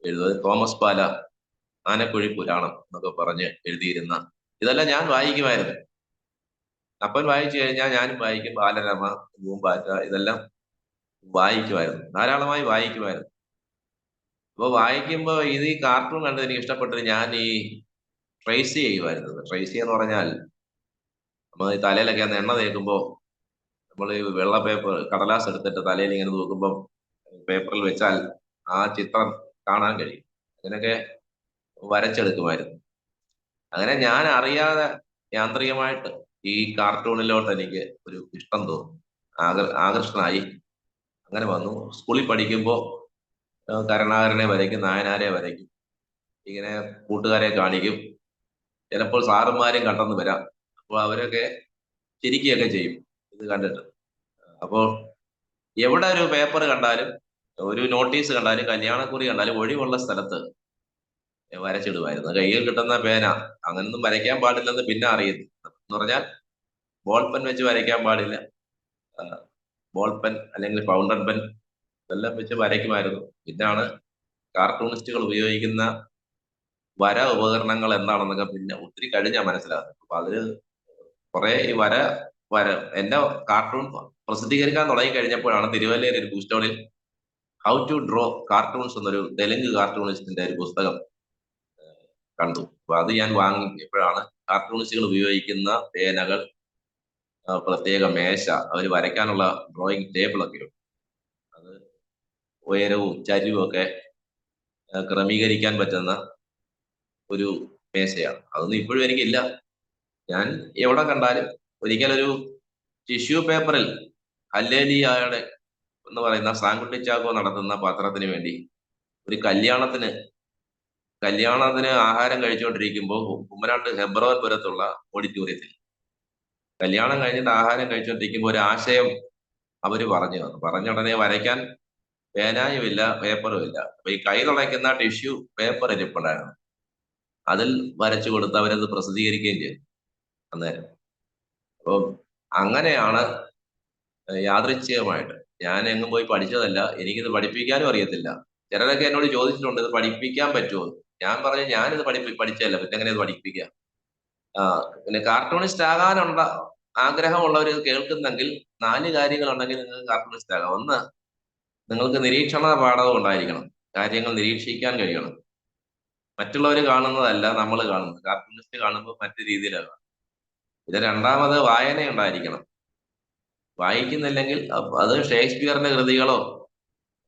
എഴുതുന്നത്, തോമസ് പാല ആനക്കുഴി പുരാണം എന്നൊക്കെ പറഞ്ഞ് എഴുതിയിരുന്ന ഇതെല്ലാം ഞാൻ വായിക്കുമായിരുന്നു. അപ്പൻ വായിച്ചു കഴിഞ്ഞാൽ ഞാനും വായിക്കും. ബാലരമ, പൂമ്പാറ്റ ഇതെല്ലാം വായിക്കുമായിരുന്നു, ധാരാളമായി വായിക്കുമായിരുന്നു. അപ്പൊ വായിക്കുമ്പോ ഈ കാർട്ടൂൺ കണ്ടത് എനിക്ക് ഇഷ്ടപ്പെട്ടത് ഞാൻ ഈ ട്രേസ് ചെയ്യുമായിരുന്നു. ട്രേസ് എന്ന് പറഞ്ഞാൽ നമ്മൾ ഈ തലയിലൊക്കെ എണ്ണ തേക്കുമ്പോ നമ്മൾ ഈ വെള്ള പേപ്പർ കടലാസ് എടുത്തിട്ട് തലയിൽ ഇങ്ങനെ തൂക്കുമ്പോൾ പേപ്പറിൽ വെച്ചാൽ ആ ചിത്രം കാണാൻ കഴിയും. അങ്ങനെയൊക്കെ വരച്ചെടുക്കുമായിരുന്നു. അങ്ങനെ ഞാൻ അറിയാതെ യാന്ത്രികമായിട്ട് ഈ കാർട്ടൂണിലോട്ട് എനിക്ക് ഒരു ഇഷ്ടം തോന്നി, ആകർഷണമായി. അങ്ങനെ വന്നു. സ്കൂളിൽ പഠിക്കുമ്പോൾ കരുണാകരനെ വരയ്ക്കും, നായനാരെ വരയ്ക്കും, ഇങ്ങനെ കൂട്ടുകാരെ കാണിക്കും. ചിലപ്പോൾ സാറുമാരും കണ്ടെന്ന് വരാം. അപ്പോൾ അവരൊക്കെ ചിരിക്കുകയൊക്കെ ചെയ്യും ഇത് കണ്ടിട്ട്. അപ്പോൾ എവിടെ ഒരു പേപ്പർ കണ്ടാലും, ഒരു നോട്ടീസ് കണ്ടാലും, കല്യാണക്കുറി കണ്ടാലും ഒഴിവുള്ള സ്ഥലത്ത് വരച്ചിടുമായിരുന്നു. കയ്യിൽ കിട്ടുന്ന പേന, അങ്ങനൊന്നും വരയ്ക്കാൻ പാടില്ലെന്ന് പിന്നെ അറിയുന്നു. എന്ന് പറഞ്ഞാൽ ബോൾ പെൻ വെച്ച് വരയ്ക്കാൻ പാടില്ല, ബോൾ പെൻ അല്ലെങ്കിൽ ഫൗണ്ടൻ പെൻ ഇതെല്ലാം വെച്ച് വരയ്ക്കുമായിരുന്നു. പിന്നാണ് കാർട്ടൂണിസ്റ്റുകൾ ഉപയോഗിക്കുന്ന വര ഉപകരണങ്ങൾ എന്താണെന്നൊക്കെ പിന്നെ ഒത്തിരി കഴിഞ്ഞാൽ മനസ്സിലാകുന്നത്. അപ്പൊ അതില് കുറെ ഈ വര എന്റെ കാർട്ടൂൺ പ്രസിദ്ധീകരിക്കാൻ തുടങ്ങി കഴിഞ്ഞപ്പോഴാണ് തിരുവല്ലയിൽ ഒരു ബുക്ക് സ്റ്റോളിൽ ഹൗ ടു ഡ്രോ കാർട്ടൂൺസ് എന്നൊരു തെലുങ്ക് കാർട്ടൂണിസ്റ്റിന്റെ ഒരു പുസ്തകം കണ്ടു. അപ്പൊ അത് ഞാൻ വാങ്ങിയപ്പോഴാണ് കാർട്ടൂണിസ്റ്റുകൾ ഉപയോഗിക്കുന്ന പേനകൾ, പ്രത്യേക മേശ, അവർ വരയ്ക്കാനുള്ള ഡ്രോയിങ് ടേബിൾ ഒക്കെ ഉണ്ട്. അത് ഉയരവും ചരിവും ഒക്കെ ക്രമീകരിക്കാൻ പറ്റുന്ന ഒരു മേശയാണ്. അതൊന്നും ഇപ്പോഴും എനിക്കില്ല. ഞാൻ എവിടെ കണ്ടാലും ഒരിക്കലൊരു ടിഷ്യൂ പേപ്പറിൽ ഹല്ലേലിയായുടെ എന്ന് പറയുന്ന സാൻകുട്ടി ചാക്കോ നടത്തുന്ന പത്രത്തിന് വേണ്ടി ഒരു കല്യാണത്തിന് ആഹാരം കഴിച്ചുകൊണ്ടിരിക്കുമ്പോൾ കുമ്മനാട്ട് ഹെബ്രോൻപുരത്തുള്ള ഓഡിറ്റോറിയത്തിൽ കല്യാണം കഴിഞ്ഞിട്ട് ആഹാരം കഴിച്ചുകൊണ്ടിരിക്കുമ്പോൾ ഒരു ആശയം അവര് പറഞ്ഞ ഉടനെ വരയ്ക്കാൻ പേനായുമില്ല, പേപ്പറും ഇല്ല. അപ്പൊ ഈ കൈ തുളയ്ക്കുന്ന ടിഷ്യൂ പേപ്പർ ഇരിപ്പുണ്ടായിരുന്നു. അതിൽ വരച്ചു കൊടുത്ത് അവരത് പ്രസിദ്ധീകരിക്കുകയും ചെയ്തു അന്നേരം. അപ്പം അങ്ങനെയാണ് യാദൃച്ഛികമായിട്ട്, ഞാൻ എങ്ങും പോയി പഠിച്ചതല്ല, എനിക്കിത് പഠിപ്പിക്കാനും അറിയത്തില്ല. ചിലരൊക്കെ എന്നോട് ചോദിച്ചിട്ടുണ്ട് ഇത് പഠിപ്പിക്കാൻ പറ്റുമോ. ഞാൻ പറഞ്ഞു ഞാനിത് പഠിച്ചതല്ല, പിന്നെ എങ്ങനെ ഇത് പഠിപ്പിക്കുക. പിന്നെ കാർട്ടൂണിസ്റ്റ് ആകാനുള്ള ആഗ്രഹമുള്ളവർ കേൾക്കുന്നെങ്കിൽ 4 കാര്യങ്ങളുണ്ടെങ്കിൽ നിങ്ങൾക്ക് കാർട്ടൂണിസ്റ്റ് ആകാം. ഒന്ന്, നിങ്ങൾക്ക് നിരീക്ഷണ പാഠവും ഉണ്ടായിരിക്കണം, കാര്യങ്ങൾ നിരീക്ഷിക്കാൻ കഴിയണം. മറ്റുള്ളവർ കാണുന്നതല്ല നമ്മൾ കാണുന്നത്. കാർട്ടൂണിസ്റ്റ് കാണുമ്പോൾ മറ്റു രീതിയിലാണ്. ഇത് രണ്ടാമത്, വായന ഉണ്ടായിരിക്കണം. വായിക്കുന്നില്ലെങ്കിൽ അത് ഷേക്സ്പിയറിന്റെ കൃതികളോ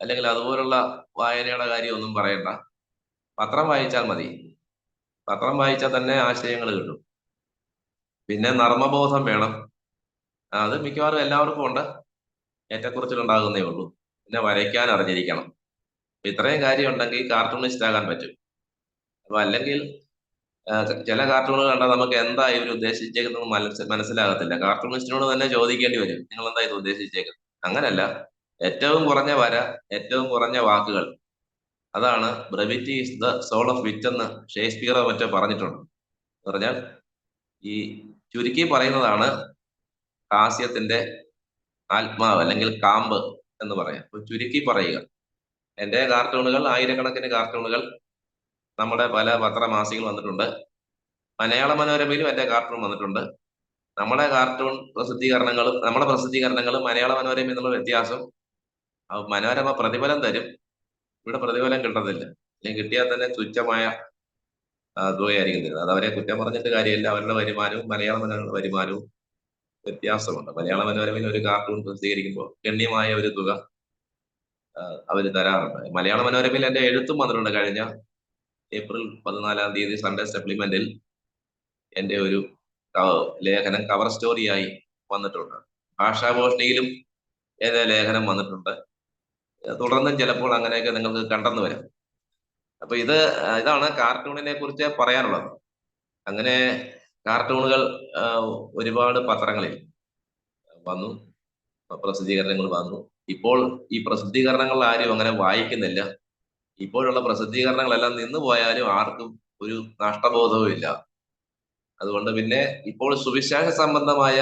അല്ലെങ്കിൽ അതുപോലുള്ള വായനയുടെ കാര്യം ഒന്നും പറയണ്ട, പത്രം വായിച്ചാൽ മതി. പത്രം വായിച്ചാൽ തന്നെ ആശയങ്ങൾ കിട്ടും. പിന്നെ നർമ്മബോധം വേണം. അത് മിക്കവാറും എല്ലാവർക്കും ഉണ്ട്, ഏറ്റക്കുറച്ചിലുണ്ടാകുന്നേ ഉള്ളൂ. പിന്നെ വരയ്ക്കാൻ അറിഞ്ഞിരിക്കണം. ഇത്രയും കാര്യം ഉണ്ടെങ്കിൽ കാർട്ടൂണിസ്റ്റ് ആകാൻ പറ്റും. അപ്പൊ അല്ലെങ്കിൽ ചില കാർട്ടൂണുകൾ കണ്ടാൽ നമുക്ക് എന്താ ഇവർ ഉദ്ദേശിച്ചേക്കുന്നത് മനസ്സിലാകത്തില്ല. കാർട്ടൂണിസ്റ്റിനോട് തന്നെ ചോദിക്കേണ്ടി വരും, നിങ്ങൾ എന്താ ഇത് ഉദ്ദേശിച്ചേക്കുന്നത്. അങ്ങനല്ല, ഏറ്റവും കുറഞ്ഞ വര, ഏറ്റവും കുറഞ്ഞ വാക്കുകൾ, അതാണ് brevity is the soul of വിറ്റ് എന്ന് ഷേക്സ്പിയറോ മറ്റോ പറഞ്ഞിട്ടുണ്ട്. എന്ന് പറഞ്ഞാൽ ഈ ചുരുക്കി പറയുന്നതാണ് ഹാസ്യത്തിന്റെ ആത്മാവ് അല്ലെങ്കിൽ കാമ്പ് എന്ന് പറയാം. അപ്പൊ ചുരുക്കി പറയുക. എന്റെ കാർട്ടൂണുകൾ, ആയിരക്കണക്കിന് കാർട്ടൂണുകൾ നമ്മുടെ പല പത്രമാസികകൾ വന്നിട്ടുണ്ട്. മലയാള മനോരമയിലും എന്റെ കാർട്ടൂൺ വന്നിട്ടുണ്ട്. നമ്മുടെ പ്രസിദ്ധീകരണങ്ങളും മലയാള മനോരമയിൽ നിന്നുള്ള വ്യത്യാസം, മനോരമ പ്രതിഫലം തരും, ഇവിടെ പ്രതിഫലം കിട്ടത്തില്ല. അല്ലെങ്കിൽ കിട്ടിയാൽ തന്നെ തുച്ഛമായ തുകയായിരിക്കും തരുന്നത്. അത് അവരെ കുറ്റം പറഞ്ഞിട്ട് കാര്യമില്ല. അവരുടെ വരുമാനവും മലയാള മനോരമയുടെ വരുമാനവും വ്യത്യാസമുണ്ട്. മലയാള മനോരമയിൽ ഒരു കാർട്ടൂൺ പ്രസിദ്ധീകരിക്കുമ്പോൾ ഗണ്യമായ ഒരു തുക അവർ തരാറുണ്ട്. മലയാള മനോരമയിൽ എന്റെ എഴുത്തും വന്നിട്ടുണ്ട്. കഴിഞ്ഞ ഏപ്രിൽ 14-ാം തീയതി സൺഡേ സപ്ലിമെന്റിൽ എന്റെ ഒരു ലേഖനം കവർ സ്റ്റോറിയായി വന്നിട്ടുണ്ട്. ഭാഷാഭോഷണിയിലും എന്റെ ലേഖനം വന്നിട്ടുണ്ട്. തുടർന്നും ചിലപ്പോൾ അങ്ങനെയൊക്കെ നിങ്ങൾക്ക് കണ്ടെന്ന് വരാം. അപ്പൊ ഇതാണ് കാർട്ടൂണിനെ കുറിച്ച് പറയാനുള്ളത്. അങ്ങനെ കാർട്ടൂണുകൾ ഒരുപാട് പത്രങ്ങളിൽ വന്നു, പ്രസിദ്ധീകരണങ്ങൾ വന്നു. ഇപ്പോൾ ഈ പ്രസിദ്ധീകരണങ്ങൾ ആരും അങ്ങനെ വായിക്കുന്നില്ല. ഇപ്പോഴുള്ള പ്രസിദ്ധീകരണങ്ങളെല്ലാം നിന്നു പോയാലും ആർക്കും ഒരു നഷ്ടബോധവും ഇല്ല. അതുകൊണ്ട് പിന്നെ ഇപ്പോൾ സുവിശേഷ സംബന്ധമായ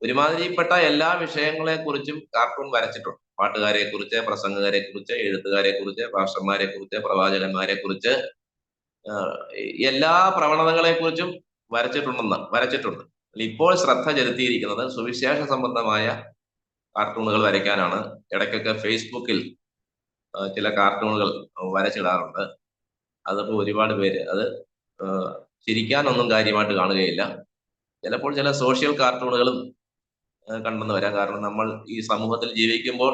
ഒരുമാതിരിപ്പെട്ട എല്ലാ വിഷയങ്ങളെ കുറിച്ചും കാർട്ടൂൺ വരച്ചിട്ടുണ്ട്. പാട്ടുകാരെ കുറിച്ച്, പ്രസംഗകരെ കുറിച്ച്, എഴുത്തുകാരെ കുറിച്ച്, പാസ്റ്റർമാരെ കുറിച്ച്, പ്രവാചകന്മാരെ കുറിച്ച്, എല്ലാ പ്രവണതകളെ കുറിച്ചും വരച്ചിട്ടുണ്ട്. ഇപ്പോൾ ശ്രദ്ധ ചെലുത്തിയിരിക്കുന്നത് സുവിശേഷ സംബന്ധമായ കാർട്ടൂണുകൾ വരയ്ക്കാനാണ്. ഇടയ്ക്കൊക്കെ ഫേസ്ബുക്കിൽ ചില കാർട്ടൂണുകൾ വരച്ചിടാറുണ്ട്. അതിപ്പോ ഒരുപാട് പേര് അത് ചിരിക്കാനൊന്നും കാര്യമായിട്ട് കാണുകയില്ല. ചിലപ്പോൾ ചില സോഷ്യൽ കാർട്ടൂണുകളും കണ്ടെന്ന് വരാം. കാരണം നമ്മൾ ഈ സമൂഹത്തിൽ ജീവിക്കുമ്പോൾ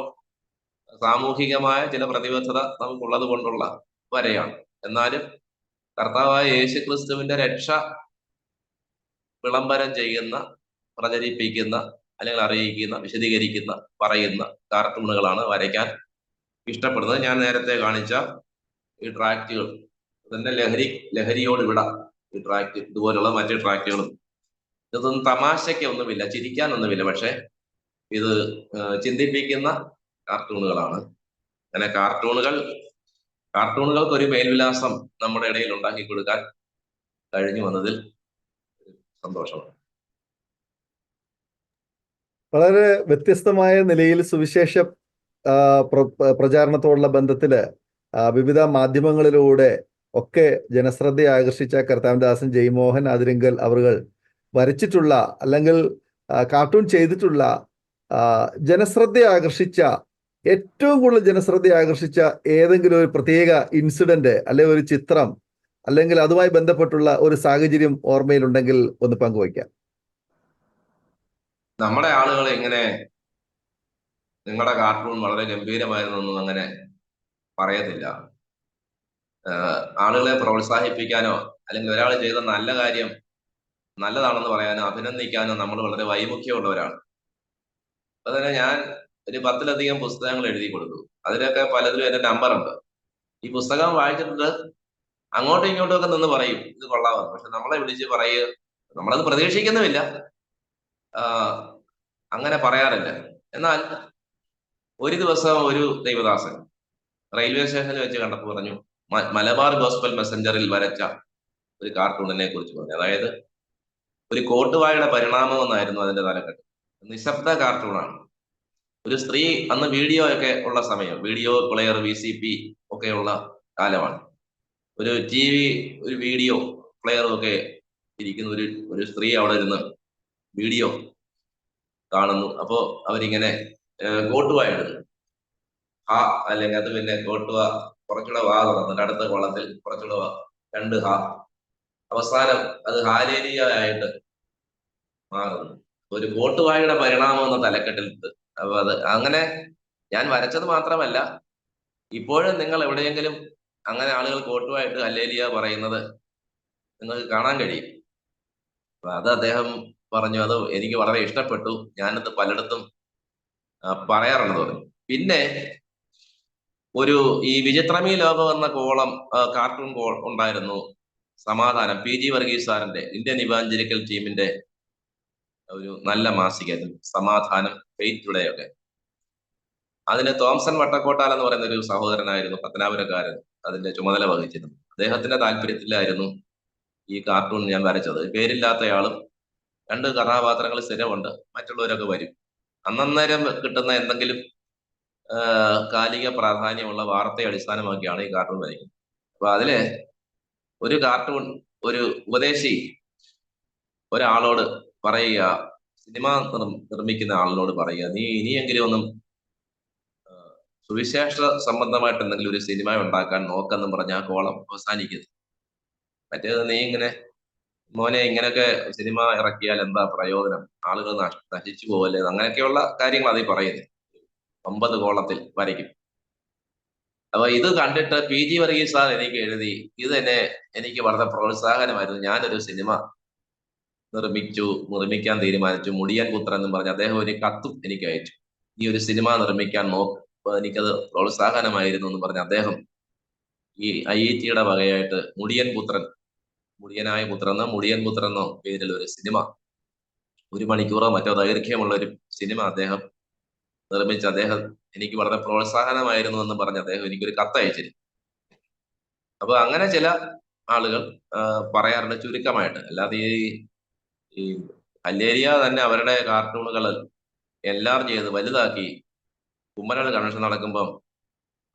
സാമൂഹികമായ ചില പ്രതിബദ്ധത നമുക്കുള്ളത് കൊണ്ടുള്ള വരയാണ്. എന്നാലും കർത്താവായ യേശു ക്രിസ്തുവിന്റെ രക്ഷ വിളംബരം ചെയ്യുന്ന, പ്രചരിപ്പിക്കുന്ന, അല്ലെങ്കിൽ അറിയിക്കുന്ന, വിശദീകരിക്കുന്ന, പറയുന്ന കാർട്ടൂണുകളാണ് വരയ്ക്കാൻ ഇഷ്ടപ്പെടുന്നത്. ഞാൻ നേരത്തെ കാണിച്ച ഈ ട്രാക്റ്റുകൾ ഇതിന്റെ ലഹരിയോട് വിടാം. ഈ ട്രാക്ട് ഇതുപോലുള്ള മറ്റു ട്രാക്റ്റുകളും ഇതൊന്നും തമാശയ്ക്ക് ഒന്നുമില്ല, ചിരിക്കാനൊന്നുമില്ല. പക്ഷെ ഇത് ചിന്തിപ്പിക്കുന്ന കാർട്ടൂണുകളാണ്. അങ്ങനെ കാർട്ടൂണുകൾക്ക് ഒരു മേൽവിലാസം നമ്മുടെ ഇടയിൽ ഉണ്ടാക്കി കൊടുക്കാൻ കഴിഞ്ഞു വന്നതിൽ സന്തോഷമാണ്. വളരെ വ്യത്യസ്തമായ നിലയിൽ സുവിശേഷ പ്രചാരണത്തോടുള്ള ബന്ധത്തില് വിവിധ മാധ്യമങ്ങളിലൂടെ ഒക്കെ ജനശ്രദ്ധ ആകർഷിച്ച കർത്താവിന്റെ ദാസൻ ജയ്മോഹൻ അതിരിങ്കൽ അവറുകൾ വരച്ചിട്ടുള്ള അല്ലെങ്കിൽ കാർട്ടൂൺ ചെയ്തിട്ടുള്ള ജനശ്രദ്ധ ആകർഷിച്ച, ഏറ്റവും കൂടുതൽ ജനശ്രദ്ധ ആകർഷിച്ച ഏതെങ്കിലും ഒരു പ്രത്യേക ഇൻസിഡന്റ് അല്ലെങ്കിൽ ഒരു ചിത്രം അല്ലെങ്കിൽ അതുമായി ബന്ധപ്പെട്ടുള്ള ഒരു സാഹചര്യം ഓർമ്മയിലുണ്ടെങ്കിൽ ഒന്ന് പങ്കുവയ്ക്കാം. നമ്മുടെ ആളുകൾ ഇങ്ങനെ നിങ്ങളുടെ കാർട്ടൂൺ വളരെ ഗംഭീരമായിരുന്നൊന്നും അങ്ങനെ പറയത്തില്ല. ആളുകളെ പ്രോത്സാഹിപ്പിക്കാനോ അല്ലെങ്കിൽ ഒരാൾ ചെയ്ത നല്ല കാര്യം നല്ലതാണെന്ന് പറയാനോ അഭിനന്ദിക്കാനോ നമ്മൾ വളരെ വൈമുഖ്യമുള്ളവരാണ്. അതുതന്നെ ഞാൻ ഒരു 10ലധികം പുസ്തകങ്ങൾ എഴുതി കൊടുത്തു. അതിലൊക്കെ പലതിലും എന്റെ നമ്പറുണ്ട്. ഈ പുസ്തകം വായിച്ചിട്ട് അങ്ങോട്ടും ഇങ്ങോട്ടും ഒക്കെ നിന്ന് പറയും ഇത് കൊള്ളാമെന്ന്. പക്ഷെ നമ്മളെ വിളിച്ച് പറയുക, നമ്മളത് പ്രതീക്ഷിക്കുന്നുമില്ല, അങ്ങനെ പറയാറില്ല. എന്നാൽ ഒരു ദിവസം ഒരു ദൈവദാസൻ റെയിൽവേ സ്റ്റേഷനിൽ വെച്ച് കണ്ടപ്പോൾ പറഞ്ഞു, മലബാർ ഗോസ്പൽ മെസ്സഞ്ചറിൽ വരച്ച ഒരു കാർട്ടൂണിനെ കുറിച്ച് പറഞ്ഞു. അതായത് ഒരു കോട്ടുവായുടെ പരിണാമം എന്നായിരുന്നു അതിന്റെ തലക്കെട്ട്. നിശബ്ദ കാർട്ടൂണാണ്. ഒരു സ്ത്രീ, അന്ന് വീഡിയോ ഒക്കെ ഉള്ള സമയം, വീഡിയോ പ്ലെയർ, VCP ഒക്കെ ഉള്ള കാലമാണ്. ഒരു TV, ഒരു വീഡിയോ പ്ലെയറും ഒക്കെ ഇരിക്കുന്ന ഒരു സ്ത്രീ അവിടെ ഇരുന്ന് വീഡിയോ കാണുന്നു. അപ്പോ അവരിങ്ങനെ കോട്ടുവായ ഇടുന്നു. അല്ലെങ്കിൽ അത് പിന്നെ കോട്ടുവ കുറച്ചുകൂടെ വാ തുറന്നിട്ട് അടുത്ത കോളത്തിൽ കുറച്ചുകൂടെ 2 അവസാനം അത് ഹാലേലിയായിട്ട് മാറുന്നു. ഒരു കോട്ടുവായുടെ പരിണാമം എന്ന തലക്കെട്ടിലിട്ട്. അപ്പൊ അത് അങ്ങനെ ഞാൻ വരച്ചത് മാത്രമല്ല, ഇപ്പോഴും നിങ്ങൾ എവിടെയെങ്കിലും അങ്ങനെ ആളുകൾ കോട്ടുവായിട്ട് ഹല്ലേലൂയ പറയുന്നത് നിങ്ങൾക്ക് കാണാൻ കഴിയും. അപ്പൊ അത് അദ്ദേഹം പറഞ്ഞു, അത് എനിക്ക് വളരെ ഇഷ്ടപ്പെട്ടു, ഞാനത് പലയിടത്തും പറയാറുണ്ടെന്ന് പറഞ്ഞു. പിന്നെ ഒരു ഈ വിചിത്രമീ ലോകം എന്ന കാർട്ടൂൺ ഉണ്ടായിരുന്നു. സമാധാനം, PG വർഗീസ് സാറിന്റെ ഇന്ത്യൻ ഇവാഞ്ചലിക്കൽ ടീമിന്റെ ഒരു നല്ല മാസികയായിരുന്നു സമാധാനം, ഫെയ്ത്ത് ടുഡേ ഒക്കെ. അതിന് തോംസൺ വട്ടക്കോട്ടാൽ എന്ന് പറയുന്ന ഒരു സഹോദരനായിരുന്നു, പത്തനാപുരക്കാരൻ, അതിന്റെ ചുമതല വഹിച്ചിരുന്നു. അദ്ദേഹത്തിന്റെ താല്പര്യത്തിലായിരുന്നു ഈ കാർട്ടൂൺ ഞാൻ വരച്ചത്. പേരില്ലാത്തയാളും 2 കഥാപാത്രങ്ങൾ സ്ഥിരമുണ്ട്, മറ്റുള്ളവരൊക്കെ വരും. അന്നേരം കിട്ടുന്ന എന്തെങ്കിലും കാലിക പ്രാധാന്യമുള്ള വാർത്തയെ അടിസ്ഥാനമാക്കിയാണ് ഈ കാർട്ടൂൺ വരയ്ക്കുന്നത്. അപ്പൊ അതിലെ ഒരു കാർട്ടൂൺ, ഒരു ഉപദേശി ഒരാളോട് പറയുക, സിനിമ നിർമ്മിക്കുന്ന ആളിനോട് പറയുക, നീ ഇനിയെങ്കിലും ഒന്നും സുവിശേഷ സംബന്ധമായിട്ട് എന്തെങ്കിലും ഒരു സിനിമ ഉണ്ടാക്കാൻ നോക്കെന്നും പറഞ്ഞ ആ കോളം അവസാനിക്കുന്നത്. മറ്റേത് നീ ഇങ്ങനെ മോനെ ഇങ്ങനെയൊക്കെ സിനിമ ഇറക്കിയാൽ എന്താ പ്രയോജനം, ആളുകൾ നശിച്ചു പോവല്ലേ, അങ്ങനെയൊക്കെയുള്ള കാര്യങ്ങൾ അതിൽ പറയുന്നത് 9 കോളത്തിൽ വരയ്ക്കും. അപ്പൊ ഇത് കണ്ടിട്ട് PG വർഗീസ് സാർ എനിക്ക് എഴുതി, ഇത് തന്നെ എനിക്ക് വളരെ പ്രോത്സാഹനമായിരുന്നു. ഞാനൊരു സിനിമ നിർമ്മിക്കാൻ തീരുമാനിച്ചു, മുടിയൻ പുത്രൻ എന്നും പറഞ്ഞ് അദ്ദേഹം ഒരു കത്തും എനിക്ക് അയച്ചു. ഈ ഒരു സിനിമ നിർമ്മിക്കാൻ നോക്ക്, എനിക്കത് പ്രോത്സാഹനമായിരുന്നു എന്ന് പറഞ്ഞ് അദ്ദേഹം ഈ IIT-യുടെ വകയായിട്ട് മുടിയനായ പുത്രനോ മുടിയൻ പുത്രനോ പേരിൽ ഒരു സിനിമ, 1 മണിക്കൂറോ മറ്റോ ദൈർഘ്യമുള്ള ഒരു സിനിമ അദ്ദേഹം നിർമ്മിച്ച് അദ്ദേഹം എനിക്ക് വളരെ പ്രോത്സാഹനമായിരുന്നു എന്ന് പറഞ്ഞ് അദ്ദേഹം എനിക്കൊരു കത്ത് അയച്ചിരുന്നു. അപ്പൊ അങ്ങനെ ചില ആളുകൾ പറയാറുണ്ട്, ചുരുക്കമായിട്ട്. അല്ലാതെ ഈ കല്ലേരിയ തന്നെ അവരുടെ കാർട്ടൂണുകൾ എല്ലാം ചെയ്ത് വലുതാക്കി കുമ്മനാട് കൺവെൻഷൻ നടക്കുമ്പം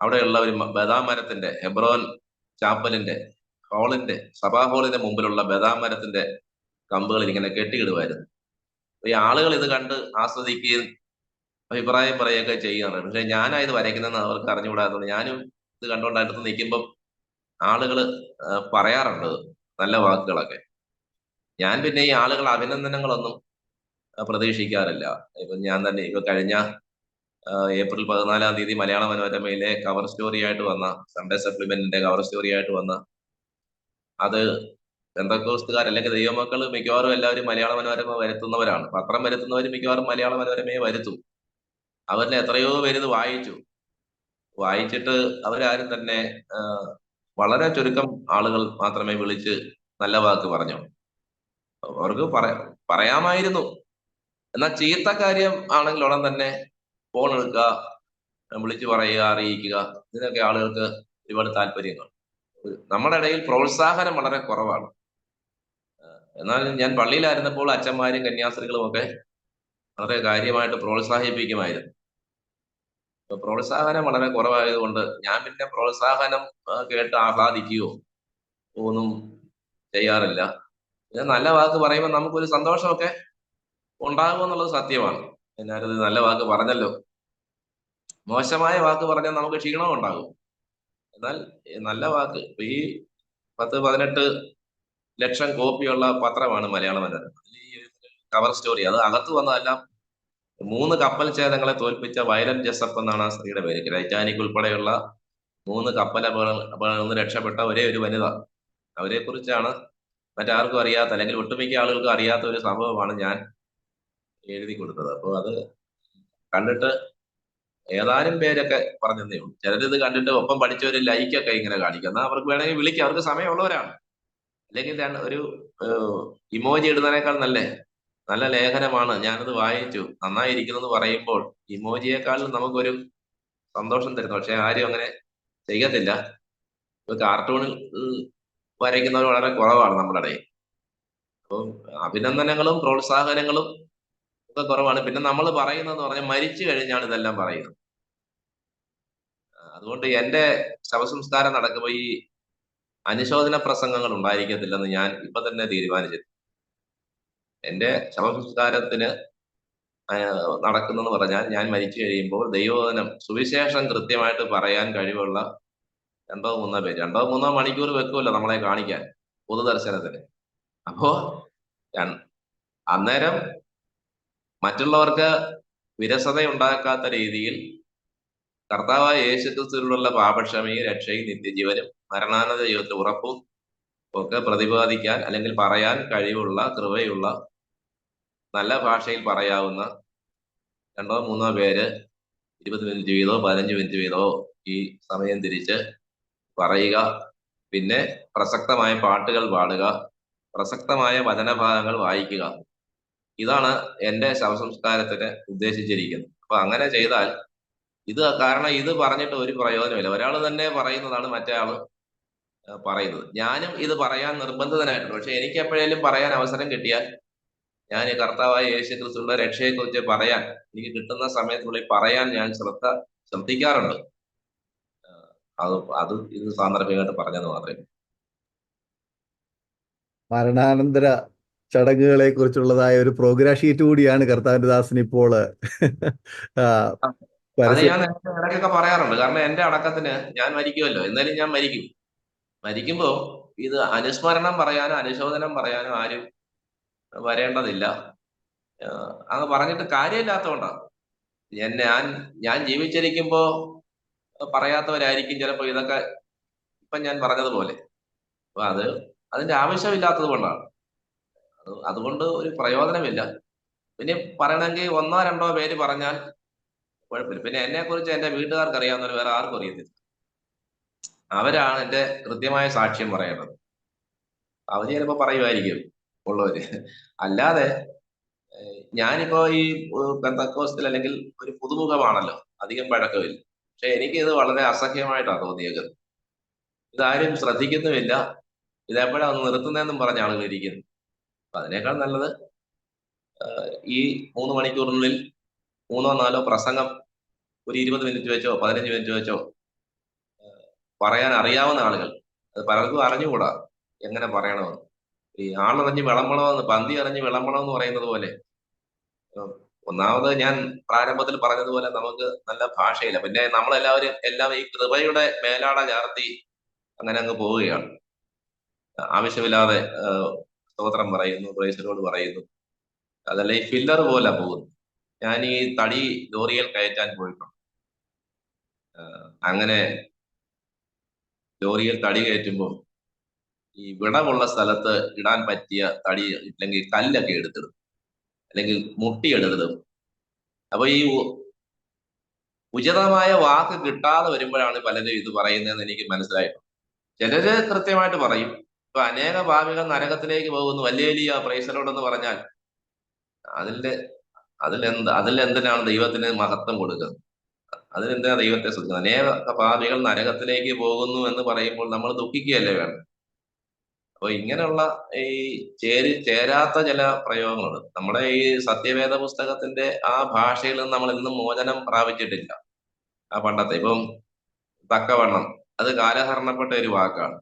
അവിടെയുള്ള ഒരു ബദാം മരത്തിന്റെ, ഹെബ്രോൻ ചാപ്പലിന്റെ സഭാ ഹാളിന്റെ മുമ്പിലുള്ള ബദാം മരത്തിന്റെ കമ്പുകളിൽ ഇങ്ങനെ കെട്ടിയിടുമായിരുന്നു. ഈ ആളുകൾ ഇത് കണ്ട് ആസ്വദിക്കുകയും അഭിപ്രായം പറയുകയൊക്കെ ചെയ്യുകയാണ്. പക്ഷെ ഞാനാ ഇത് വരയ്ക്കുന്നതെന്ന് അവർക്ക് അറിഞ്ഞുകൂടാത്തത്. ഞാനും ഇത് കണ്ടുകൊണ്ട് അടുത്ത് നിൽക്കുമ്പോൾ ആളുകൾ പറയാറുണ്ട് നല്ല വാക്കുകളൊക്കെ. ഞാൻ പിന്നെ ഈ ആളുകൾ അഭിനന്ദനങ്ങളൊന്നും പ്രതീക്ഷിക്കാറില്ല. ഇപ്പൊ ഞാൻ തന്നെ ഇപ്പൊ കഴിഞ്ഞ ഏപ്രിൽ 14-ാം തീയതി മലയാള മനോരമയിലെ കവർ സ്റ്റോറി ആയിട്ട് വന്ന, സൺഡേ സപ്ലിമെന്റിന്റെ കവർ സ്റ്റോറി ആയിട്ട് വന്ന, അത് പെന്തക്കോസ്തുകാർ അല്ലെങ്കിൽ ദൈവമക്കൾ മിക്കവാറും എല്ലാവരും മലയാള മനോരമ വരുത്തുന്നവരാണ്. പത്രം വരുത്തുന്നവർ മിക്കവാറും മലയാള മനോരമയെ വരുത്തും. അവരിൽ എത്രയോ പേര് ഇത് വായിച്ചിട്ട് അവരാരും തന്നെ വളരെ ചുരുക്കം ആളുകൾ മാത്രമേ വിളിച്ച് നല്ല വാക്ക് പറഞ്ഞു. അവർക്ക് പറയാമായിരുന്നു. എന്നാൽ ചീത്ത കാര്യം ആണെങ്കിൽ ഉടൻ തന്നെ ഫോൺ എടുക്കുക, വിളിച്ചു പറയുക, അറിയിക്കുക, ഇതിനൊക്കെ ആളുകൾക്ക് ഒരുപാട് താല്പര്യങ്ങൾ. നമ്മുടെ ഇടയിൽ പ്രോത്സാഹനം വളരെ കുറവാണ്. എന്നാൽ ഞാൻ പള്ളിയിലായിരുന്നപ്പോൾ അച്ഛന്മാരും കന്യാസ്ത്രീകളും ഒക്കെ വളരെ കാര്യമായിട്ട് പ്രോത്സാഹിപ്പിക്കുമായിരുന്നു. പ്രോത്സാഹനം വളരെ കുറവായതുകൊണ്ട് ഞാൻ പിന്നെ പ്രോത്സാഹനം കേട്ട് ആഹ്ലാദിക്കുകയോ ഒന്നും ചെയ്യാറില്ല. പിന്നെ നല്ല വാക്ക് പറയുമ്പോൾ നമുക്കൊരു സന്തോഷമൊക്കെ ഉണ്ടാകുമെന്നുള്ളത് സത്യമാണ്. എന്നാലും നല്ല വാക്ക് പറഞ്ഞല്ലോ. മോശമായ വാക്ക് പറഞ്ഞാൽ നമുക്ക് ക്ഷീണവും ഉണ്ടാകും. എന്നാൽ നല്ല വാക്ക്, ഈ 10-18 ലക്ഷം കോപ്പിയുള്ള പത്രമാണ് മലയാള മനോരമ. ഈ കവർ സ്റ്റോറി, അത് അകത്ത് വന്നതെല്ലാം 3 കപ്പൽ ഛേദങ്ങളെ തോൽപ്പിച്ച വയലന്റ് ജസപ്പ് എന്നാണ് ആ സ്ത്രീയുടെ പേര്. ടൈറ്റാനിക് ഉൾപ്പെടെയുള്ള 3 കപ്പൽ അപകടങ്ങളിൽ നിന്ന് രക്ഷപ്പെട്ട ഒരേ ഒരു വനിത. അവരെ കുറിച്ചാണ് മറ്റാർക്കും അറിയാത്ത, അല്ലെങ്കിൽ ഒട്ടുമിക്ക ആളുകൾക്കും അറിയാത്ത ഒരു സംഭവമാണ് ഞാൻ എഴുതി കൊടുത്തത്. അപ്പോൾ അത് കണ്ടിട്ട് ഏതാനും പേരൊക്കെ പറഞ്ഞതേ ഉള്ളൂ. ചിലരിത് കണ്ടിട്ട് ഒപ്പം പഠിച്ചവര് ലൈക്കൊക്കെ ഇങ്ങനെ കാണിക്കും. എന്നാൽ അവർക്ക് വേണമെങ്കിൽ വിളിക്കാം, അവർക്ക് സമയമുള്ളവരാണ്. അല്ലെങ്കിൽ ഒരു ഇമോജി ഇടുന്നതിനേക്കാൾ നല്ല ലേഖനമാണ്, ഞാനത് വായിച്ചു, നന്നായിരിക്കുന്നു എന്ന് പറയുമ്പോൾ ഇമോജിയെക്കാളും നമുക്കൊരു സന്തോഷം തരുന്നു. പക്ഷെ ആരും അങ്ങനെ ചെയ്യത്തില്ല. ഇപ്പൊ കാർട്ടൂണിൽ വരയ്ക്കുന്നവർ വളരെ കുറവാണ് നമ്മുടെ ഇടയിൽ. അപ്പം അഭിനന്ദനങ്ങളും പ്രോത്സാഹനങ്ങളും ഒക്കെ കുറവാണ്. പിന്നെ നമ്മൾ പറയുന്നതെന്ന് പറഞ്ഞാൽ മരിച്ചു കഴിഞ്ഞാണ് ഇതെല്ലാം പറയുന്നത്. അതുകൊണ്ട് എന്റെ ശവസംസ്കാരം നടക്കുമ്പോൾ ഈ അനുശോചന പ്രസംഗങ്ങൾ ഉണ്ടായിരിക്കത്തില്ലെന്ന് ഞാൻ ഇപ്പൊ തന്നെ തീരുമാനിച്ചു. എന്റെ ശവസംസ്കാരത്തിന് നടക്കുന്നെന്ന് പറഞ്ഞാൽ ഞാൻ മരിച്ചു കഴിയുമ്പോൾ ദൈവവചനം, സുവിശേഷം കൃത്യമായിട്ട് പറയാൻ കഴിവുള്ള 2-3 പേര്, 2-3 മണിക്കൂർ വെക്കുമല്ലോ നമ്മളെ കാണിക്കാൻ പൊതുദർശനത്തിന്. അപ്പോ അന്നേരം മറ്റുള്ളവർക്ക് വിരസത ഉണ്ടാക്കാത്ത രീതിയിൽ കർത്താവായ യേശുക്രിസ്തുവിലുള്ള പാപക്ഷമയും രക്ഷയും നിത്യജീവനും മരണാനന്തര ജീവിതത്തിൽ ഉറപ്പും ഒക്കെ പ്രതിപാദിക്കാൻ അല്ലെങ്കിൽ പറയാൻ കഴിവുള്ള, കൃപയുള്ള, നല്ല ഭാഷയിൽ പറയാവുന്ന 2-3 പേര് 20 മിനിറ്റ് വീതമോ 15 മിനിറ്റ് വീതമോ ഈ സമയം തിരിച്ച് പറയുക. പിന്നെ പ്രസക്തമായ പാട്ടുകൾ പാടുക, പ്രസക്തമായ വചനഭാഗങ്ങൾ വായിക്കുക. ഇതാണ് എന്റെ ശവസംസ്കാരത്തിന് ഉദ്ദേശിച്ചിരിക്കുന്നത്. അപ്പൊ അങ്ങനെ ചെയ്താൽ കാരണം ഇത് പറഞ്ഞിട്ട് ഒരു പ്രയോജനമില്ല. ഒരാൾ തന്നെ പറയുന്നതാണ് മറ്റേ ആള് പറയുന്നത്. ഞാനും ഇത് പറയാൻ നിർബന്ധിതനായിട്ടുണ്ട്. പക്ഷെ എനിക്ക് എപ്പോഴേലും പറയാൻ അവസരം കിട്ടിയാൽ ഞാൻ കർത്താവായ യേശു ക്രിസ്തുവിന്റെ രക്ഷയെക്കുറിച്ച് പറയാൻ എനിക്ക് കിട്ടുന്ന സമയത്തുള്ളിൽ പറയാൻ ഞാൻ ശ്രദ്ധിക്കാറുണ്ട്. ഇത് സാന്ദർഭികമായിട്ട് പറഞ്ഞത് മാത്രമേ. മരണാനന്തര ചടങ്ങുകളെ കുറിച്ചുള്ളതായ ഒരു പ്രോഗ്രാം ഷീറ്റ് കൂടിയാണ് കർത്താവിന്റെ ദാസൻ ഇപ്പോൾ അത് ഞാൻ ഇടയ്ക്കൊക്കെ പറയാറുണ്ട്. കാരണം എന്റെ അടക്കത്തിന് ഞാൻ മരിക്കുമല്ലോ, എന്നാലും ഞാൻ മരിക്കുമ്പോ ഇത് അനുസ്മരണം പറയാനോ അനുശോചനം പറയാനോ ആരും വരേണ്ടതില്ല. അത് പറഞ്ഞിട്ട് കാര്യമില്ലാത്തതുകൊണ്ടാണ്. ഞാൻ ജീവിച്ചിരിക്കുമ്പോ പറയാത്തവരായിരിക്കും ചിലപ്പോ ഇതൊക്കെ ഇപ്പൊ ഞാൻ പറഞ്ഞതുപോലെ. അപ്പൊ അതിന്റെ ആവശ്യമില്ലാത്തത് കൊണ്ടാണ്. അതുകൊണ്ട് ഒരു പ്രയോജനമില്ല. പിന്നെ പറയണമെങ്കിൽ 1-2 പേര് പറഞ്ഞാൽ കുഴപ്പമില്ല. പിന്നെ എന്നെ കുറിച്ച് എന്റെ വീട്ടുകാർക്ക് അറിയാവുന്നവർ വേറെ ആർക്കും അറിയത്തില്ല. അവരാണ് എന്റെ കൃത്യമായ സാക്ഷ്യം പറയേണ്ടത്. അവര് ചിലപ്പോ പറയുമായിരിക്കും ഉള്ളവര്. അല്ലാതെ ഞാനിപ്പോ ഈ പെന്തക്കോസ്തിൽ അല്ലെങ്കിൽ ഒരു പുതുമുഖമാണല്ലോ, അധികം പഴക്കമില്ല. പക്ഷെ എനിക്ക് ഇത് വളരെ അസഹ്യമായിട്ടാണ് തോന്നിയത്. ഇതാരും ശ്രദ്ധിക്കുന്നുമില്ല. ഇതെപ്പോഴാ ഒന്ന് നിർത്തുന്നതെന്നും പറഞ്ഞ ആളുകൾ ഇരിക്കുന്നു. അപ്പൊ അതിനേക്കാൾ നല്ലത് ഈ 3 മണിക്കൂറിനുള്ളിൽ 3 4 പ്രസംഗം ഒരു 20 മിനിറ്റ് വെച്ചോ 15 മിനിറ്റ് വെച്ചോ പറയാൻ അറിയാവുന്ന ആളുകൾ, അത് പലർക്കും അറിഞ്ഞുകൂടാ എങ്ങനെ പറയണമെന്ന്. ഈ ആളറിഞ്ഞ് വിളമ്പണമെന്ന്, പന്തി അറിഞ്ഞ് വിളമ്പണമെന്ന് പറയുന്നത് പോലെ, ഒന്നാമത് ഞാൻ പ്രാരംഭത്തിൽ പറഞ്ഞതുപോലെ നമുക്ക് നല്ല ഭാഷയില്ല. പിന്നെ നമ്മളെല്ലാവരും എല്ലാം ഈ കൃപയുടെ മേലാട ചാർത്തി അങ്ങനെ അങ്ങ് പോവുകയാണ്. ആവശ്യമില്ലാതെ സ്തോത്രം പറയുന്നു, പ്രൈസിനോട് പറയുന്നു. അതല്ല ഈ ഫില്ലർ പോലെ പോകുന്നു. ഞാൻ ഈ തടി ലോറിയിൽ കയറ്റാൻ പോയിട്ടുണ്ട്. അങ്ങനെ ലോറിയിൽ തടി കയറ്റുമ്പോൾ ഈ വിടവുള്ള സ്ഥലത്ത് ഇടാൻ പറ്റിയ തടി ഇല്ലെങ്കിൽ കല്ലൊക്കെ എടുത്തിടും, അല്ലെങ്കിൽ മുട്ടി എടുത്തിടും. അപ്പൊ ഈ ഉചിതമായ വാക്ക് കിട്ടാതെ വരുമ്പോഴാണ് പലരും ഇത് പറയുന്നതെന്ന് എനിക്ക് മനസ്സിലായിട്ടുണ്ട്. ചിലര് കൃത്യമായിട്ട് പറയും. ഇപ്പൊ അനേക ഭാവികൾ നരകത്തിലേക്ക് പോകുന്നു, വലിയ വലിയ പ്രൈസലോടെന്ന് പറഞ്ഞാൽ അതിന്റെ അതിലെന്തിനാണ് ദൈവത്തിന് മഹത്വം കൊടുക്കുന്നത്? അതിനെന്തിനാ ദൈവത്തെ ശ്രദ്ധിക്കുന്നത്? അനേക പാപികൾ നരകത്തിലേക്ക് പോകുന്നു എന്ന് പറയുമ്പോൾ നമ്മൾ ദുഃഖിക്കുകയല്ലേ വേണം. അപ്പൊ ഇങ്ങനെയുള്ള ഈ ചേരാത്ത ചില പ്രയോഗങ്ങളുണ്ട്. നമ്മുടെ ഈ സത്യവേദ പുസ്തകത്തിന്റെ ആ ഭാഷയിൽ നിന്ന് നമ്മൾ ഇന്നും മോചനം പ്രാപിച്ചിട്ടില്ല. ആ പണ്ടത്തെ ഇപ്പം തക്കവണ്ണം, അത് കാലഹരണപ്പെട്ട ഒരു വാക്കാണ്.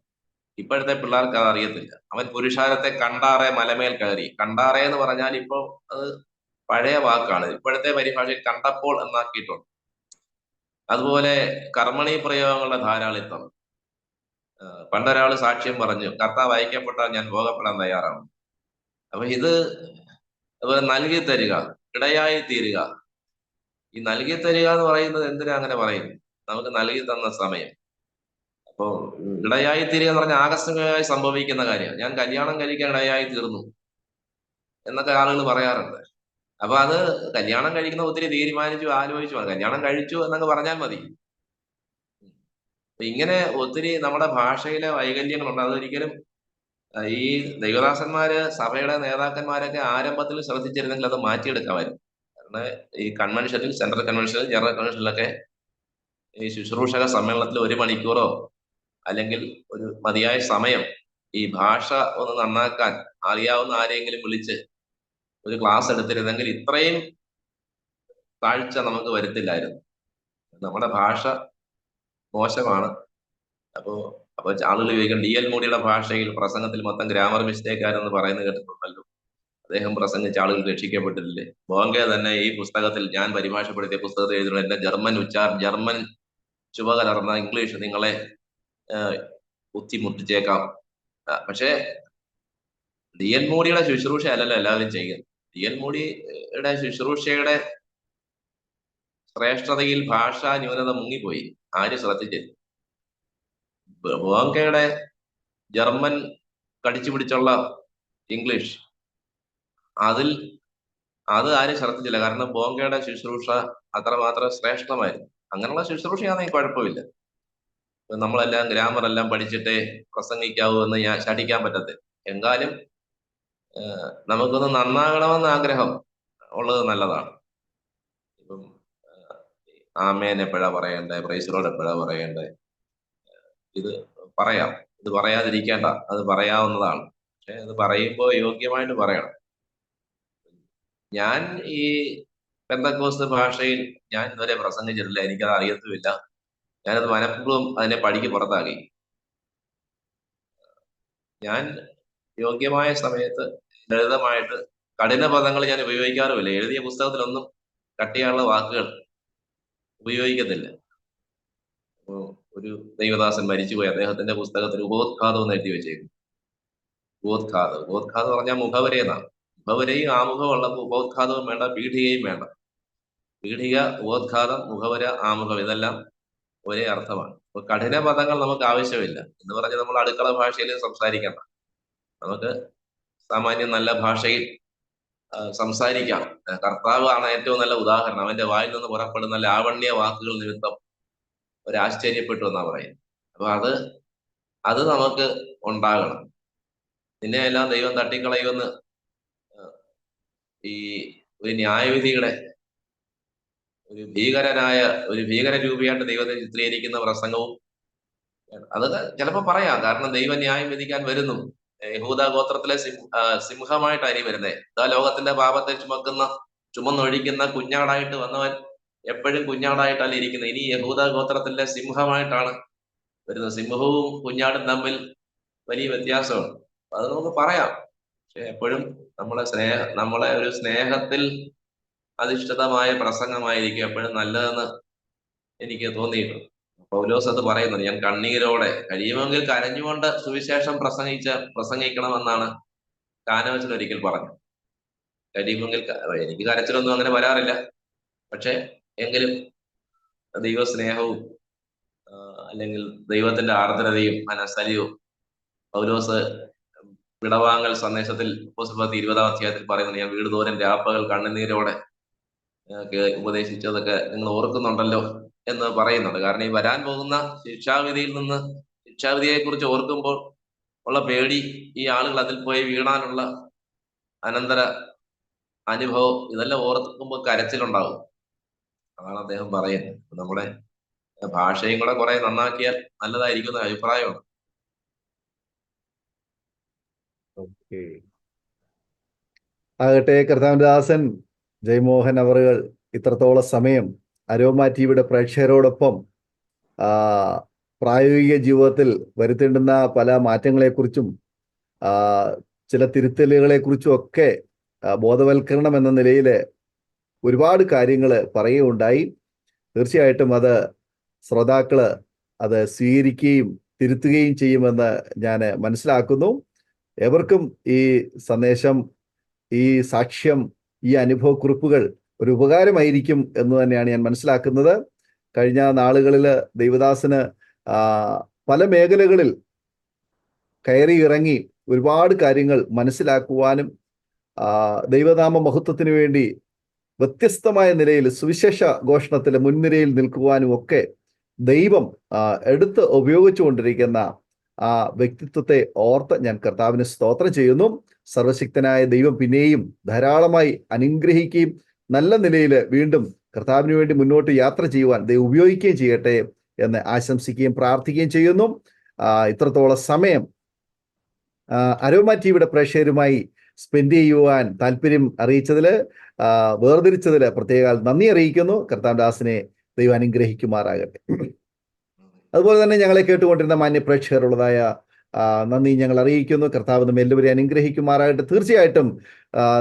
ഇപ്പോഴത്തെ പിള്ളേർക്ക് അത് അറിയത്തില്ല. അവൻ പുരുഷാരത്തെ കണ്ടാറെ മലമേൽ കയറി. കണ്ടാറെ എന്ന് പറഞ്ഞാൽ ഇപ്പൊ അത് പഴയ വാക്കാണ്. ഇപ്പോഴത്തെ പരിഭാഷയിൽ കണ്ടപ്പോൾ എന്നാക്കിയിട്ടുണ്ട്. അതുപോലെ കർമ്മണി പ്രയോഗങ്ങളുടെ ധാരാളിത്തം. പണ്ടൊരാള് സാക്ഷ്യം പറഞ്ഞു, കർത്താവ് അയക്കപ്പെട്ടാൽ ഞാൻ ഭോഗപ്പെടാൻ തയ്യാറാണ്. അപ്പൊ ഇത് അതുപോലെ നൽകി തരിക, ഇടയായി തീരുക. ഈ നൽകി തരിക എന്ന് പറയുന്നത് എന്തിനാ അങ്ങനെ പറയുന്നു? നമുക്ക് നൽകി തന്ന സമയം. അപ്പോ ഇടയായി തീരുക എന്ന് പറഞ്ഞാൽ ആകസ്മികമായി സംഭവിക്കുന്ന കാര്യമാണ്. ഞാൻ കല്യാണം കഴിക്കാൻ ഇടയായി തീർന്നു എന്നൊക്കെ ആളുകൾ പറയാറുണ്ട്. അപ്പൊ അത് കല്യാണം കഴിക്കുന്ന ഒത്തിരി തീരുമാനിച്ചു ആലോചിച്ചു, കല്യാണം കഴിച്ചു എന്നൊക്കെ പറഞ്ഞാൽ മതി. ഇങ്ങനെ ഒത്തിരി നമ്മുടെ ഭാഷയിലെ വൈകല്യങ്ങളുണ്ട്. അതൊരിക്കലും ഈ ദൈവദാസന്മാര്, സഭയുടെ നേതാക്കന്മാരൊക്കെ ആരംഭത്തിൽ ശ്രദ്ധിച്ചിരുന്നെങ്കിൽ അത് മാറ്റിയെടുക്കാമായിരുന്നു. കാരണം ഈ കൺവെൻഷനിൽ, സെൻട്രൽ കൺവെൻഷനിൽ, ജനറൽ കൺവെൻഷനിലൊക്കെ ഈ ശുശ്രൂഷക സമ്മേളനത്തിൽ 1 മണിക്കൂറോ അല്ലെങ്കിൽ ഒരു മതിയായ സമയം ഈ ഭാഷ ഒന്ന് നന്നാക്കാൻ അറിയാവുന്ന ആരെങ്കിലും വിളിച്ച് ഒരു ക്ലാസ് എടുത്തിരുന്നെങ്കിൽ ഇത്രയും താഴ്ച നമുക്ക് വരുത്തില്ലായിരുന്നു. നമ്മുടെ ഭാഷ മോശമാണ്. അപ്പോ ആളുകൾ ചോദിക്കും, DL മോഡിയുടെ ഭാഷയിൽ പ്രസംഗത്തിൽ മൊത്തം ഗ്രാമർ മിസ്റ്റേക്ക് ആരെന്ന് പറയുന്നത് കേട്ടിട്ടുണ്ടല്ലോ. അദ്ദേഹം പ്രസംഗിച്ച ആളുകൾ രക്ഷിക്കപ്പെട്ടിട്ടില്ലേ? ബോങ്കെ തന്നെ ഈ പുസ്തകത്തിൽ, ഞാൻ പരിഭാഷപ്പെടുത്തിയ പുസ്തകത്തിൽ എഴുതുന്നു, എന്റെ ജർമ്മൻ ചുവ കലർന്ന ഇംഗ്ലീഷ് നിങ്ങളെ ബുദ്ധിമുട്ടിച്ചേക്കാം. പക്ഷേ DL മോഡിയുടെ ശുശ്രൂഷ അല്ലല്ലോ എല്ലാവരും ചെയ്യുന്നത്. DL മോഡിയുടെ ശുശ്രൂഷയുടെ ശ്രേഷ്ഠതയിൽ ഭാഷാ ന്യൂനത മുങ്ങിപ്പോയി. ആരും ശ്രദ്ധിച്ചില്ല. ബോങ്കയുടെ ജർമ്മൻ കടിച്ചു പിടിച്ചുള്ള ഇംഗ്ലീഷ്, അത് ആരും ശ്രദ്ധിച്ചില്ല. കാരണം ബോങ്കയുടെ ശുശ്രൂഷ അത്രമാത്രം ശ്രേഷ്ഠമായിരുന്നു. അങ്ങനെയുള്ള ശുശ്രൂഷയാണെങ്കിൽ കുഴപ്പമില്ല. നമ്മളെല്ലാം ഗ്രാമർ എല്ലാം പഠിച്ചിട്ടേ പ്രസംഗിക്കാവൂ എന്ന് ഞാൻ ശഠിക്കാൻ പറ്റത്തില്ല. എങ്കാലും നമുക്കൊന്ന് നന്നാകണമെന്ന് ആഗ്രഹം ഉള്ളത് നല്ലതാണ്. ഇപ്പം ആമേൻ എപ്പോഴാ പറയണ്ടേ, പ്രൈസ് ലോർഡ് എപ്പോഴാ പറയണ്ടേ, ഇത് പറയാം. ഇത് പറയാതിരിക്കേണ്ട, അത് പറയാവുന്നതാണ്. പക്ഷെ അത് പറയുമ്പോൾ യോഗ്യമായിട്ട് പറയണം. ഞാൻ ഈ പെന്തക്കോസ്ത് ഭാഷയിൽ ഞാൻ ഇതുവരെ പ്രസംഗിച്ചിട്ടില്ല, എനിക്കത് അറിയത്തുമില്ല. ഞാനത് മനഃപൂർവ്വം അതിനെ പടിക്ക് പുറത്താക്കി. ഞാൻ യോഗ്യമായ സമയത്ത് ലളിതമായിട്ട്, കഠിന പദങ്ങൾ ഞാൻ ഉപയോഗിക്കാറുമില്ല. എഴുതിയ പുസ്തകത്തിലൊന്നും കട്ടിയുള്ള വാക്കുകൾ ഉപയോഗിക്കത്തില്ല. ഒരു ദൈവദാസൻ മരിച്ചുപോയി, അദ്ദേഹത്തിന്റെ പുസ്തകത്തിൽ ഉപോദ്ഘാതം എന്ന് എഴുതി വെച്ചേക്കും. ഉപോദ്ഘാതം പറഞ്ഞാൽ മുഖവര എന്നാണ്. മുഖവരയും ആമുഖം ഉള്ളപ്പോൾ ഉപോദ്ഘാതവും വേണ്ട, പീഠികയും വേണ്ട. പീഠിക, ഉപോദ്ഘാതം, മുഖവര, ആമുഖം ഇതെല്ലാം ഒരേ അർത്ഥമാണ്. അപ്പൊ കഠിന പദങ്ങൾ നമുക്ക് ആവശ്യമില്ല എന്ന് പറഞ്ഞ് നമ്മൾ അടുക്കള ഭാഷയിൽ സംസാരിക്കണം. നമുക്ക് സാമാന്യം നല്ല ഭാഷയിൽ സംസാരിക്കാം. കർത്താവ് ആണ് ഏറ്റവും നല്ല ഉദാഹരണം. അവന്റെ വായിൽ നിന്ന് പുറപ്പെടുന്ന ലാവണ്യ വാക്കുകൾ നിമിത്തം ഒരാശ്ചര്യപ്പെട്ടു എന്നാ പറയുന്നത്. അപ്പൊ അത് നമുക്ക് ഉണ്ടാകണം. നിന്നെ എല്ലാം ദൈവം തട്ടിക്കളയുമെന്ന് ഈ ഒരു ന്യായവിധിയുടെ ഒരു ഭീകര രൂപിയായിട്ട് ദൈവത്തെ ചിത്രീകരിക്കുന്ന പ്രസംഗവും അതൊക്കെ ചിലപ്പോ പറയാം. കാരണം ദൈവം ന്യായം വിധിക്കാൻ വരുന്നു. യഹൂദ ഗോത്രത്തിലെ സിംഹമായിട്ടാണ് ഇനി വരുന്നത്. ഇതാ ലോകത്തിന്റെ പാപത്തെ ചുമന്നൊഴിക്കുന്ന കുഞ്ഞാടായിട്ട് വന്നവൻ എപ്പോഴും കുഞ്ഞാടായിട്ടല്ല ഇരിക്കുന്നത്. ഇനി യഹൂദ ഗോത്രത്തിലെ സിംഹമായിട്ടാണ് വരുന്നത്. സിംഹവും കുഞ്ഞാടും തമ്മിൽ വലിയ വ്യത്യാസമാണ്. അത് നമുക്ക് പറയാം. പക്ഷെ എപ്പോഴും നമ്മളെ ഒരു സ്നേഹത്തിൽ അധിഷ്ഠിതമായ പ്രസംഗമായിരിക്കും എപ്പോഴും നല്ലതെന്ന് എനിക്ക് തോന്നിയിട്ടുണ്ട്. പൗലോസ് അത് പറയുന്നത്, ഞാൻ കണ്ണീരോടെ കഴിയുമെങ്കിൽ കരഞ്ഞുകൊണ്ട് സുവിശേഷം പ്രസംഗിക്കണമെന്നാണ് കാനവച്ചൻ ഒരിക്കൽ പറഞ്ഞു. കഴിയുമെങ്കിൽ എനിക്ക് കരച്ചിലൊന്നും അങ്ങനെ വരാറില്ല. പക്ഷെ എങ്കിലും ദൈവസ്നേഹവും അല്ലെങ്കിൽ ദൈവത്തിന്റെ ആർദ്രതയും മനസ്സലിയും പൗലോസ് വിടവാങ്ങൽ സന്ദേശത്തിൽ 20-ാം അധ്യായത്തിൽ പറയുന്നത്, ഞാൻ വീട് തോറും രാപ്പകൽ കണ്ണുനീരോടെ ഉപദേശിച്ചതൊക്കെ നിങ്ങൾ ഓർക്കുന്നുണ്ടല്ലോ എന്ന് പറയുന്നുണ്ട്. കാരണം ഈ വരാൻ പോകുന്ന ശിക്ഷാവിധിയെ കുറിച്ച് ഓർക്കുമ്പോൾ ഉള്ള പേടി, ഈ ആളുകൾ അതിൽ പോയി വീണാനുള്ള അനന്തര അനുഭവം, ഇതെല്ലാം ഓർക്കുമ്പോൾ കരച്ചിലുണ്ടാവും. അതാണ് അദ്ദേഹം പറയുന്നത്. നമ്മുടെ ഭാഷയും കൂടെ കുറെ നന്നാക്കിയാൽ നല്ലതായിരിക്കുന്ന അഭിപ്രായമാണ്. ഓക്കെ. ആകട്ടെ, കർത്താവിന്റെ ദാസൻ ജയമോഹൻ അവറുകൾ ഇത്രത്തോളം സമയം അരോമ ടിവിയുടെ പ്രേക്ഷകരോടൊപ്പം പ്രായോഗിക ജീവിതത്തിൽ വരുത്തേണ്ടുന്ന പല മാറ്റങ്ങളെക്കുറിച്ചും ചില തിരുത്തലുകളെക്കുറിച്ചും ഒക്കെ ബോധവൽക്കരണം എന്ന നിലയിൽ ഒരുപാട് കാര്യങ്ങൾ പറയുകയുണ്ടായി. തീർച്ചയായിട്ടും അത് ശ്രോതാക്കള് അത് സ്വീകരിക്കുകയും തിരുത്തുകയും ചെയ്യുമെന്ന് ഞാൻ മനസ്സിലാക്കുന്നു. എവർക്കും ഈ സന്ദേശം, ഈ സാക്ഷ്യം, ഈ അനുഭവക്കുറിപ്പുകൾ ഒരു ഉപകാരമായിരിക്കും എന്ന് തന്നെയാണ് ഞാൻ മനസ്സിലാക്കുന്നത്. കഴിഞ്ഞ നാളുകളിൽ ദൈവദാസന് പല മേഖലകളിൽ കയറി ഇറങ്ങി ഒരുപാട് കാര്യങ്ങൾ മനസ്സിലാക്കുവാനും ദൈവനാമ മഹത്വത്തിന് വേണ്ടി വ്യത്യസ്തമായ നിലയിൽ സുവിശേഷ ഘോഷണത്തിൽ മുൻനിരയിൽ നിൽക്കുവാനും ഒക്കെ ദൈവം എടുത്ത് ഉപയോഗിച്ചുകൊണ്ടിരിക്കുന്ന ആ വ്യക്തിത്വത്തെ ഓർത്ത് ഞാൻ കർത്താവിന് സ്തോത്രം ചെയ്യുന്നു. സർവശക്തനായ ദൈവം പിന്നെയും ധാരാളമായി അനുഗ്രഹിക്കുകയും നല്ല നിലയിൽ വീണ്ടും കർത്താവിന് വേണ്ടി മുന്നോട്ട് യാത്ര ചെയ്യുവാൻ ദൈവം ഉപയോഗിക്കുകയും ചെയ്യട്ടെ എന്ന് ആശംസിക്കുകയും പ്രാർത്ഥിക്കുകയും ചെയ്യുന്നു. ഇത്രത്തോളം സമയം അരോമ ടിവിയുടെ പ്രേക്ഷകരുമായി സ്പെൻഡ് ചെയ്യുവാൻ താല്പര്യം അറിയിച്ചതിൽ, വേർതിരിച്ചതിൽ പ്രത്യേക നന്ദി അറിയിക്കുന്നു. കർത്താവിന്റെ ദാസനെ ദൈവം അനുഗ്രഹിക്കുമാറാകട്ടെ. അതുപോലെ തന്നെ ഞങ്ങളെ കേട്ടുകൊണ്ടിരുന്ന മാന്യ പ്രേക്ഷകരുള്ളതായ നന്ദി ഞങ്ങൾ അറിയിക്കുന്നു. കർത്താവ് നമ്മെ എല്ലാവരെയും അനുഗ്രഹിക്കുമാറാകട്ടെ. തീർച്ചയായിട്ടും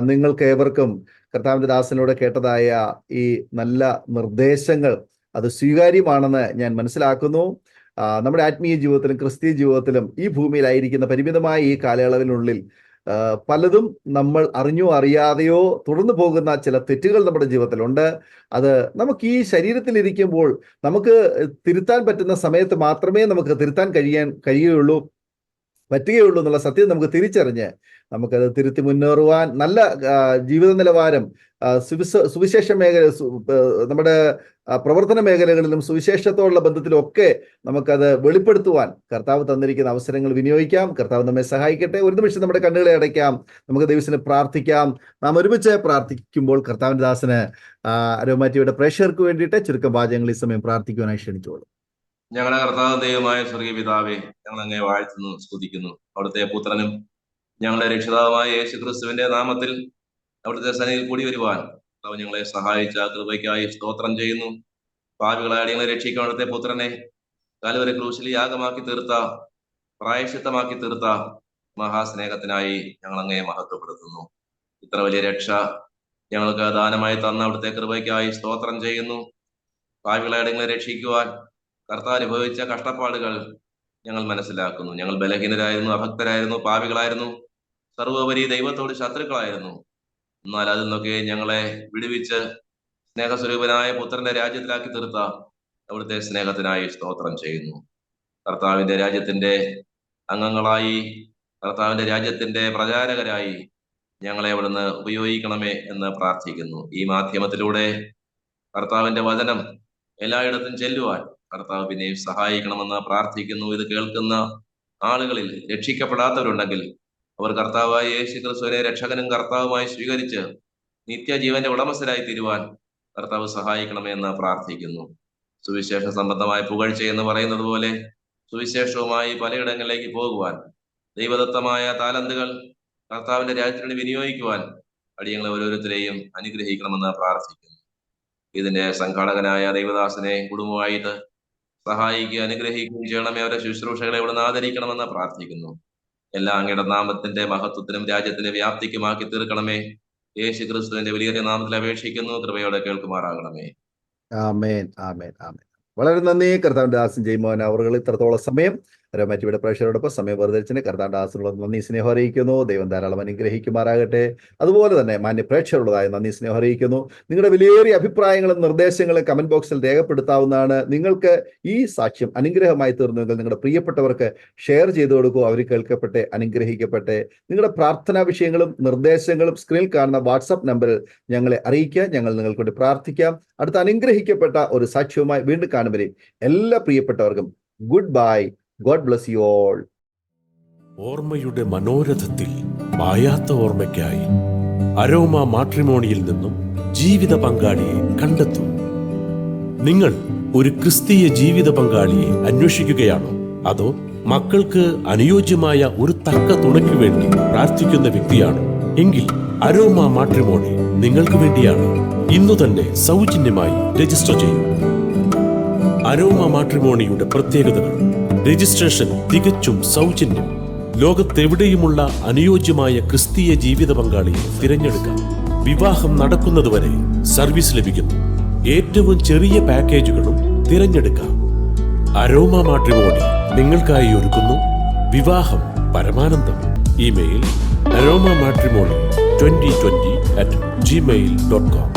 നിങ്ങൾക്ക് ഏവർക്കും കർത്താവിന്റെ ദാസനോട് കേട്ടതായ ഈ നല്ല നിർദ്ദേശങ്ങൾ അത് സ്വീകാര്യമാണെന്ന് ഞാൻ മനസ്സിലാക്കുന്നു. നമ്മുടെ ആത്മീയ ജീവിതത്തിലും ക്രിസ്തീയ ജീവിതത്തിലും ഈ ഭൂമിയിലായിരിക്കുന്ന പരിമിതമായ ഈ കാലയളവിനുള്ളിൽ പലതും നമ്മൾ അറിഞ്ഞോ അറിയാതെയോ തുടർന്നു പോകുന്ന ചില തെറ്റുകൾ നമ്മുടെ ജീവിതത്തിലുണ്ട്. അത് നമുക്ക് ഈ ശരീരത്തിലിരിക്കുമ്പോൾ നമുക്ക് തിരുത്താൻ പറ്റുന്ന സമയത്ത് മാത്രമേ നമുക്ക് തിരുത്താൻ പറ്റുകയുള്ളൂ എന്നുള്ള സത്യം നമുക്ക് തിരിച്ചറിഞ്ഞ് നമുക്കത് തിരുത്തി മുന്നേറുവാൻ നല്ല ജീവിത നിലവാരം സുവിശേഷ മേഖല, നമ്മുടെ പ്രവർത്തന മേഖലകളിലും സുവിശേഷത്തോടുള്ള ബന്ധത്തിലും ഒക്കെ നമുക്കത് വെളിപ്പെടുത്തുവാൻ കർത്താവ് തന്നിരിക്കുന്ന അവസരങ്ങൾ വിനിയോഗിക്കാം. കർത്താവ് നമ്മെ സഹായിക്കട്ടെ. ഒരു നിമിഷം നമ്മുടെ കണ്ണുകളെ അടയ്ക്കാം, നമുക്ക് ദൈവത്തിന് പ്രാർത്ഥിക്കാം. നാം ഒരുമിച്ച് പ്രാർത്ഥിക്കുമ്പോൾ കർത്താവിന്റെ ദാസന് അരോമ ടിവിയുടെ പ്രേക്ഷകർക്ക് വേണ്ടിയിട്ട് ചുരുക്കം വാചകങ്ങൾ ഈ സമയം പ്രാർത്ഥിക്കുവാനായി ക്ഷണിച്ചോളൂ. ഞങ്ങളുടെ കർത്താവ് ദൈവമായ സ്വർഗീയ പിതാവേ, ഞങ്ങൾ അങ്ങേ വാഴ്ത്തുന്നു, സ്തുതിക്കുന്നു. അവിടുത്തെ പുത്രനും ഞങ്ങളുടെ രക്ഷിതാവുമായ യേശു ക്രിസ്തുവിന്റെ നാമത്തിൽ അവിടുത്തെ സന്നിധിയിൽ കൂടി വരുവാൻ ഞങ്ങളെ സഹായിച്ച കൃപയ്ക്കായി സ്തോത്രം ചെയ്യുന്നു. പാപികളായ ഞങ്ങളെ രക്ഷിക്കാൻ അവിടുത്തെ പുത്രനെ കാൽവരി ക്രൂശിൽ യാഗമാക്കി തീർത്ത, പ്രായശ്ചിത്തമാക്കി തീർത്ത മഹാസ്നേഹത്തിനായി ഞങ്ങൾ അങ്ങയെ മഹത്വപ്പെടുത്തുന്നു. ഇത്ര വലിയ രക്ഷ ഞങ്ങൾക്ക് ദാനമായി തന്ന അവിടുത്തെ കൃപയ്ക്കായി സ്തോത്രം ചെയ്യുന്നു. പാപികളായ ഞങ്ങളെ രക്ഷിക്കുവാൻ കർത്താവ് അനുഭവിച്ച കഷ്ടപ്പാടുകൾ ഞങ്ങൾ മനസ്സിലാക്കുന്നു. ഞങ്ങൾ ബലഹീനരായിരുന്നു, അഭക്തരായിരുന്നു, പാപികളായിരുന്നു, സർവോപരി ദൈവത്തോട് ശത്രുക്കളായിരുന്നു. എന്നാൽ അതിൽ നിന്നൊക്കെ ഞങ്ങളെ വിടുവിച്ച് സ്നേഹസ്വരൂപനായ പുത്രന്റെ രാജ്യത്തിലാക്കി തീർത്ത അവിടുത്തെ സ്നേഹത്തിനായി സ്തോത്രം ചെയ്യുന്നു. കർത്താവിന്റെ രാജ്യത്തിന്റെ അംഗങ്ങളായി, കർത്താവിന്റെ രാജ്യത്തിന്റെ പ്രചാരകരായി ഞങ്ങളെ അവിടുന്ന് ഉപയോഗിക്കണമേ എന്ന് പ്രാർത്ഥിക്കുന്നു. ഈ മാധ്യമത്തിലൂടെ കർത്താവിന്റെ വചനം എല്ലായിടത്തും ചെല്ലുവാൻ കർത്താവ് പിന്നെയും സഹായിക്കണമെന്ന് പ്രാർത്ഥിക്കുന്നു. ഇത് കേൾക്കുന്ന ആളുകളിൽ രക്ഷിക്കപ്പെടാത്തവരുണ്ടെങ്കിൽ അവർ കർത്താവായ യേശു ക്രിസ്തുവിനെ രക്ഷകനും കർത്താവുമായി സ്വീകരിച്ച് നിത്യജീവന്റെ ഉടമസ്ഥരായി തീരുവാൻ കർത്താവ് സഹായിക്കണമേ എന്ന് പ്രാർത്ഥിക്കുന്നു. സുവിശേഷ സംബന്ധമായ പുകഴ്ച എന്ന് പറയുന്നത് പോലെ സുവിശേഷവുമായി പലയിടങ്ങളിലേക്ക് പോകുവാൻ, ദൈവദത്തമായ താലന്തുകൾ കർത്താവിന്റെ രാജ്യത്തിന് വിനിയോഗിക്കുവാൻ അടിയങ്ങളെ ഓരോരുത്തരെയും അനുഗ്രഹിക്കണമെന്ന് പ്രാർത്ഥിക്കുന്നു. ഇതിന്റെ സംഘാടകനായ ദൈവദാസനെ കുടുംബമായിട്ട് സഹായിക്കുകയും അനുഗ്രഹിക്കുകയും ചെയ്യണമേ. അവരുടെ ശുശ്രൂഷകളെ ഇവിടുന്ന് ആദരിക്കണമെന്ന് പ്രാർത്ഥിക്കുന്നു. എല്ലാ അങ്ങയുടെ നാമത്തിന്റെ മഹത്വത്തിനും രാജ്യത്തിന്റെ വ്യാപ്തിക്കുമാക്കി തീർക്കണമേ. യേശു ക്രിസ്തുവിന്റെ വലിയ നാമത്തിൽ അപേക്ഷിക്കുന്നു. കൃപയോടെ കേൾക്കുമാറാകണമേ. ആമേൻ, ആമേൻ, ആമേൻ. വളരെ നന്ദി. കർത്താവിന്റെ ദാസൻ ജയ്മോഹൻ അവർ ഇത്രത്തോളം സമയം മറ്റുവിടെ പ്രേക്ഷകരോടൊപ്പം സമയം വേർതിരിച്ചിന് കർത്താവിന്റെ ദാസനുള്ള നന്ദി സ്നേഹം അറിയിക്കുന്നു. ദൈവം ധാരാളം അനുഗ്രഹിക്കുമാറാകട്ടെ. അതുപോലെ തന്നെ മാന്യ പ്രേക്ഷകരുള്ളതായ നന്ദി സ്നേഹം അറിയിക്കുന്നു. നിങ്ങളുടെ വിലയേറിയ അഭിപ്രായങ്ങളും നിർദ്ദേശങ്ങളും കമന്റ് ബോക്സിൽ രേഖപ്പെടുത്താവുന്നതാണ്. നിങ്ങൾക്ക് ഈ സാക്ഷ്യം അനുഗ്രഹമായി തീർന്നുവെങ്കിൽ നിങ്ങളുടെ പ്രിയപ്പെട്ടവർക്ക് ഷെയർ ചെയ്തു കൊടുക്കൂ. അവർ കേൾക്കട്ടെ, അനുഗ്രഹിക്കട്ടെ. നിങ്ങളുടെ പ്രാർത്ഥനാ വിഷയങ്ങളും നിർദ്ദേശങ്ങളും സ്ക്രീനിൽ കാണുന്ന വാട്സാപ്പ് നമ്പറിൽ ഞങ്ങളെ അറിയിക്കുക. ഞങ്ങൾ നിങ്ങൾക്ക് വേണ്ടി പ്രാർത്ഥിക്കാം. അടുത്ത അനുഗ്രഹിക്കപ്പെട്ട ഒരു സാക്ഷ്യവുമായി വീണ്ടും കാണുവരെ എല്ലാ പ്രിയപ്പെട്ടവർക്കും good bye. God bless you all. ഓർമ്മയുടെ മനോരഥത്തിൽ മായാത്ത ഓർമ്മയ്ക്കായി അരോമ മാട്രിമോണിയിൽ നിന്നും ജീവിത പങ്കാളിയെ കണ്ടെത്തൂ. നിങ്ങൾ ഒരു ക്രിസ്തീയ ജീവിത പങ്കാളിയെ അന്വേഷിക്കുകയാണോ? അതോ മക്കൾക്ക് അനുയോജ്യമായ ഒരു തക്ക തുണയ്ക്ക് വേണ്ടി പ്രാർത്ഥിക്കുന്ന വ്യക്തിയാണോ? എങ്കിൽ അരോമ മാട്രിമോണി നിങ്ങൾക്ക് വേണ്ടിയാണ്. ഇന്നു തന്നെ സൗജന്യമായി രജിസ്റ്റർ ചെയ്യൂ. അരോമ മാട്രിമോണിയുടെ പ്രത്യേകതകൾ: രജിസ്ട്രേഷൻ തികച്ചും സൗജന്യം. ലോകത്തെവിടെയുമുള്ള അനുയോജ്യമായ ക്രിസ്തീയ ജീവിത പങ്കാളിയെ തിരഞ്ഞെടുക്കാം. വിവാഹം നടക്കുന്നതുവരെ സർവീസ് ലഭിക്കുന്നു. ഏറ്റവും ചെറിയ പാക്കേജുകളും തിരഞ്ഞെടുക്കാം. അരോമ മാട്രിമോണി നിങ്ങൾക്കായി ഒരുക്കുന്നു വിവാഹം പരമാനന്ദം. Email aroma matrimony2020@gmail.com